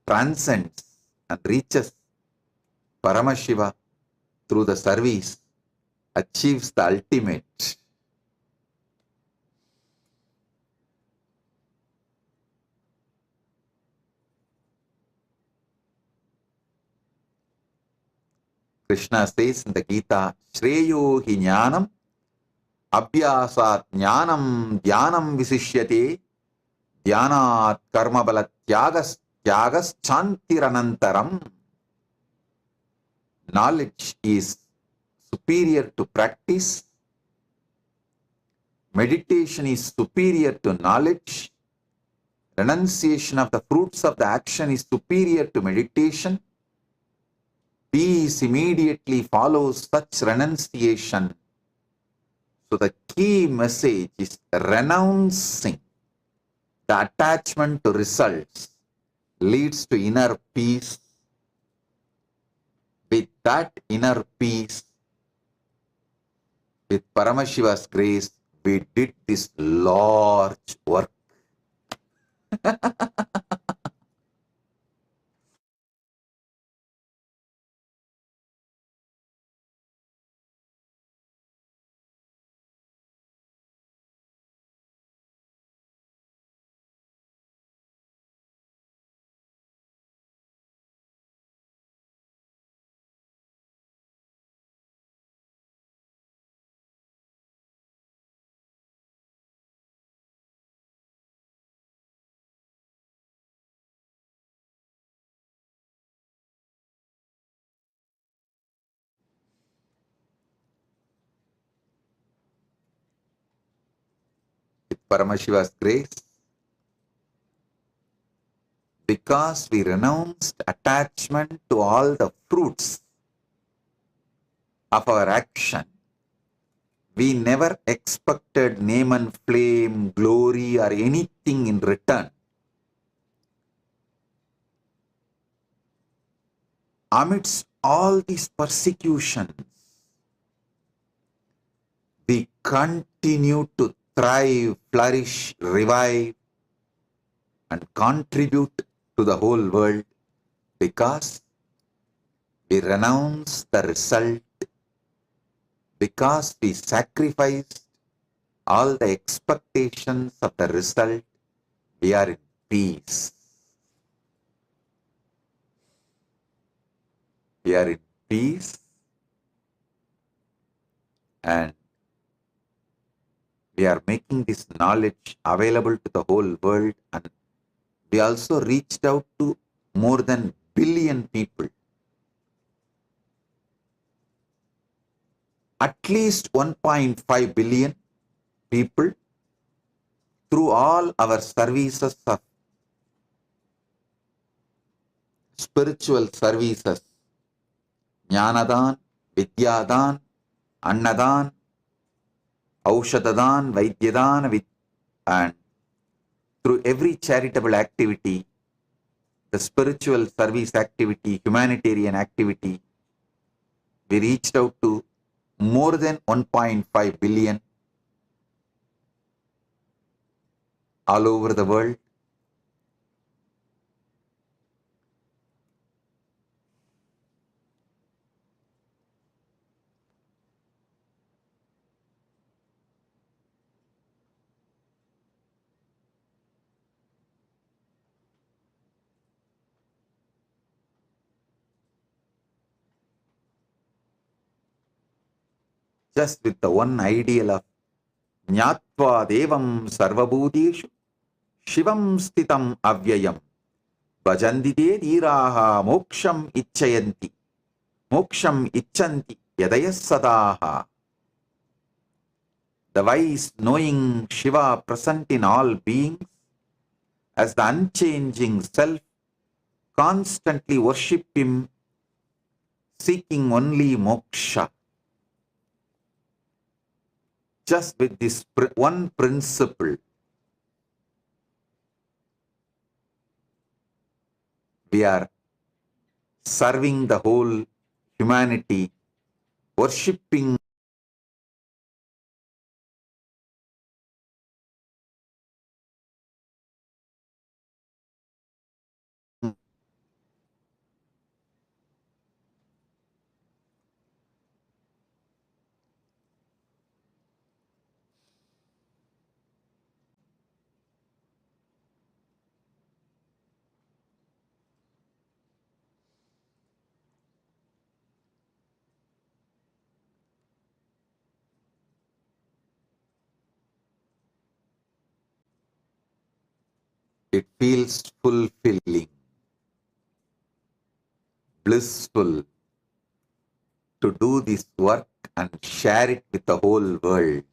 transcends and reaches Paramashiva through the service achieves the ultimate. Krishna says in the Gita, Shreyo hi jnanam abhyasat jnanam dhyanam visishyate dhyanat karma bala tyagas chantiranantaram. Knowledge is superior to practice. Meditation is superior to knowledge. Renunciation of the fruits of the action is superior to meditation. Peace immediately follows such renunciation. So the key message is renouncing the attachment to results leads to inner peace. With that inner peace, with Paramashiva's grace, we did this large work. With Paramashiva's grace, because we renounced attachment to all the fruits of our action, we never expected name and flame, glory, or anything in return. Amidst all these persecutions, we continue to thrive, flourish, revive, and contribute to the whole world because we renounce the result, because we sacrificed all the expectations of the result. We are in peace. We are in peace, and we are making this knowledge available to the whole world, and we also reached out to more than billion people. At least 1.5 billion people through all our services of spiritual services, Jnanadan, Vidyadan, Annadan, Aushadadan, Vaidyadan, and through every charitable activity, the spiritual service activity, humanitarian activity, we reached out to more than 1.5 billion all over the world. Just with the one ideal of Jnatva Devam Sarvabhuteshu Shivam Stitam Avyayam Bajandite Dhiraha Moksham Ichchayanti Moksham Icchanti Yadayas Sadaha. The wise, knowing Shiva present in all beings as the unchanging self, constantly worship him, seeking only moksha. Just with this one principle, we are serving the whole humanity, worshipping it feels fulfilling, blissful to do this work and share it with the whole world.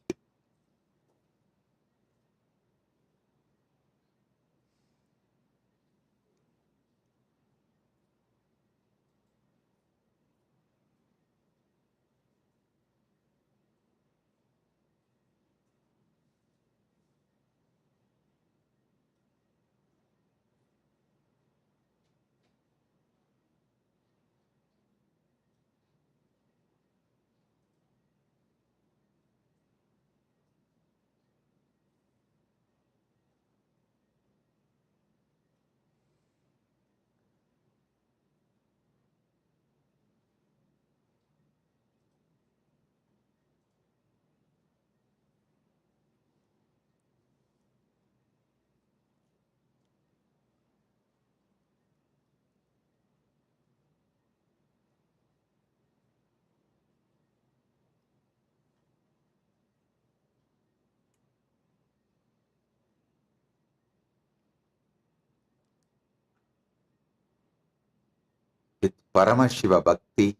With Paramashiva Bhakti,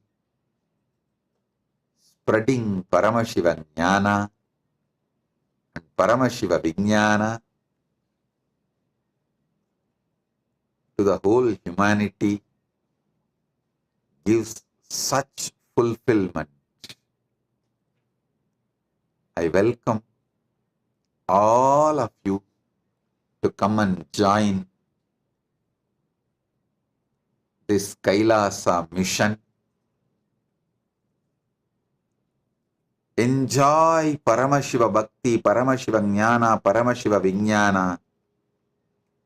spreading Paramashiva Jnana and Paramashiva Vijnana to the whole humanity gives such fulfillment. I welcome all of you to come and join this Kailasa mission. Enjoy Paramashiva Bhakti, Paramashiva Jnana, Paramashiva Vijnana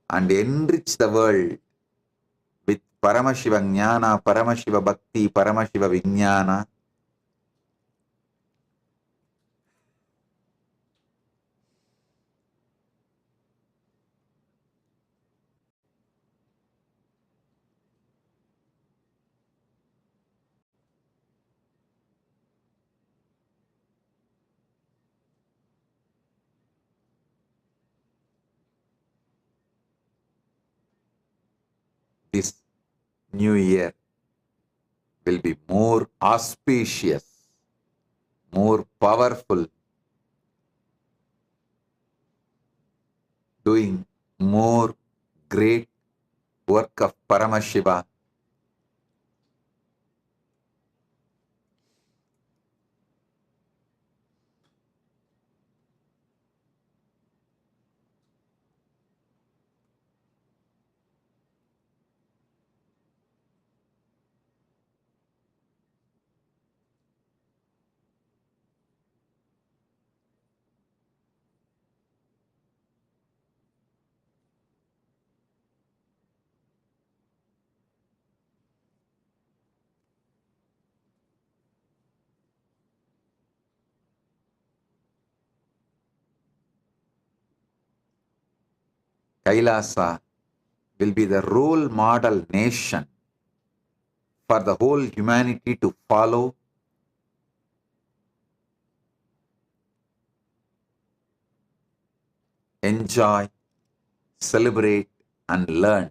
and enrich the world with Paramashiva Jnana, Paramashiva Bhakti, Paramashiva Vijnana. This new year will be more auspicious, more powerful, doing more great work of Paramashiva. Kailasa will be the role model nation for the whole humanity to follow, enjoy, celebrate and learn.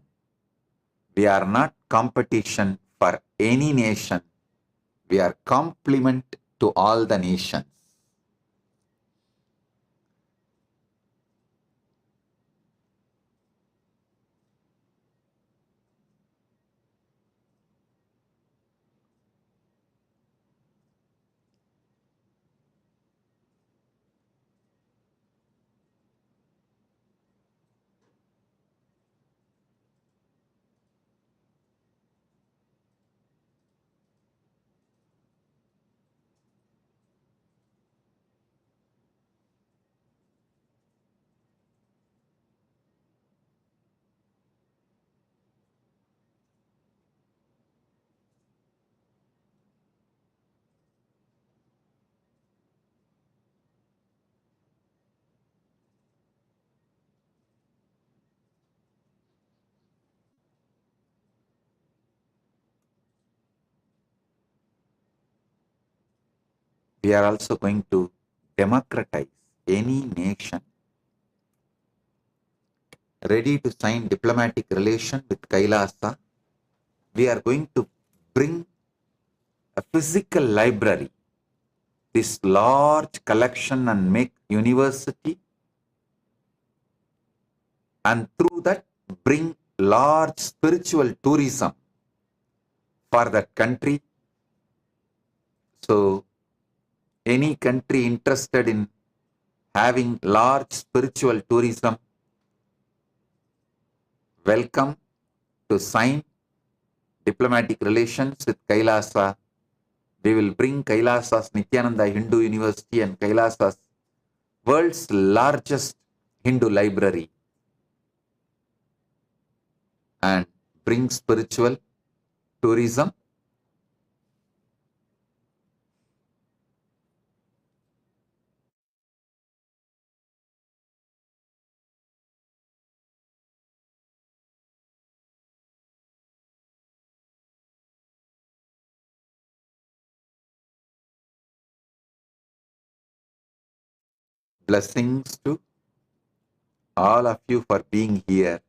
We are not competition for any nation. We are complement to all the nations. we are also going to democratize any nation ready to sign diplomatic relation with Kailasa. We are going to bring a physical library, this large collection, and make university, and through that bring large spiritual tourism for that country. So any country interested in having large spiritual tourism, welcome to sign diplomatic relations with Kailasa. We will bring Kailasa's Nithyananda Hindu University and Kailasa's world's largest Hindu library and bring spiritual tourism. Blessings to all of you for being here.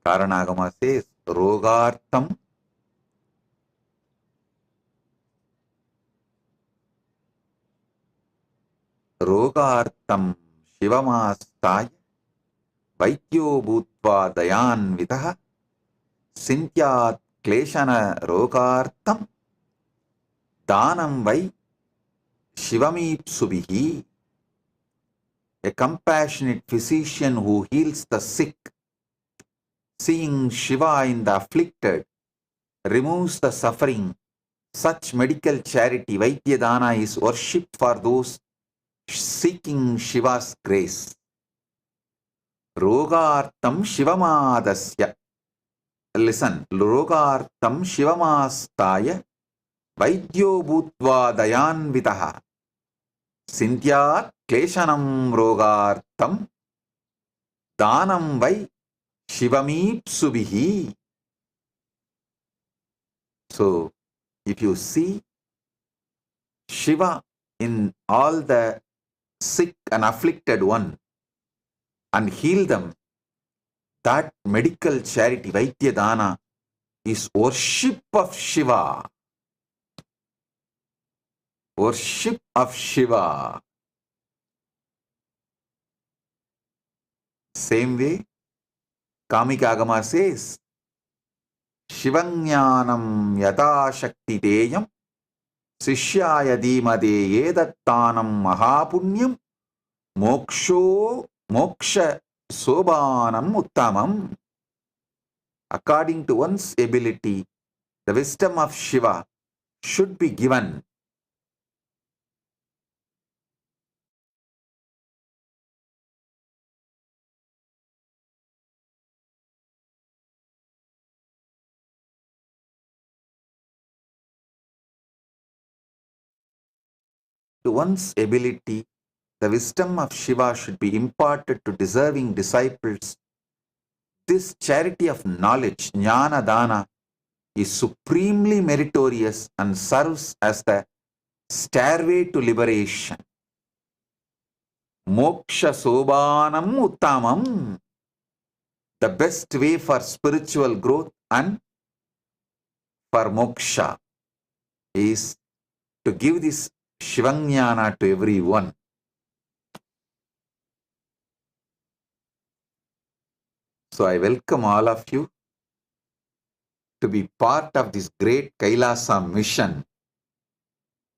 Karanagama says, Rogartam Shivamastaya Vaityo Bhutva Dayanvitaha Sintyat Kleshana Rogartam Danam Vai Shivamipsubihi. A compassionate physician who heals the sick, seeing Shiva in the afflicted, removes the suffering. Such medical charity, Vaidyadana, is worship for those seeking Shiva's grace. Rogartam Shivamadasya. Listen, Rogartam Shivamastaya Vaidyo Bhutva Dayanvitaha Sintyat Kleshanam Rogartam Danam Vai Shivamipsubihi. So, if you see Shiva in all the sick and afflicted one and heal them, that medical charity, Vaidyadana, is worship of Shiva. Worship of Shiva. Same way, Kamika Agama says, Shivajnanam yata shakti deyam sishyaya dhimade yedattanam mahapunyam moksha sobanam uttamam. According to one's ability, the wisdom of Shiva should be given. To one's ability, the wisdom of Shiva should be imparted to deserving disciples. This charity of knowledge, Jnana Dana, is supremely meritorious and serves as the stairway to liberation. Moksha Sobanam Uttamam, the best way for spiritual growth and for moksha is to give this Shivajnana to everyone. So I welcome all of you to be part of this great Kailasa mission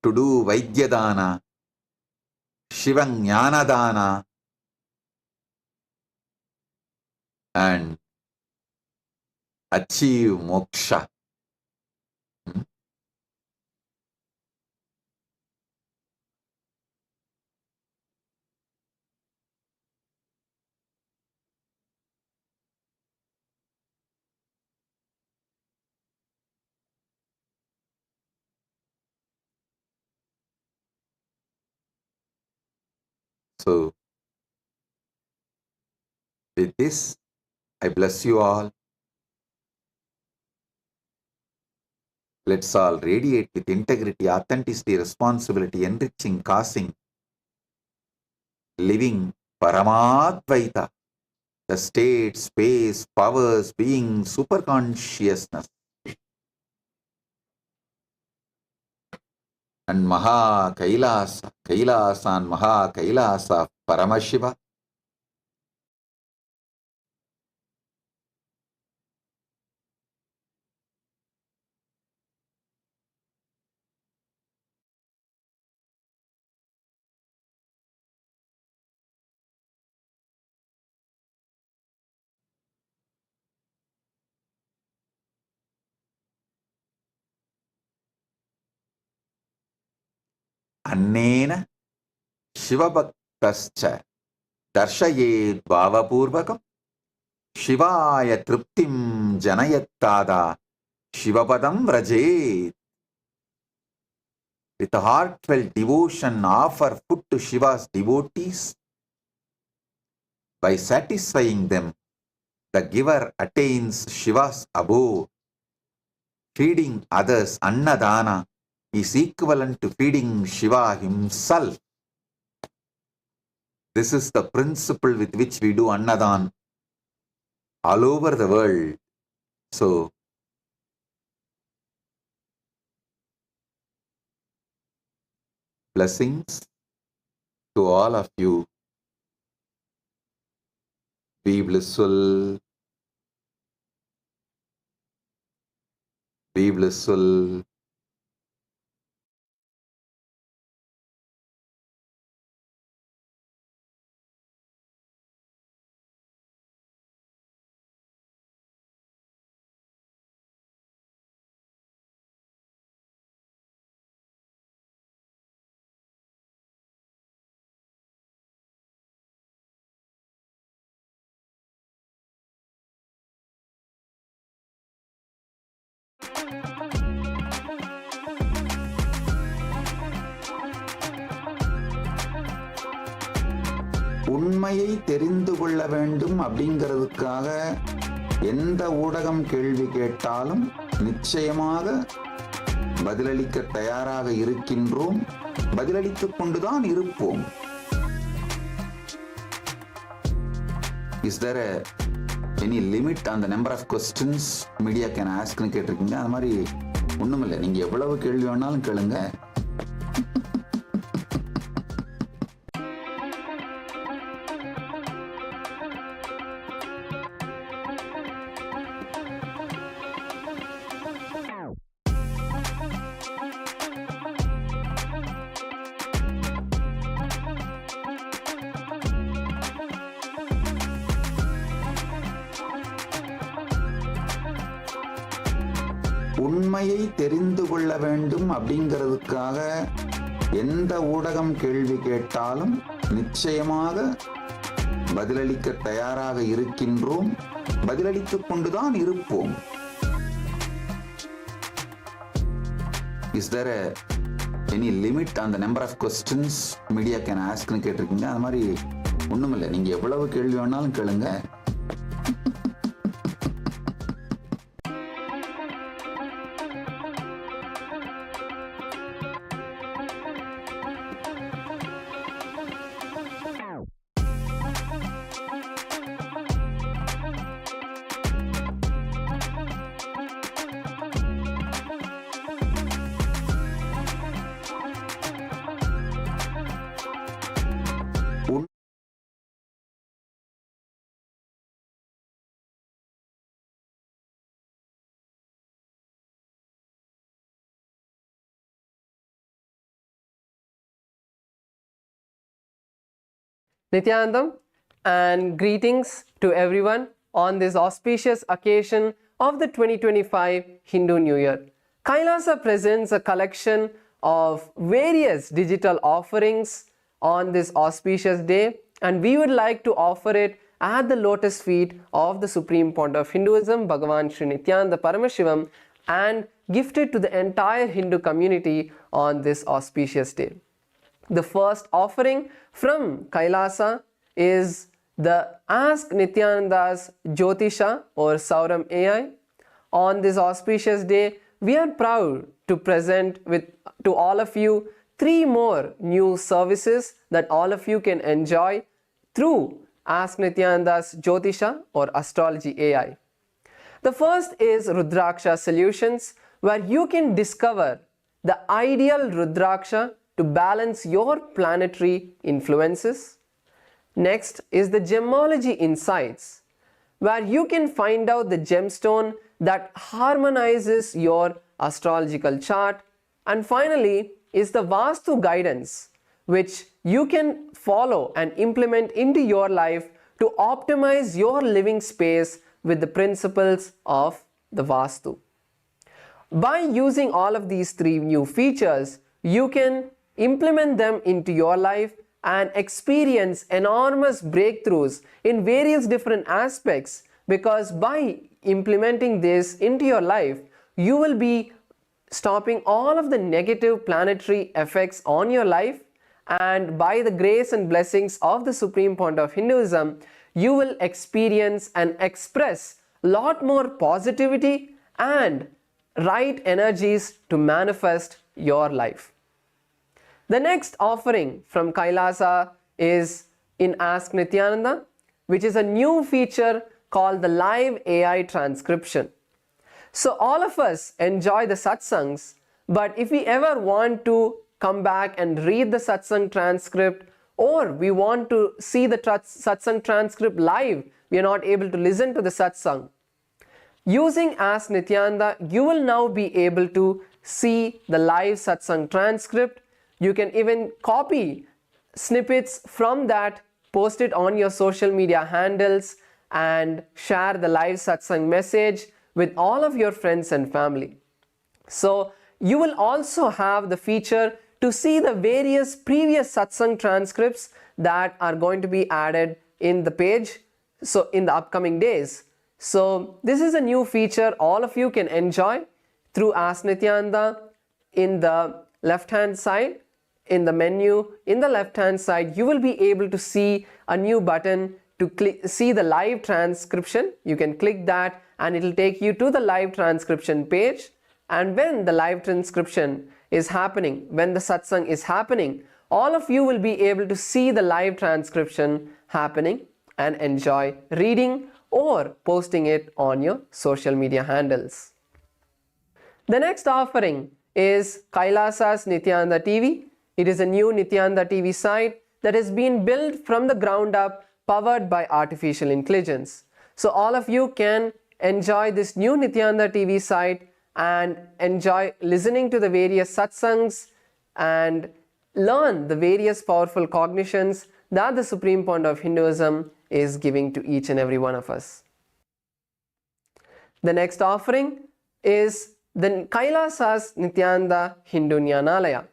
to do Vaidyadana, Shivajnanadana, and achieve moksha. So, with this, I bless you all. Let's all radiate with integrity, authenticity, responsibility, enriching, causing, living Paramadvaita, the state, space, powers, being, superconsciousness, and Maha Kailasa, Kailasa and Maha Kailasa, Paramashiva. Annena Shivabhaktascha Darshayed Bhavapurvakam Shivaya Triptim Janayattada Shivapadam Vrajed. With a heartfelt devotion, offer food to Shiva's devotees. By satisfying them, the giver attains Shiva's abode. Feeding others, Annadana, is equivalent to feeding Shiva himself. This is the principle with which we do Annadan all over the world. So, blessings to all of you. Be blissful. Be blissful. உண்மையை தெரிந்து கொள்ள வேண்டும் அப்படிங்கிறதுக்காக எந்த ஊடகம் கேள்வி கேட்டாலும் நிச்சயமாக பதிலளிக்க தயாராக இருக்கின்றோம். பதிலளித்துக் கொண்டுதான் இருப்போம். Is there any limit on the number of questions media can ask னு கேட்டிருக்கீங்க. அது மாதிரி ஒண்ணுமில்லை. நீங்க எவ்வளவு கேள்வி வேணாலும் கேளுங்க. உண்மையை தெரிந்து கொள்ள வேண்டும் அப்படிங்கிறதுக்காக எந்த ஊடகம் கேள்வி கேட்டாலும் நிச்சயமாக பதிலளிக்க தயாராக இருக்கின்றோம். பதிலளித்துக் கொண்டுதான் இருப்போம். Is there any limit on the number of questions media can ask னு கேட்டிருக்கீங்க. அது மாதிரி ஒண்ணுமில்லை. நீங்க எவ்வளவு கேள்வி வேணாலும் கேளுங்க. Nithyanandam and greetings to everyone on this auspicious occasion of the 2025 Hindu New Year. Kailasa presents a collection of various digital offerings on this auspicious day, and we would like to offer it at the lotus feet of the Supreme Pontiff of Hinduism, Bhagavan Sri Nithyānanda Paramashivām, and gift it to the entire Hindu community on this auspicious day. The first offering from Kailasa is the Ask Nithyananda's Jyotisha or Sauram AI. On this auspicious day, we are proud to present to all of you 3 more new services that all of you can enjoy through Ask Nithyananda's Jyotisha or Astrology AI. The first is Rudraksha Solutions, where you can discover the ideal Rudraksha to balance your planetary influences. Next is the Gemology Insights, where you can find out the gemstone that harmonizes your astrological chart. And finally is the Vastu Guidance, which you can follow and implement into your life to optimize your living space with the principles of the Vastu. By using all of these 3 new features, you can implement them into your life and experience enormous breakthroughs in various different aspects, because by implementing this into your life, you will be stopping all of the negative planetary effects on your life, and by the grace and blessings of the Supreme Pontiff of Hinduism, you will experience and express a lot more positivity and right energies to manifest your life. The next offering from Kailasa is in Ask Nithyananda, which is a new feature called the Live AI Transcription. So all of us enjoy the satsangs, but if we ever want to come back and read the satsang transcript, or we want to see the satsang transcript live, we are not able to listen to the satsang. Using Ask Nithyananda, you will now be able to see the live satsang transcript. You can even copy snippets from that, post it on your social media handles, and share the live satsang message with all of your friends and family. So you will also have the feature to see the various previous satsang transcripts that are going to be added in the page, so in the upcoming days. So this is a new feature all of you can enjoy through Ask Nithyananda. In the left hand side, in the menu, in the left hand side, you will be able to see a new button to see the live transcription. You can click that and it will take you to the live transcription page. And when the live transcription is happening, when the satsang is happening, all of you will be able to see the live transcription happening and enjoy reading or posting it on your social media handles. The next offering is Kailasa's Nithyananda TV. It is a new Nithyananda TV site that has been built from the ground up, powered by artificial intelligence. So all of you can enjoy this new Nithyananda TV site and enjoy listening to the various satsangs and learn the various powerful cognitions that the Supreme Pontiff of Hinduism is giving to each and every one of us. The next offering is the Kailasa's Nithyananda Hindu Jnanalaya.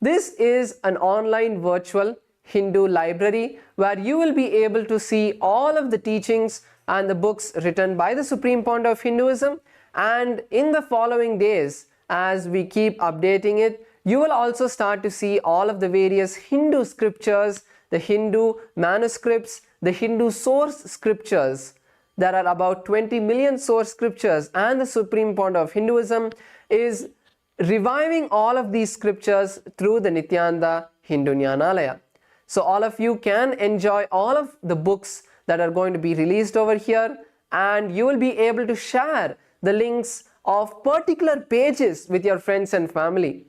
This is an online virtual Hindu library where you will be able to see all of the teachings and the books written by the Supreme Pontiff of Hinduism. And in the following days, as we keep updating it, you will also start to see all of the various Hindu scriptures, the Hindu manuscripts, the Hindu source scriptures. There are about 20 million source scriptures, and the Supreme Pontiff of Hinduism is reviving all of these scriptures through the Nithyananda Hindu Jnanalaya. So all of you can enjoy all of the books that are going to be released over here, and you will be able to share the links of particular pages with your friends and family.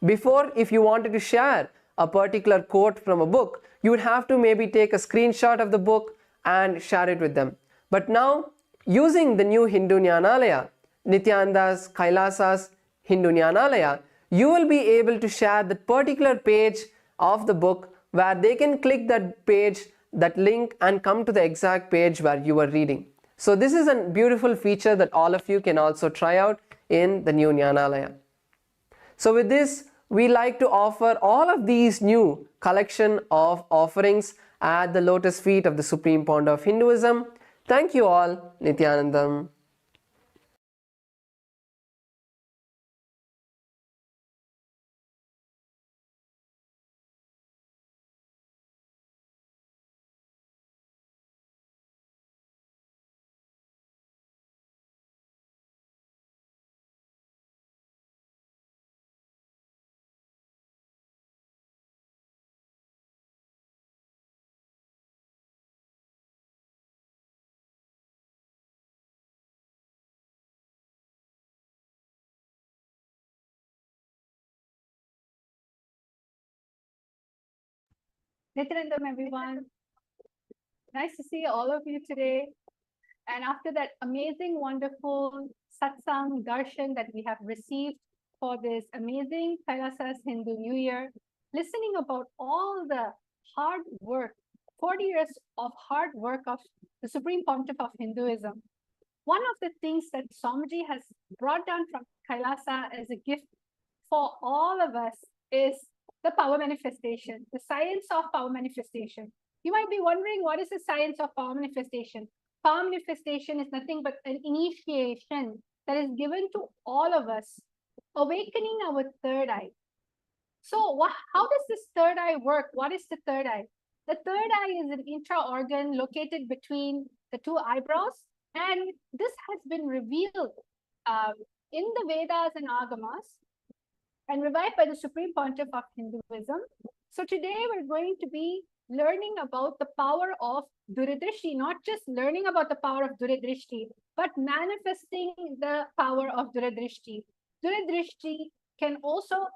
Before, if you wanted to share a particular quote from a book, you would have to maybe take a screenshot of the book and share it with them. But now, using the new Hindu Jnanalaya, Nithyananda's Kailasa's Hindu Jnanalaya, you will be able to share that particular page of the book where they can click that page, that link, and come to the exact page where you are reading. So this is a beautiful feature that all of you can also try out in the new Jnanalaya. So with this, we like to offer all of these new collection of offerings at the lotus feet of the Supreme Pontiff of Hinduism. Thank you all. Nithyanandam. Nityanandam, everyone. Nice to see all of you today. And after that amazing, wonderful Satsang, Darshan that we have received for this amazing Kailasa's Hindu New Year, listening about all the hard work, 40 years of hard work of the Supreme Pontiff of Hinduism. One of the things that Swamiji has brought down from Kailasa as a gift for all of us is the power manifestation, the science of power manifestation. You might be wondering, what is the science of power manifestation? Power manifestation is nothing but an initiation that is given to all of us, awakening our third eye. So how does this third eye work? What is the third eye? The third eye is an intra-organ located between the two eyebrows, and this has been revealed in the Vedas and Agamas and revived by the Supreme Pontiff of Hinduism. So today we're going to be learning about the power of Duradrishti, not just learning about the power of Duradrishti, but manifesting the power of Duradrishti. Duradrishti can also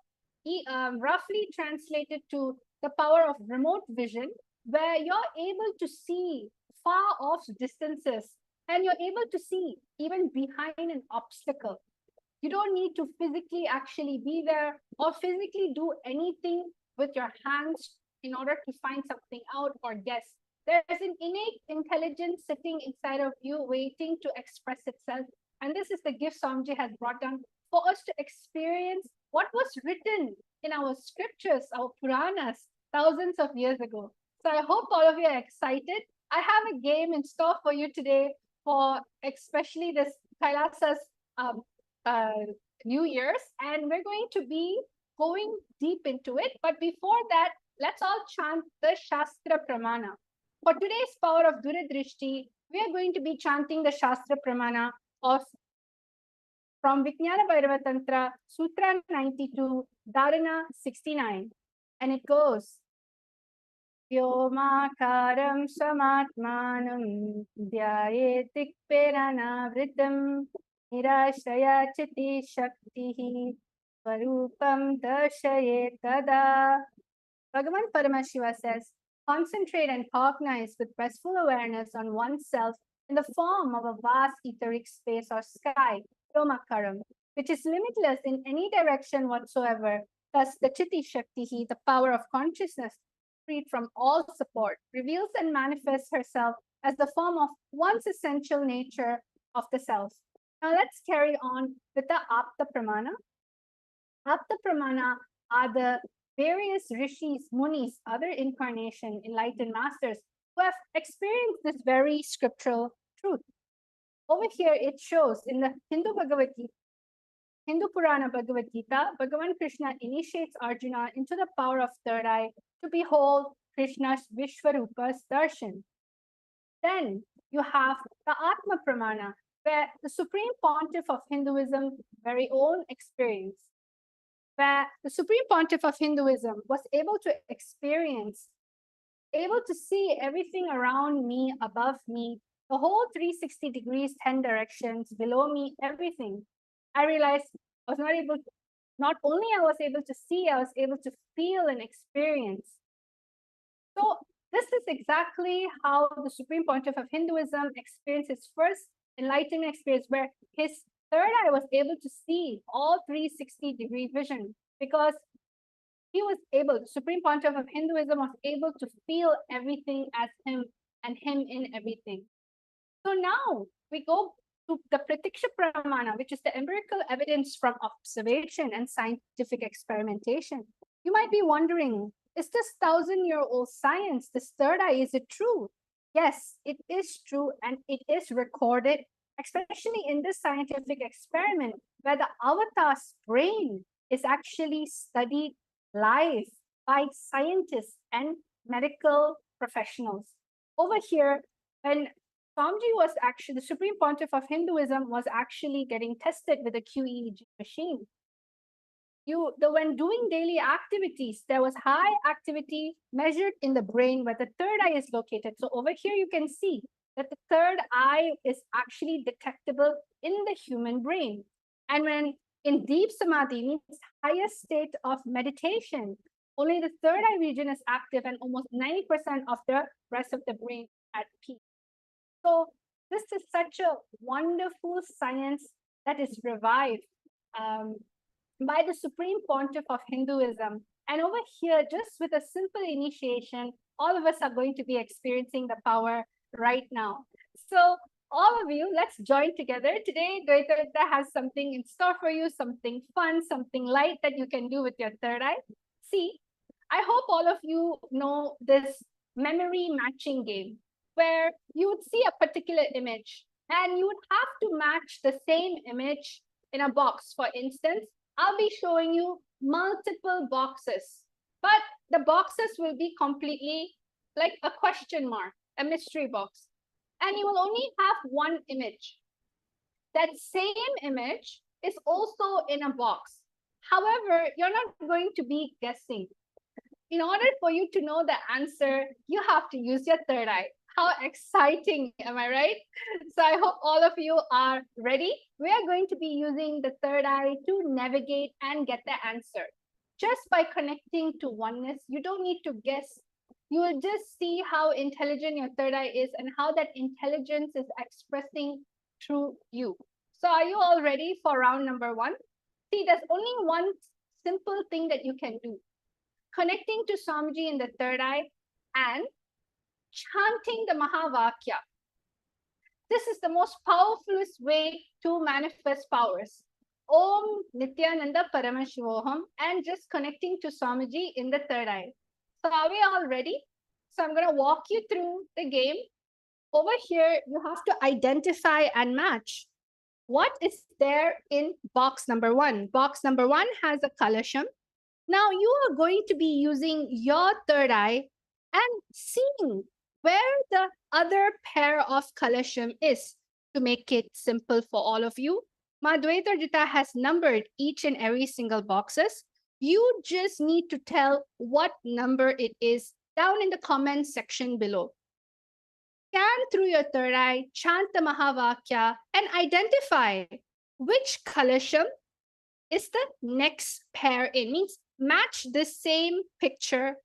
roughly translate it to the power of remote vision, where you're able to see far off distances and you're able to see even behind an obstacle. You don't need to physically actually be there or physically do anything with your hands in order to find something out or guess. There's an innate intelligence sitting inside of you waiting to express itself. And this is the gift Swamiji has brought down for us to experience what was written in our scriptures, our Puranas, thousands of years ago. So I hope all of you are excited. I have a game in store for you today for especially this Kailasa's New Year's, and we're going to be going deep into it. But before that, let's all chant the Shastra Pramana. For today's power of Duradrishti, we are going to be chanting the Shastra Pramana from Vijnana Bhairava Tantra, Sutra 92, Dharana 69. And it goes, Vyomakaram Samatmanam Dhyayetik Peranavritam Nirashaya Chiti Shaktihi Swarupam Darshaye Tada. Bhagavan Paramashiva says, concentrate and cognize with restful awareness on oneself in the form of a vast etheric space or sky, Vyomakaram, which is limitless in any direction whatsoever. Thus, the Chiti Shaktihi, the power of consciousness, freed from all support, reveals and manifests herself as the form of one's essential nature of the self. Now let's carry on with the Apta Pramana. Apta Pramana are the various rishis, munis, other incarnation, enlightened masters who have experienced this very scriptural truth. Over here it shows in the Hindu Purana Bhagavad Gita, Bhagavan Krishna initiates Arjuna into the power of third eye to behold Krishna's Vishwarupa's darshan. Then you have the Atma Pramana, where the Supreme Pontiff of Hinduism very own experience, where the Supreme Pontiff of Hinduism was able to experience, able to see everything around me, above me, the whole 360 degrees, 10 directions, below me, everything. I realized I was not only I was able to see, I was able to feel and experience. So this is exactly how the Supreme Pontiff of Hinduism experienced his first enlightenment experience, where his third eye was able to see all 360-degree vision, because he was able, the Supreme Pontiff of Hinduism was able to feel everything as him and him in everything. So now we go to the Pratiksha Pramana, which is the empirical evidence from observation and scientific experimentation. You might be wondering, is this 1,000-year-old science, this third eye, is it true? Yes, it is true, and it is recorded, especially in this scientific experiment, where the avatar's brain is actually studied live by scientists and medical professionals. Over here, when Swamiji was actually, the Supreme Pontiff of Hinduism was actually getting tested with a QEEG machine. When doing daily activities, there was high activity measured in the brain where the third eye is located. So over here, you can see that the third eye is actually detectable in the human brain. And when in deep samadhi, means highest state of meditation, Only the third eye region is active and almost 90% of the rest of the brain at peak. So this is such a wonderful science that is revived by the Supreme Pontiff of Hinduism. And over here, just with a simple initiation, all of us are going to be experiencing the power right now. So all of you, let's join together. Today, Dvaita has something in store for you, something fun, something light that you can do with your third eye. See, I hope all of you know this memory matching game where you would see a particular image and you would have to match the same image in a box. For instance, I'll be showing you multiple boxes, but the boxes will be completely like a question mark, a mystery box. And you will only have one image. That same image is also in a box. However, you're not going to be guessing. In order for you to know the answer, you have to use your third eye. How exciting, am I right? So I hope all of you are ready. We are going to be using the third eye to navigate and get the answer. Just by connecting to oneness, you don't need to guess. You will just see how intelligent your third eye is and how that intelligence is expressing through you. So are you all ready for round number one? See, there's only one simple thing that you can do. Connecting to Swamiji in the third eye and chanting the Mahavakya. This is the most powerfulest way to manifest powers. Om Nithyananda Paramashivam, and just connecting to Swamiji in the third eye. So are we all ready? So I'm going to walk you through the game. Over here, you have to identify and match. What is there in box number one? Box number one has a kalasham. Now you are going to be using your third eye and seeing where the other pair of kalasham is. To make it simple for all of you, Madhvaita Jita has numbered each and every single boxes. You just need to tell what number it is down in the comment section below. Scan through your third eye, chant the Mahavakya, and identify which kalasham is the next pair in. Means match the same picture.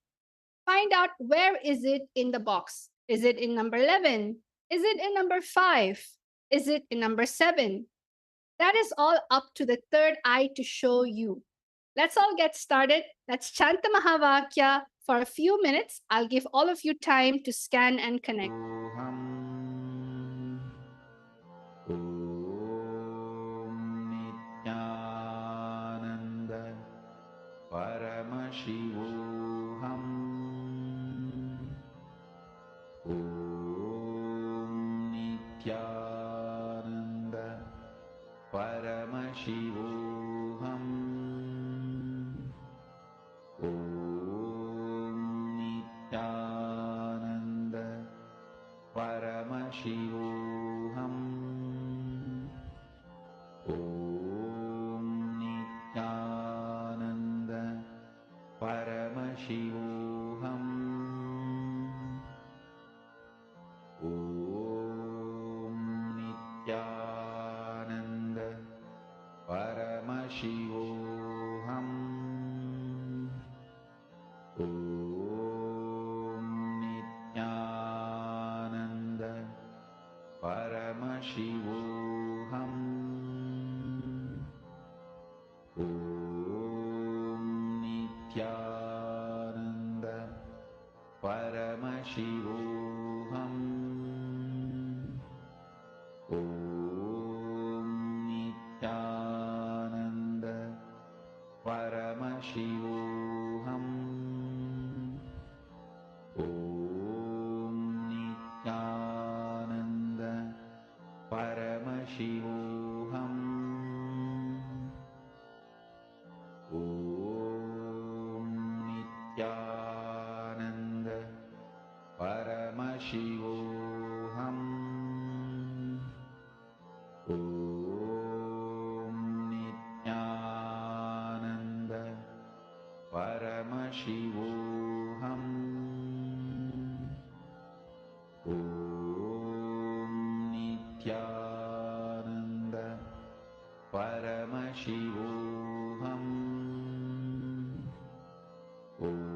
Find out where is it in the box. Is it in number 11? Is it in number 5? Is it in number 7? That is all up to the third eye to show you. Let's all get started. Let's chant the Mahavakya for a few minutes. I'll give all of you time to scan and connect. Paramashivoham. Om Nithyananda Paramashivoham. Om Nithyananda Paramashivoham. Om Nithyananda Paramashivoham. Om Nithyananda Paramashivoham. Om Nithyananda Paramashivoham. Om Nithyananda Paramashivoham. Om Nithyananda Paramashivoham. Om Nithyananda Paramashivoham. Om Nithyananda Paramashivoham. Om Nithyananda Paramashivoham. Om Nithyananda Paramashivoham. Om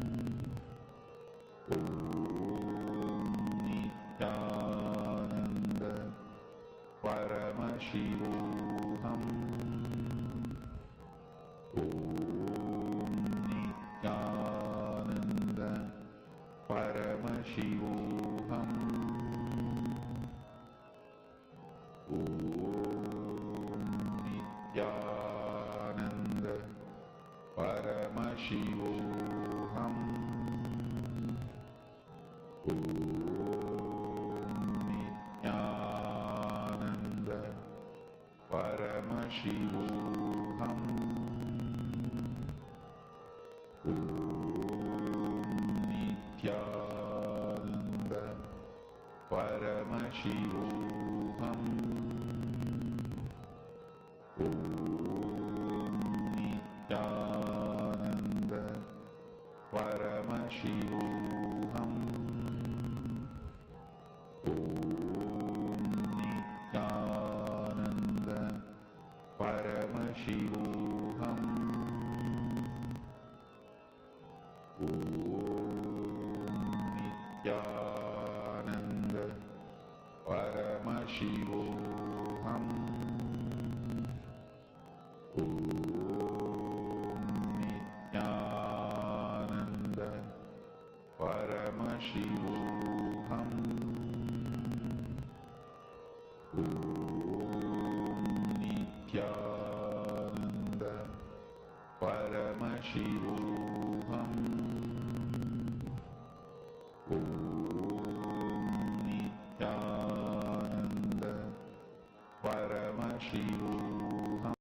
Nityananda Paramashivoham. Om Nityananda Paramashivoham. Om Nityananda Paramashivoham. Om Nityananda Paramashivoham. Om Nityananda Paramashivoham. Om Nityananda Paramashivoham. Om Nityananda Paramashivoham. Om Nityananda Paramashivoham. Om Nityananda Paramashivoham. Om Nityananda Paramashivoham.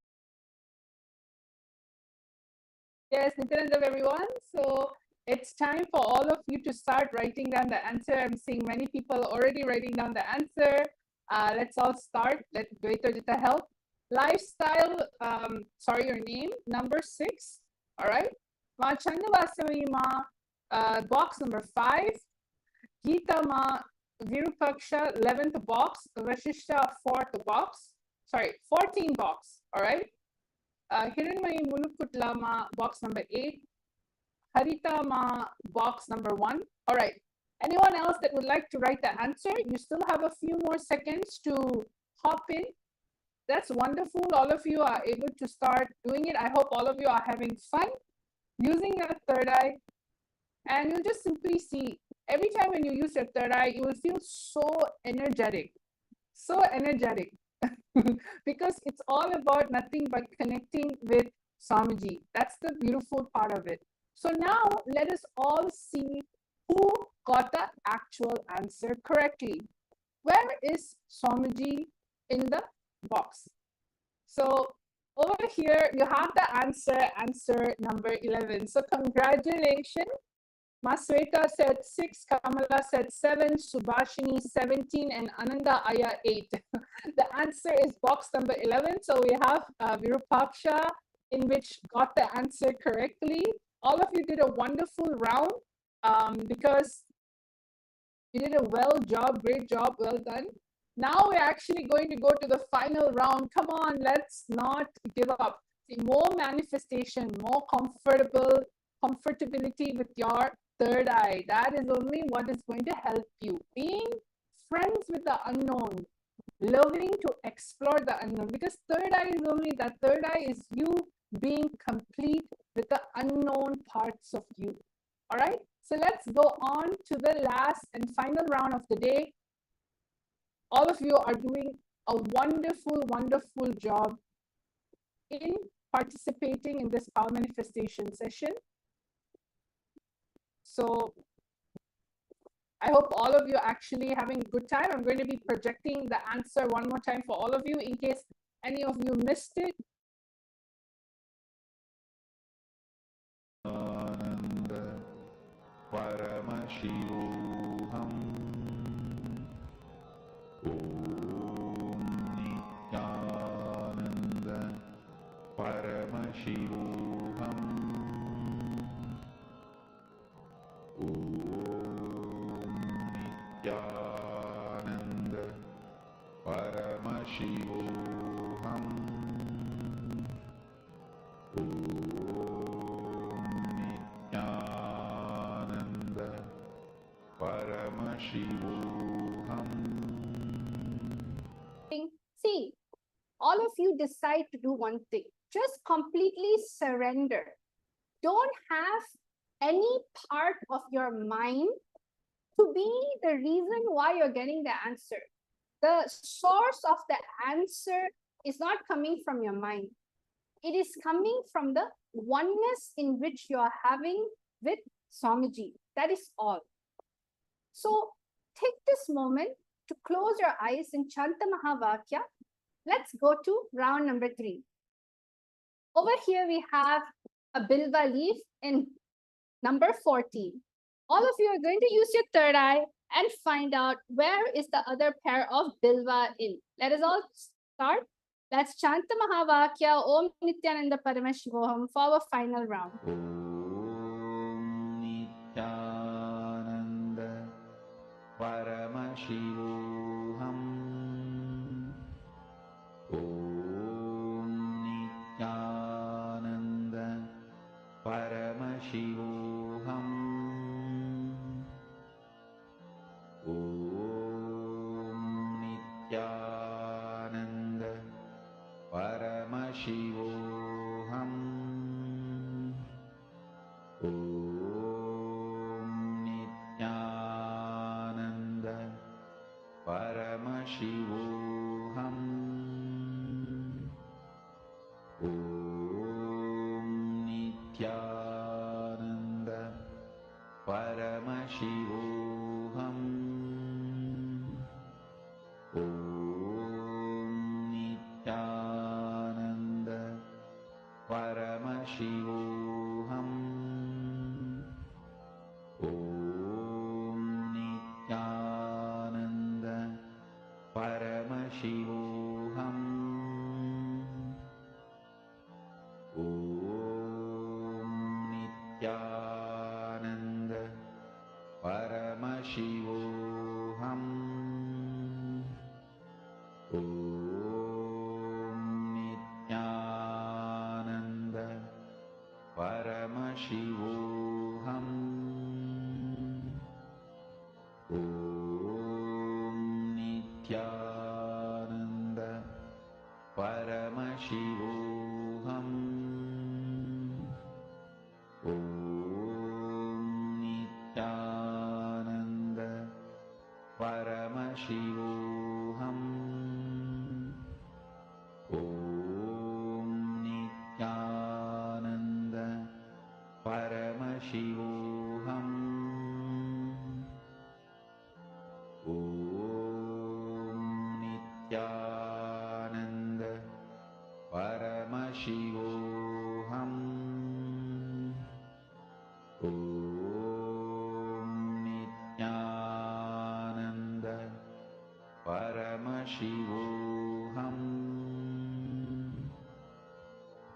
Yes, Nityananda, everyone. So it's time for all of you to start writing down the answer. I'm seeing many people already writing down the answer. Let's all start. Let Dvaita help. Lifestyle, sorry, your name, number 6. All right. Ma Chandavasami ma, box number 5. Geeta ma Virupaksha, 11th box. Vashishta, 4th box. Sorry, 14 box. All right. Hiranmai Mulukutlama, box number 8. Harita Ma, box number 1. All right. Anyone else that would like to write the answer? You still have a few more seconds to hop in. That's wonderful. All of you are able to start doing it. I hope all of you are having fun using your third eye. And you'll just simply see, every time when you use your third eye, you will feel so energetic. So energetic. Because it's all about nothing but connecting with Swamiji. That's the beautiful part of it. So now let us all see who got the actual answer correctly. Where is Swamiji in the box? So over here, you have the answer number 11. So congratulations. Masweta said 6, Kamala said 7, Subhashini 17, and Ananda Aya 8. The answer is box number 11. So we have Virupaksha, in which got the answer correctly. All of you did a wonderful round because you did a great job, well done. Now we're actually going to go to the final round. Come on, let's not give up. See, more manifestation, more comfortability with your third eye. That is only what is going to help you. Being friends with the unknown, loving to explore the unknown, because third eye is only that. Third eye is you being complete with the unknown parts of you. All right. So let's go on to the last and final round of the day. All of you are doing a wonderful, wonderful job in participating in this power manifestation session. So I hope all of you are actually having a good time. I'm going to be projecting the answer one more time for all of you in case any of you missed it. Ananda Paramashivoham. Om Nityananda Paramashivoham. Om Nityananda Paramashivoham. Om Nityananda Paramashivoham. See, all of you decide to do one thing. Just completely surrender. Don't have any part of your mind to be the reason why you're getting the answer. The source of the answer is not coming from your mind. It is coming from the oneness in which you are having with Swamiji. That is all. So take this moment to close your eyes in Chanta Mahavakya. Let's go to round number 3. Over here we have a Bilva leaf in number 14. All of you are going to use your third eye and find out where is the other pair of Bilva in. Let us all start. Let's chant the Mahavakya Om Nityananda Paramashivam for our final round. Om Nityananda Paramashivam. Om Nityananda Paramashivam. Om Nityananda Paramashivam. Om Nityananda Paramashivam. Om Nityananda Paramashivam. Om Nityananda Paramashivam. Om Nityananda Paramashivam. Om Nityananda Paramashivam. Om Nityananda Paramashivam. Om Nityananda Paramashivam. Om Nityananda Paramashivam. Om Nityananda Paramashivam. Om Nityananda Paramashivam. Om Nityananda Paramashivam.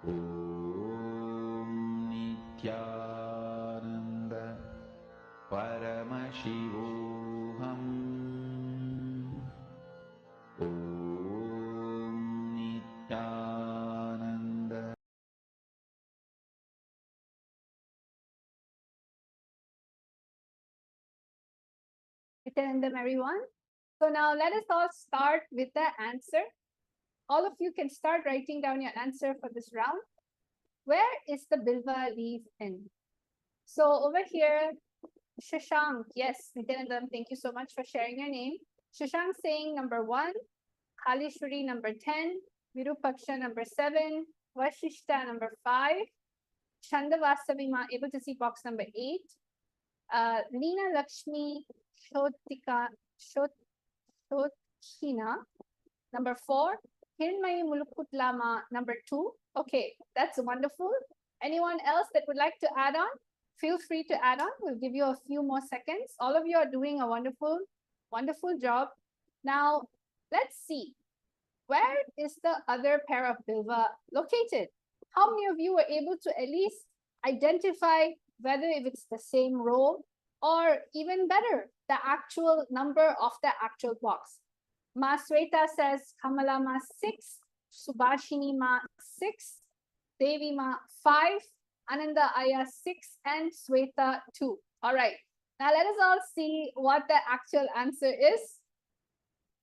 Om Nityananda Paramashivam. Om Nityananda. Nityanandam, everyone. So now let us all start with the answer. All of you can start writing down your answer for this round. Where is the Bilva leaf in? So over here, Shashank, yes, Nityanandam, thank you so much for sharing your name. Shashank saying number 1, Kalishwari number 10, Virupaksha number 7, Vashishta number 5, Chandavasavima, able to see box number 8, Leena Lakshmi Shotika Shotkina number 4, Hirmayi Mulukutlama number 2. Okay, that's wonderful. Anyone else that would like to add on? Feel free to add on. We'll give you a few more seconds. All of you are doing a wonderful, wonderful job. Now, let's see. Where is the other pair of Bilva located? How many of you were able to at least identify whether if it's the same row or even better, the actual number of the actual box? Ma Sweta says Kamala Ma 6, Subhashini Ma 6, Devi Ma 5, Ananda Aya 6, and Sweta 2. All right. Now let us all see what the actual answer is.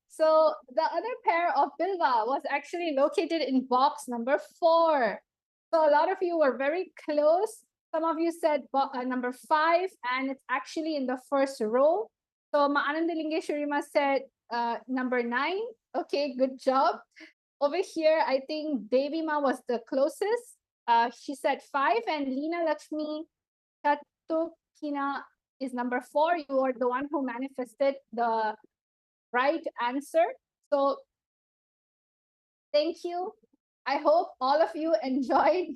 So the other pair of Bilva was actually located in box number 4. So a lot of you were very close Some of you said number 5, and it's actually in the first row. So Ananda Lingeshwarima said number 9. Okay, good job. Over here, I think Devi Ma was the closest. She said 5, and Leena Lakshmi Chatukina is number 4. You are the one who manifested the right answer. So thank you. I hope all of you enjoyed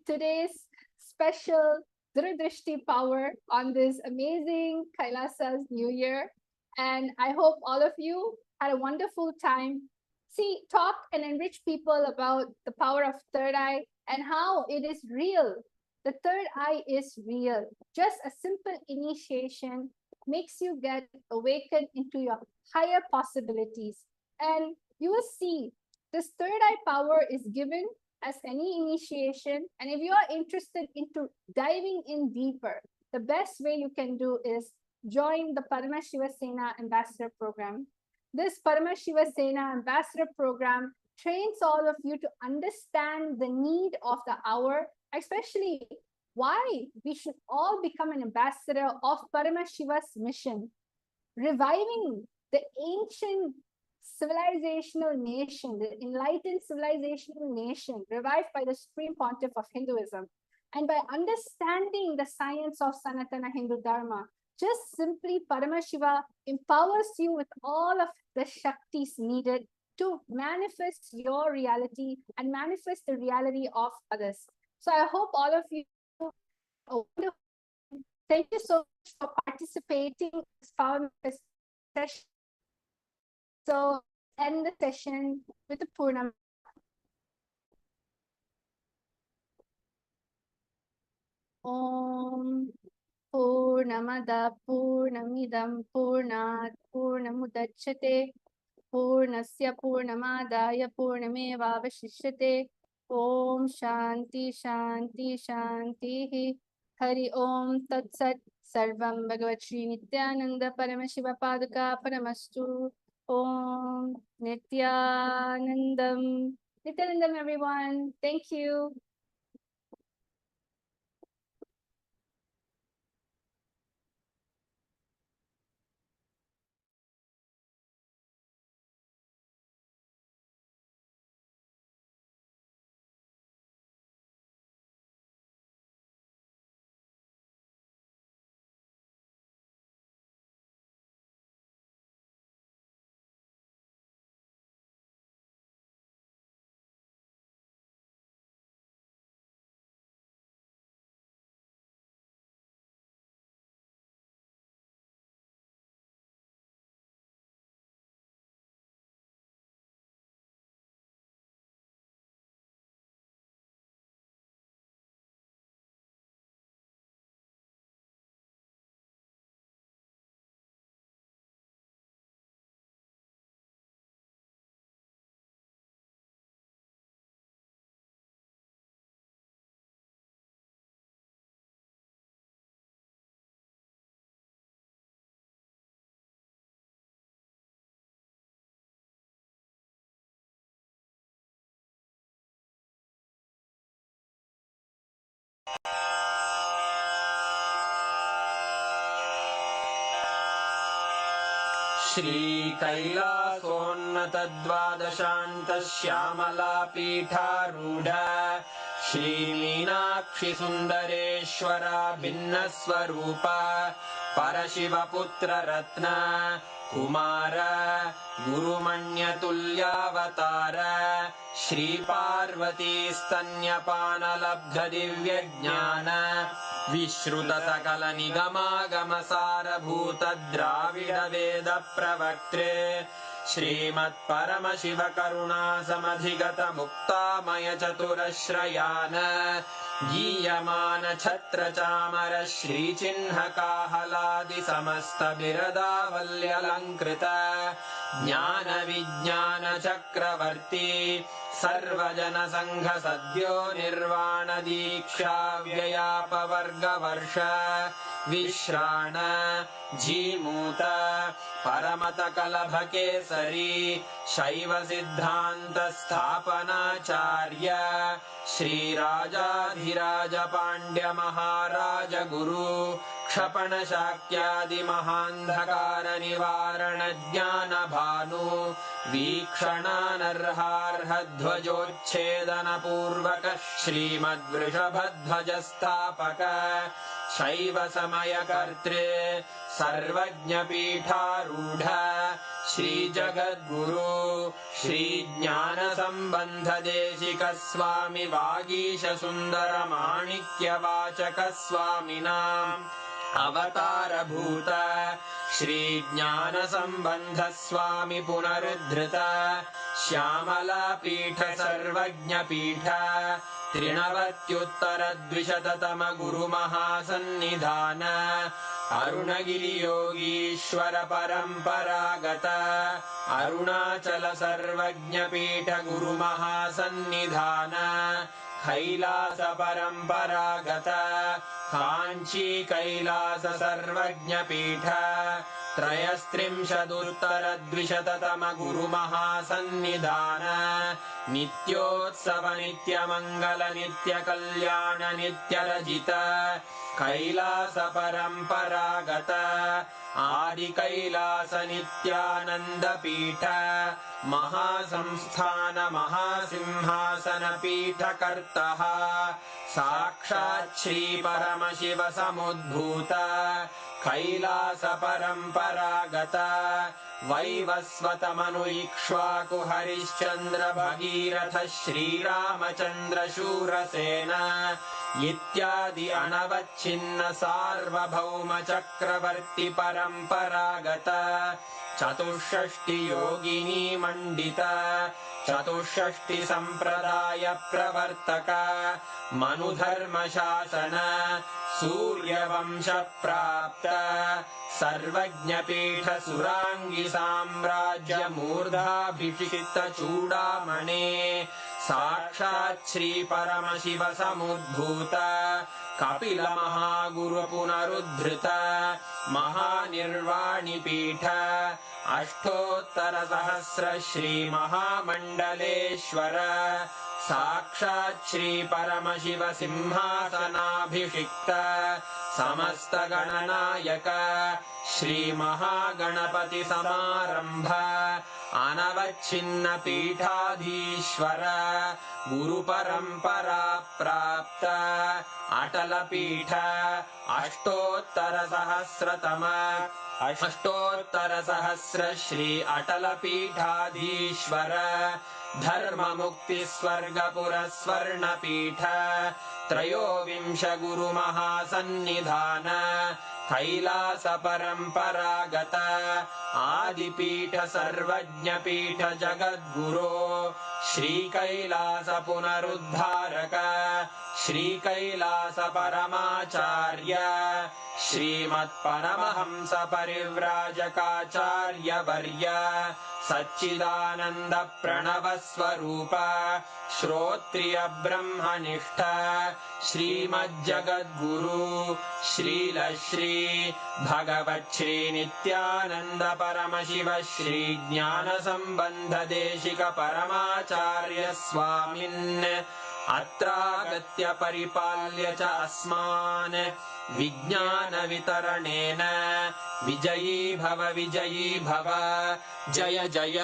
today's special Durudrishti power on this amazing Kailasa's New Year. And I hope all of you had a wonderful time. See, talk and enrich people about the power of third eye and how it is real. The third eye is real. Just a simple initiation makes you get awakened into your higher possibilities. And you will see this third eye power is given as any initiation. And if you are interested into diving in deeper, the best way you can do is join the Paramashiva Sena Ambassador Program. This Paramashiva Sena Ambassador Program trains all of you to understand the need of the hour, especially why we should all become an ambassador of Paramashiva's mission, reviving the ancient civilizational nation, the enlightened civilizational nation, revived by the Supreme Pontiff of Hinduism. And by understanding the science of Sanatana Hindu Dharma, just simply Paramashiva empowers you with all of the Shaktis needed to manifest your reality and manifest the reality of others. So I hope all of you, thank you so much for participating in this power session. So end the session with the Purnam. Om Purnamada Purnamidam Purnat Purnamudachyate Purnasya Purnamadaya Purnamevavashishyate. Om Shanti Shanti Shanti. Hari Om Tat Sat. Sarvam Bhagavat Sri Nityananda Paramashiva Paduka Paramastu. Om Nityanandam. Nityanandam, everyone. Thank you. श्रीकैलासोन्नतद्वादशान्तश्यामलापीठारूढ श्रीमीनाक्षिसुन्दरेश्वरा भिन्नस्वरूप परशिवपुत्ररत्न Kumar गुरुमण्यतुल्यावतार श्रीपार्वतीस्तन्यपानलब्धदिव्यज्ञान विश्रुतसकलनिगमागमसारभूतद्राविडवेदप्रवक्त्रे श्रीमत्परमशिवकरुणासमधिगतमुक्तामयचतुरश्रयान् गीयमानछत्रचामर श्रीचिह्नकाहलादिसमस्तबिरदावल्यलङ्कृत ज्ञानविज्ञानचक्रवर्ती सर्वजनसङ्घ सद्यो निर्वाण दीक्षा व्ययापवर्गवर्ष विश्राण जीमूत परमत कलभ केसरी शैव सिद्धान्त स्थापनाचार्य श्रीराजाधिराज पाण्ड्य महाराज गुरु क्षपण शाक्यादि महान्धकार निवारण ज्ञान भानु वीक्षणानर्हार्ह ध्वजोच्छेदन पूर्वक श्रीमद्वृषभध्वज स्थापक शैव समय कर्तृ सर्वज्ञ पीठारूढ़ श्री जगद्गुरु श्री ज्ञान संबंध देशिक स्वामी वागीश सुंदर माणिक्य वाचक स्वामिनाम् अवतार भूत श्री ज्ञान संबंध स्वामी पुनरुद्धृत श्यामला पीठ सर्वज्ञ पीठ त्रिनवत्युत्तर द्विशततम गुरु महासन्निधान अरुणगिरि योगीश्वर परंपरागत अरुणाचल सर्वज्ञ पीठ गुरु महासन्निधान कैलास परंपरागत कांची कैलास सर्वज्ञ पीठ त्रयस्त्रिंशदुत्तर द्विशततम गुरु महासन्निधान नित्योत्सव नित्य मंगल नित्य कल्याण नित्य रजित कैलास परंपरागत आदि कैलास नित्यानंद पीठ महासंस्थान महासिंहासन पीठ कर्तः साक्षात् श्री परमशिव समुद्भूत कैलास परंपरागत वैवस्वत मनु इक्ष्वाकु हरिश्चंद्र भगीरथ श्रीरामचंद्र शूरसेन इत्यादि अनवच्छिन्न सार्वभौम चक्रवर्ती परंपरागत चतुष्षष्टि योगिनी मंडित चतुष्षष्टि संप्रदाय प्रवर्तक मनुधर्म शासन सूर्यवंश प्राप्त सर्वज्ञ पीठ सुरांगी साम्राज्य मूर्धाभिषिक्त चूड़ामणे साक्षात् श्री परमशिव समुद्भूत कपिल महागुरु पुनरुद्धृत महानिर्वाणि पीठ अष्टोत्तर सहस्र श्री महामंडलेश्वर साक्षात् श्री परमशिव सिंहासनाभिषिक्त समस्त गणनायक श्री महागणपति समारंभ अनवच्छिन्न पीठाधीश्वर गुरु परंपरा प्राप्त अटल पीठ अष्टोत्तर सहस्र श्री अटल पीठाधीश्वर धर्म मुक्ति स्वर्गपुर स्वर्ण पीठ त्रयोविंश गुरु महासन्निधान कैलास परंपरागत आदिपीठ सर्वज्ञ पीठ जगद्गुरो श्री कैलास पुनरुद्धारक श्री कैलास परमाचार्य श्रीमत्परमहंस परिव्राजकाचार्य वर्य सच्चिदानंद प्रणव स्वरूप श्रोत्रिय ब्रह्मनिष्ठ श्रीमज्जगद्गुरु श्रील श्री भगवत् श्री नित्यानंद परमशिव श्री ज्ञान संबंध देशिक परमाचार्य स्वामिन् अत्रागत्य परिपाल्य च अस्मान् विज्ञान वितरणेन विजयी भव जय जय।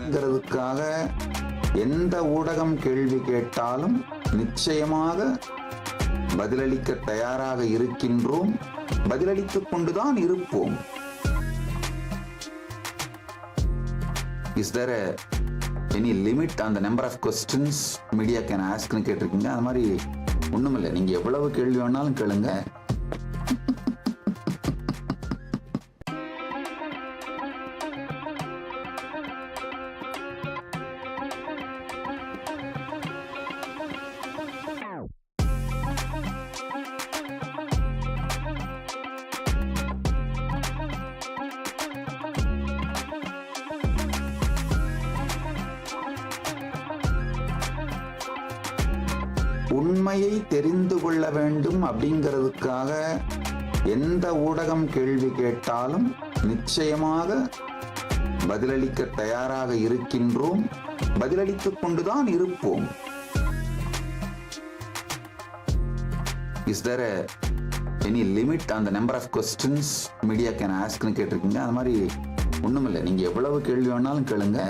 ங்கிறதுக்காக எந்த ஊடகம் கேள்வி கேட்டாலும் நிச்சயமாக பதிலளிக்க தயாராக இருக்கின்றோம், பதிலளித்துக் கொண்டுதான் இருப்போம். Is there any limit on the number of questions media can ask னு கேட்டிருக்கீங்க. அது மாதிரி ஒண்ணுமில்லை, நீங்க எவ்வளவு கேள்வி வேணாலும் கேளுங்க. உண்மையை தெரிந்து கொள்ள வேண்டும் அப்படிங்கிறதுக்காக எந்த ஊடகம் கேள்வி கேட்டாலும் நிச்சயமாக பதிலளிக்க தயாராக இருக்கின்றோம், பதிலளித்துக் கொண்டுதான் இருப்போம். Is there any limit on the number of questions media can ask னு கேட்டிருக்கீங்க. அது மாதிரி ஒண்ணுமில்லை, நீங்க எவ்வளவு கேள்வி வேணாலும் கேளுங்க.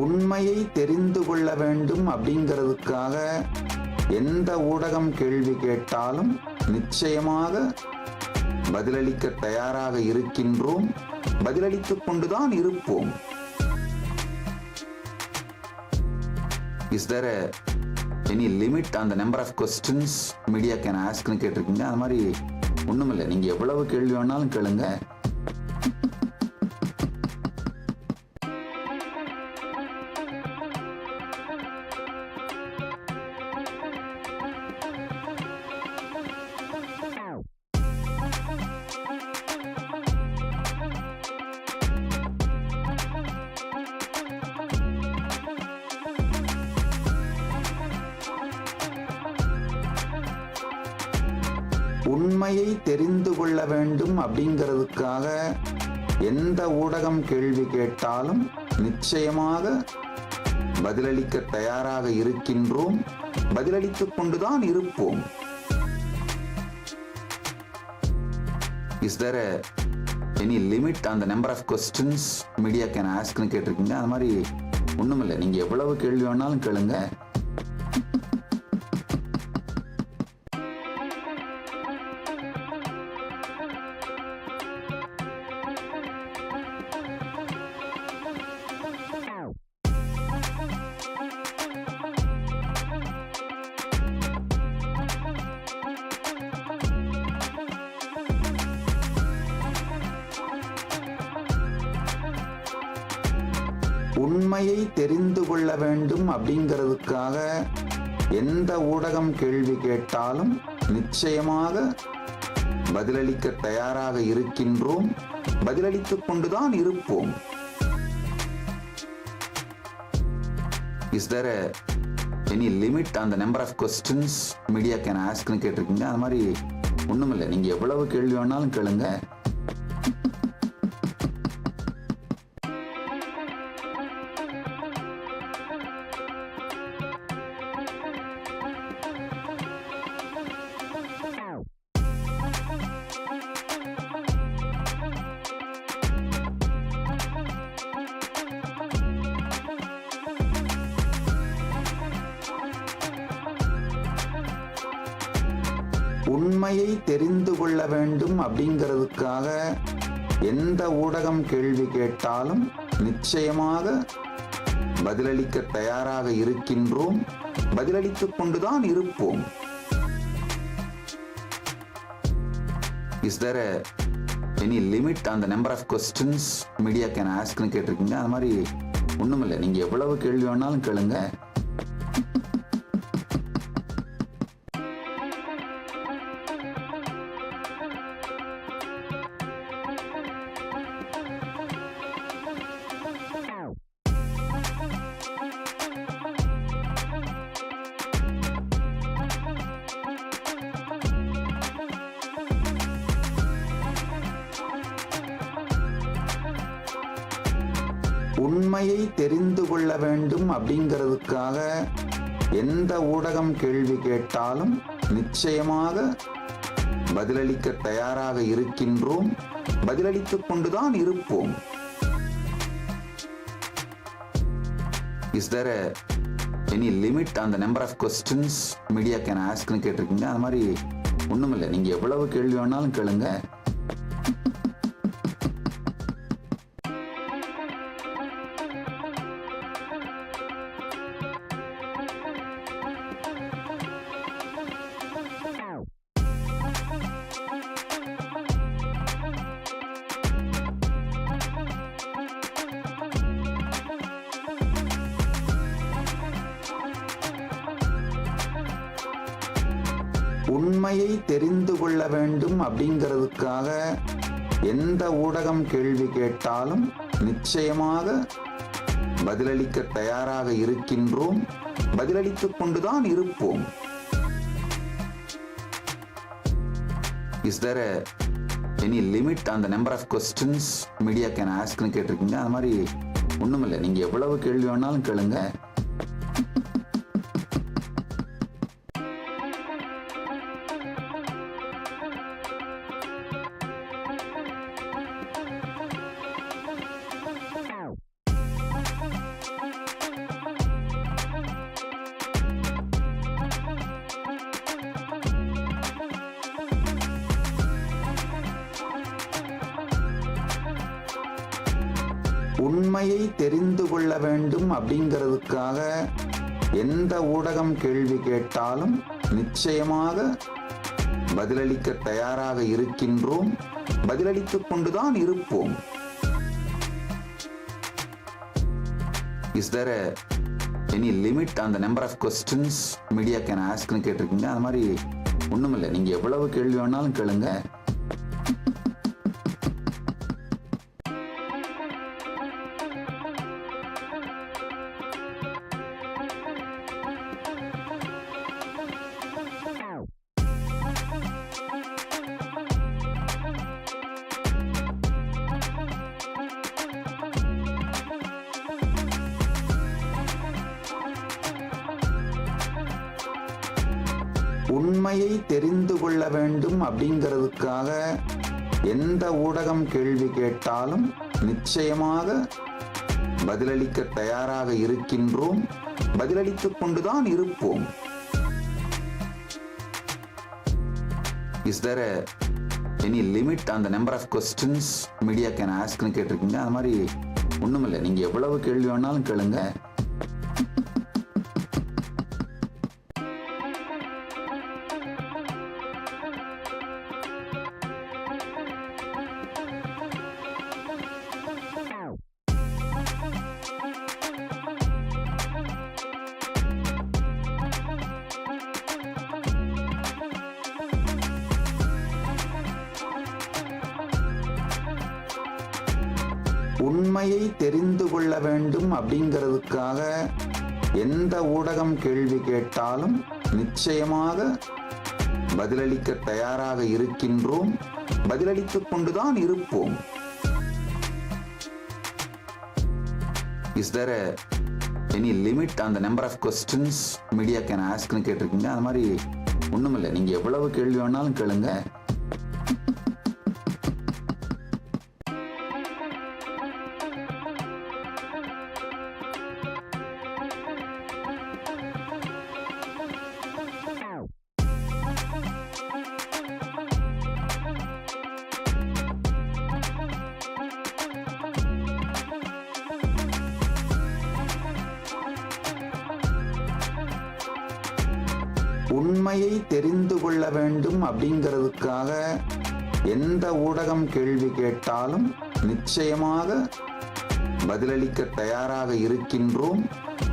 உண்மையை தெரிந்து கொள்ள வேண்டும் அப்படிங்கிறதுக்காக எந்த ஊடகம் கேள்வி கேட்டாலும் நிச்சயமாக பதிலளிக்க தயாராக இருக்கின்றோம், பதிலளித்துக் கொண்டுதான் இருப்போம். Is there any limit on the number of questions media can ask னு கேட்டிருக்கீங்க. அது மாதிரி ஒண்ணுமில்லை, நீங்க எவ்வளவு கேள்வி வேணாலும் கேளுங்க. உண்மையை தெரிந்து கொள்ள வேண்டும் அப்படிங்கிறதுக்காக எந்த ஊடகம் கேள்வி கேட்டாலும் நிச்சயமாக பதிலளிக்க தயாராக இருக்கின்றோம், பதிலளித்துக் கொண்டுதான் இருப்போம். Is there any limit on the number of questions media can ask னு கேட்டிருக்கீங்க. அது மாதிரி ஒண்ணுமில்லை, நீங்க எவ்வளவு கேள்வி வேணாலும் கேளுங்க. உண்மையை தெரிந்து கொள்ள வேண்டும் அப்படிங்கிறதுக்காக எந்த ஊடகம் கேள்வி கேட்டாலும் நிச்சயமாக பதிலளிக்க தயாராக இருக்கின்றோம், பதிலளித்துக் கொண்டுதான் இருப்போம். Is there any limit on the number of questions media can ask னு கேட்டிருக்கீங்க. அது மாதிரி ஒண்ணுமில்லை, நீங்க எவ்வளவு கேள்வி வேணாலும் கேளுங்க. உண்மையை தெரிந்து கொள்ள வேண்டும் அப்படிங்கிறதுக்காக எந்த ஊடகம் கேள்வி கேட்டாலும் நிச்சயமாக பதிலளிக்க தயாராக இருக்கின்றோம், பதிலளித்துக் கொண்டுதான் இருப்போம். Is there any limit on the number of questions media can ask னு கேட்டிருக்கீங்க. அது மாதிரி ஒண்ணுமில்லை, நீங்க எவ்வளவு கேள்வி வேணாலும் கேளுங்க. உண்மையை தெரிந்து கொள்ள வேண்டும் அப்படிங்கிறதுக்காக எந்த ஊடகம் கேள்வி கேட்டாலும் நிச்சயமாக பதிலளிக்க தயாராக இருக்கின்றோம், பதிலளித்துக் கொண்டுதான் இருப்போம். Is there any limit on the number of questions media can ask னு கேட்டிருக்கீங்க. அது மாதிரி ஒண்ணுமில்லை, நீங்க எவ்வளவு கேள்வி வேணாலும் கேளுங்க. உண்மையை தெரிந்து கொள்ள வேண்டும் அப்படிங்கிறதுக்காக எந்த ஊடகம் கேள்வி கேட்டாலும் நிச்சயமாக பதிலளிக்க தயாராக இருக்கின்றோம், பதிலளித்துக் கொண்டுதான் இருப்போம். Is there any limit on the number of questions media can ask னு கேட்டிருக்கீங்க. அது மாதிரி ஒண்ணுமில்லை, நீங்க எவ்வளவு கேள்வி வேணாலும் கேளுங்க. உண்மையை தெரிந்து கொள்ள வேண்டும் அப்படிங்கிறதுக்காக எந்த ஊடகம் கேள்வி கேட்டாலும் நிச்சயமாக பதிலளிக்க தயாராக இருக்கின்றோம், பதிலளித்துக் கொண்டுதான் இருப்போம். Is there any limit on the number of questions media can ask னு கேட்டிருக்கீங்க. அது மாதிரி ஒண்ணுமில்லை, நீங்க எவ்வளவு கேள்வி வேணாலும் கேளுங்க. உண்மையை தெரிந்து கொள்ள வேண்டும் அப்படிங்கிறதுக்காக எந்த ஊடகம் கேள்வி கேட்டாலும் நிச்சயமாக பதிலளிக்க தயாராக இருக்கின்றோம், பதிலளித்துக் கொண்டுதான் இருப்போம். Is there any limit on the number of questions media can ask னு கேட்டிருக்கீங்க. அது மாதிரி ஒண்ணுமில்லை, நீங்க எவ்வளவு கேள்வி வேணாலும் கேளுங்க. உண்மையை தெரிந்து கொள்ள வேண்டும் அப்படிங்கிறதுக்காக எந்த ஊடகம் கேள்வி கேட்டாலும் நிச்சயமாக பதிலளிக்க தயாராக இருக்கின்றோம், பதிலளித்துக் கொண்டுதான் இருப்போம். Is there any limit on the number of questions media can ask னு கேட்டிருக்கீங்க. அது மாதிரி ஒண்ணுமில்லை, நீங்க எவ்வளவு கேள்வி வேணாலும் கேளுங்க. உண்மையை தெரிந்து கொள்ள வேண்டும் அப்படிங்கிறதுக்காக எந்த ஊடகம் கேள்வி கேட்டாலும் நிச்சயமாக பதிலளிக்க தயாராக இருக்கின்றோம்,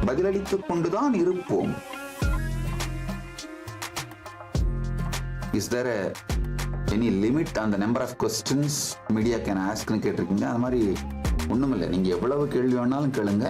பதிலளித்துக் கொண்டுதான் இருப்போம். Is there any limit on the number of questions media can ask னு கேட்டிருக்கீங்க. அது மாதிரி ஒண்ணுமில்லை, நீங்க எவ்வளவு கேள்வி வேணாலும் கேளுங்க.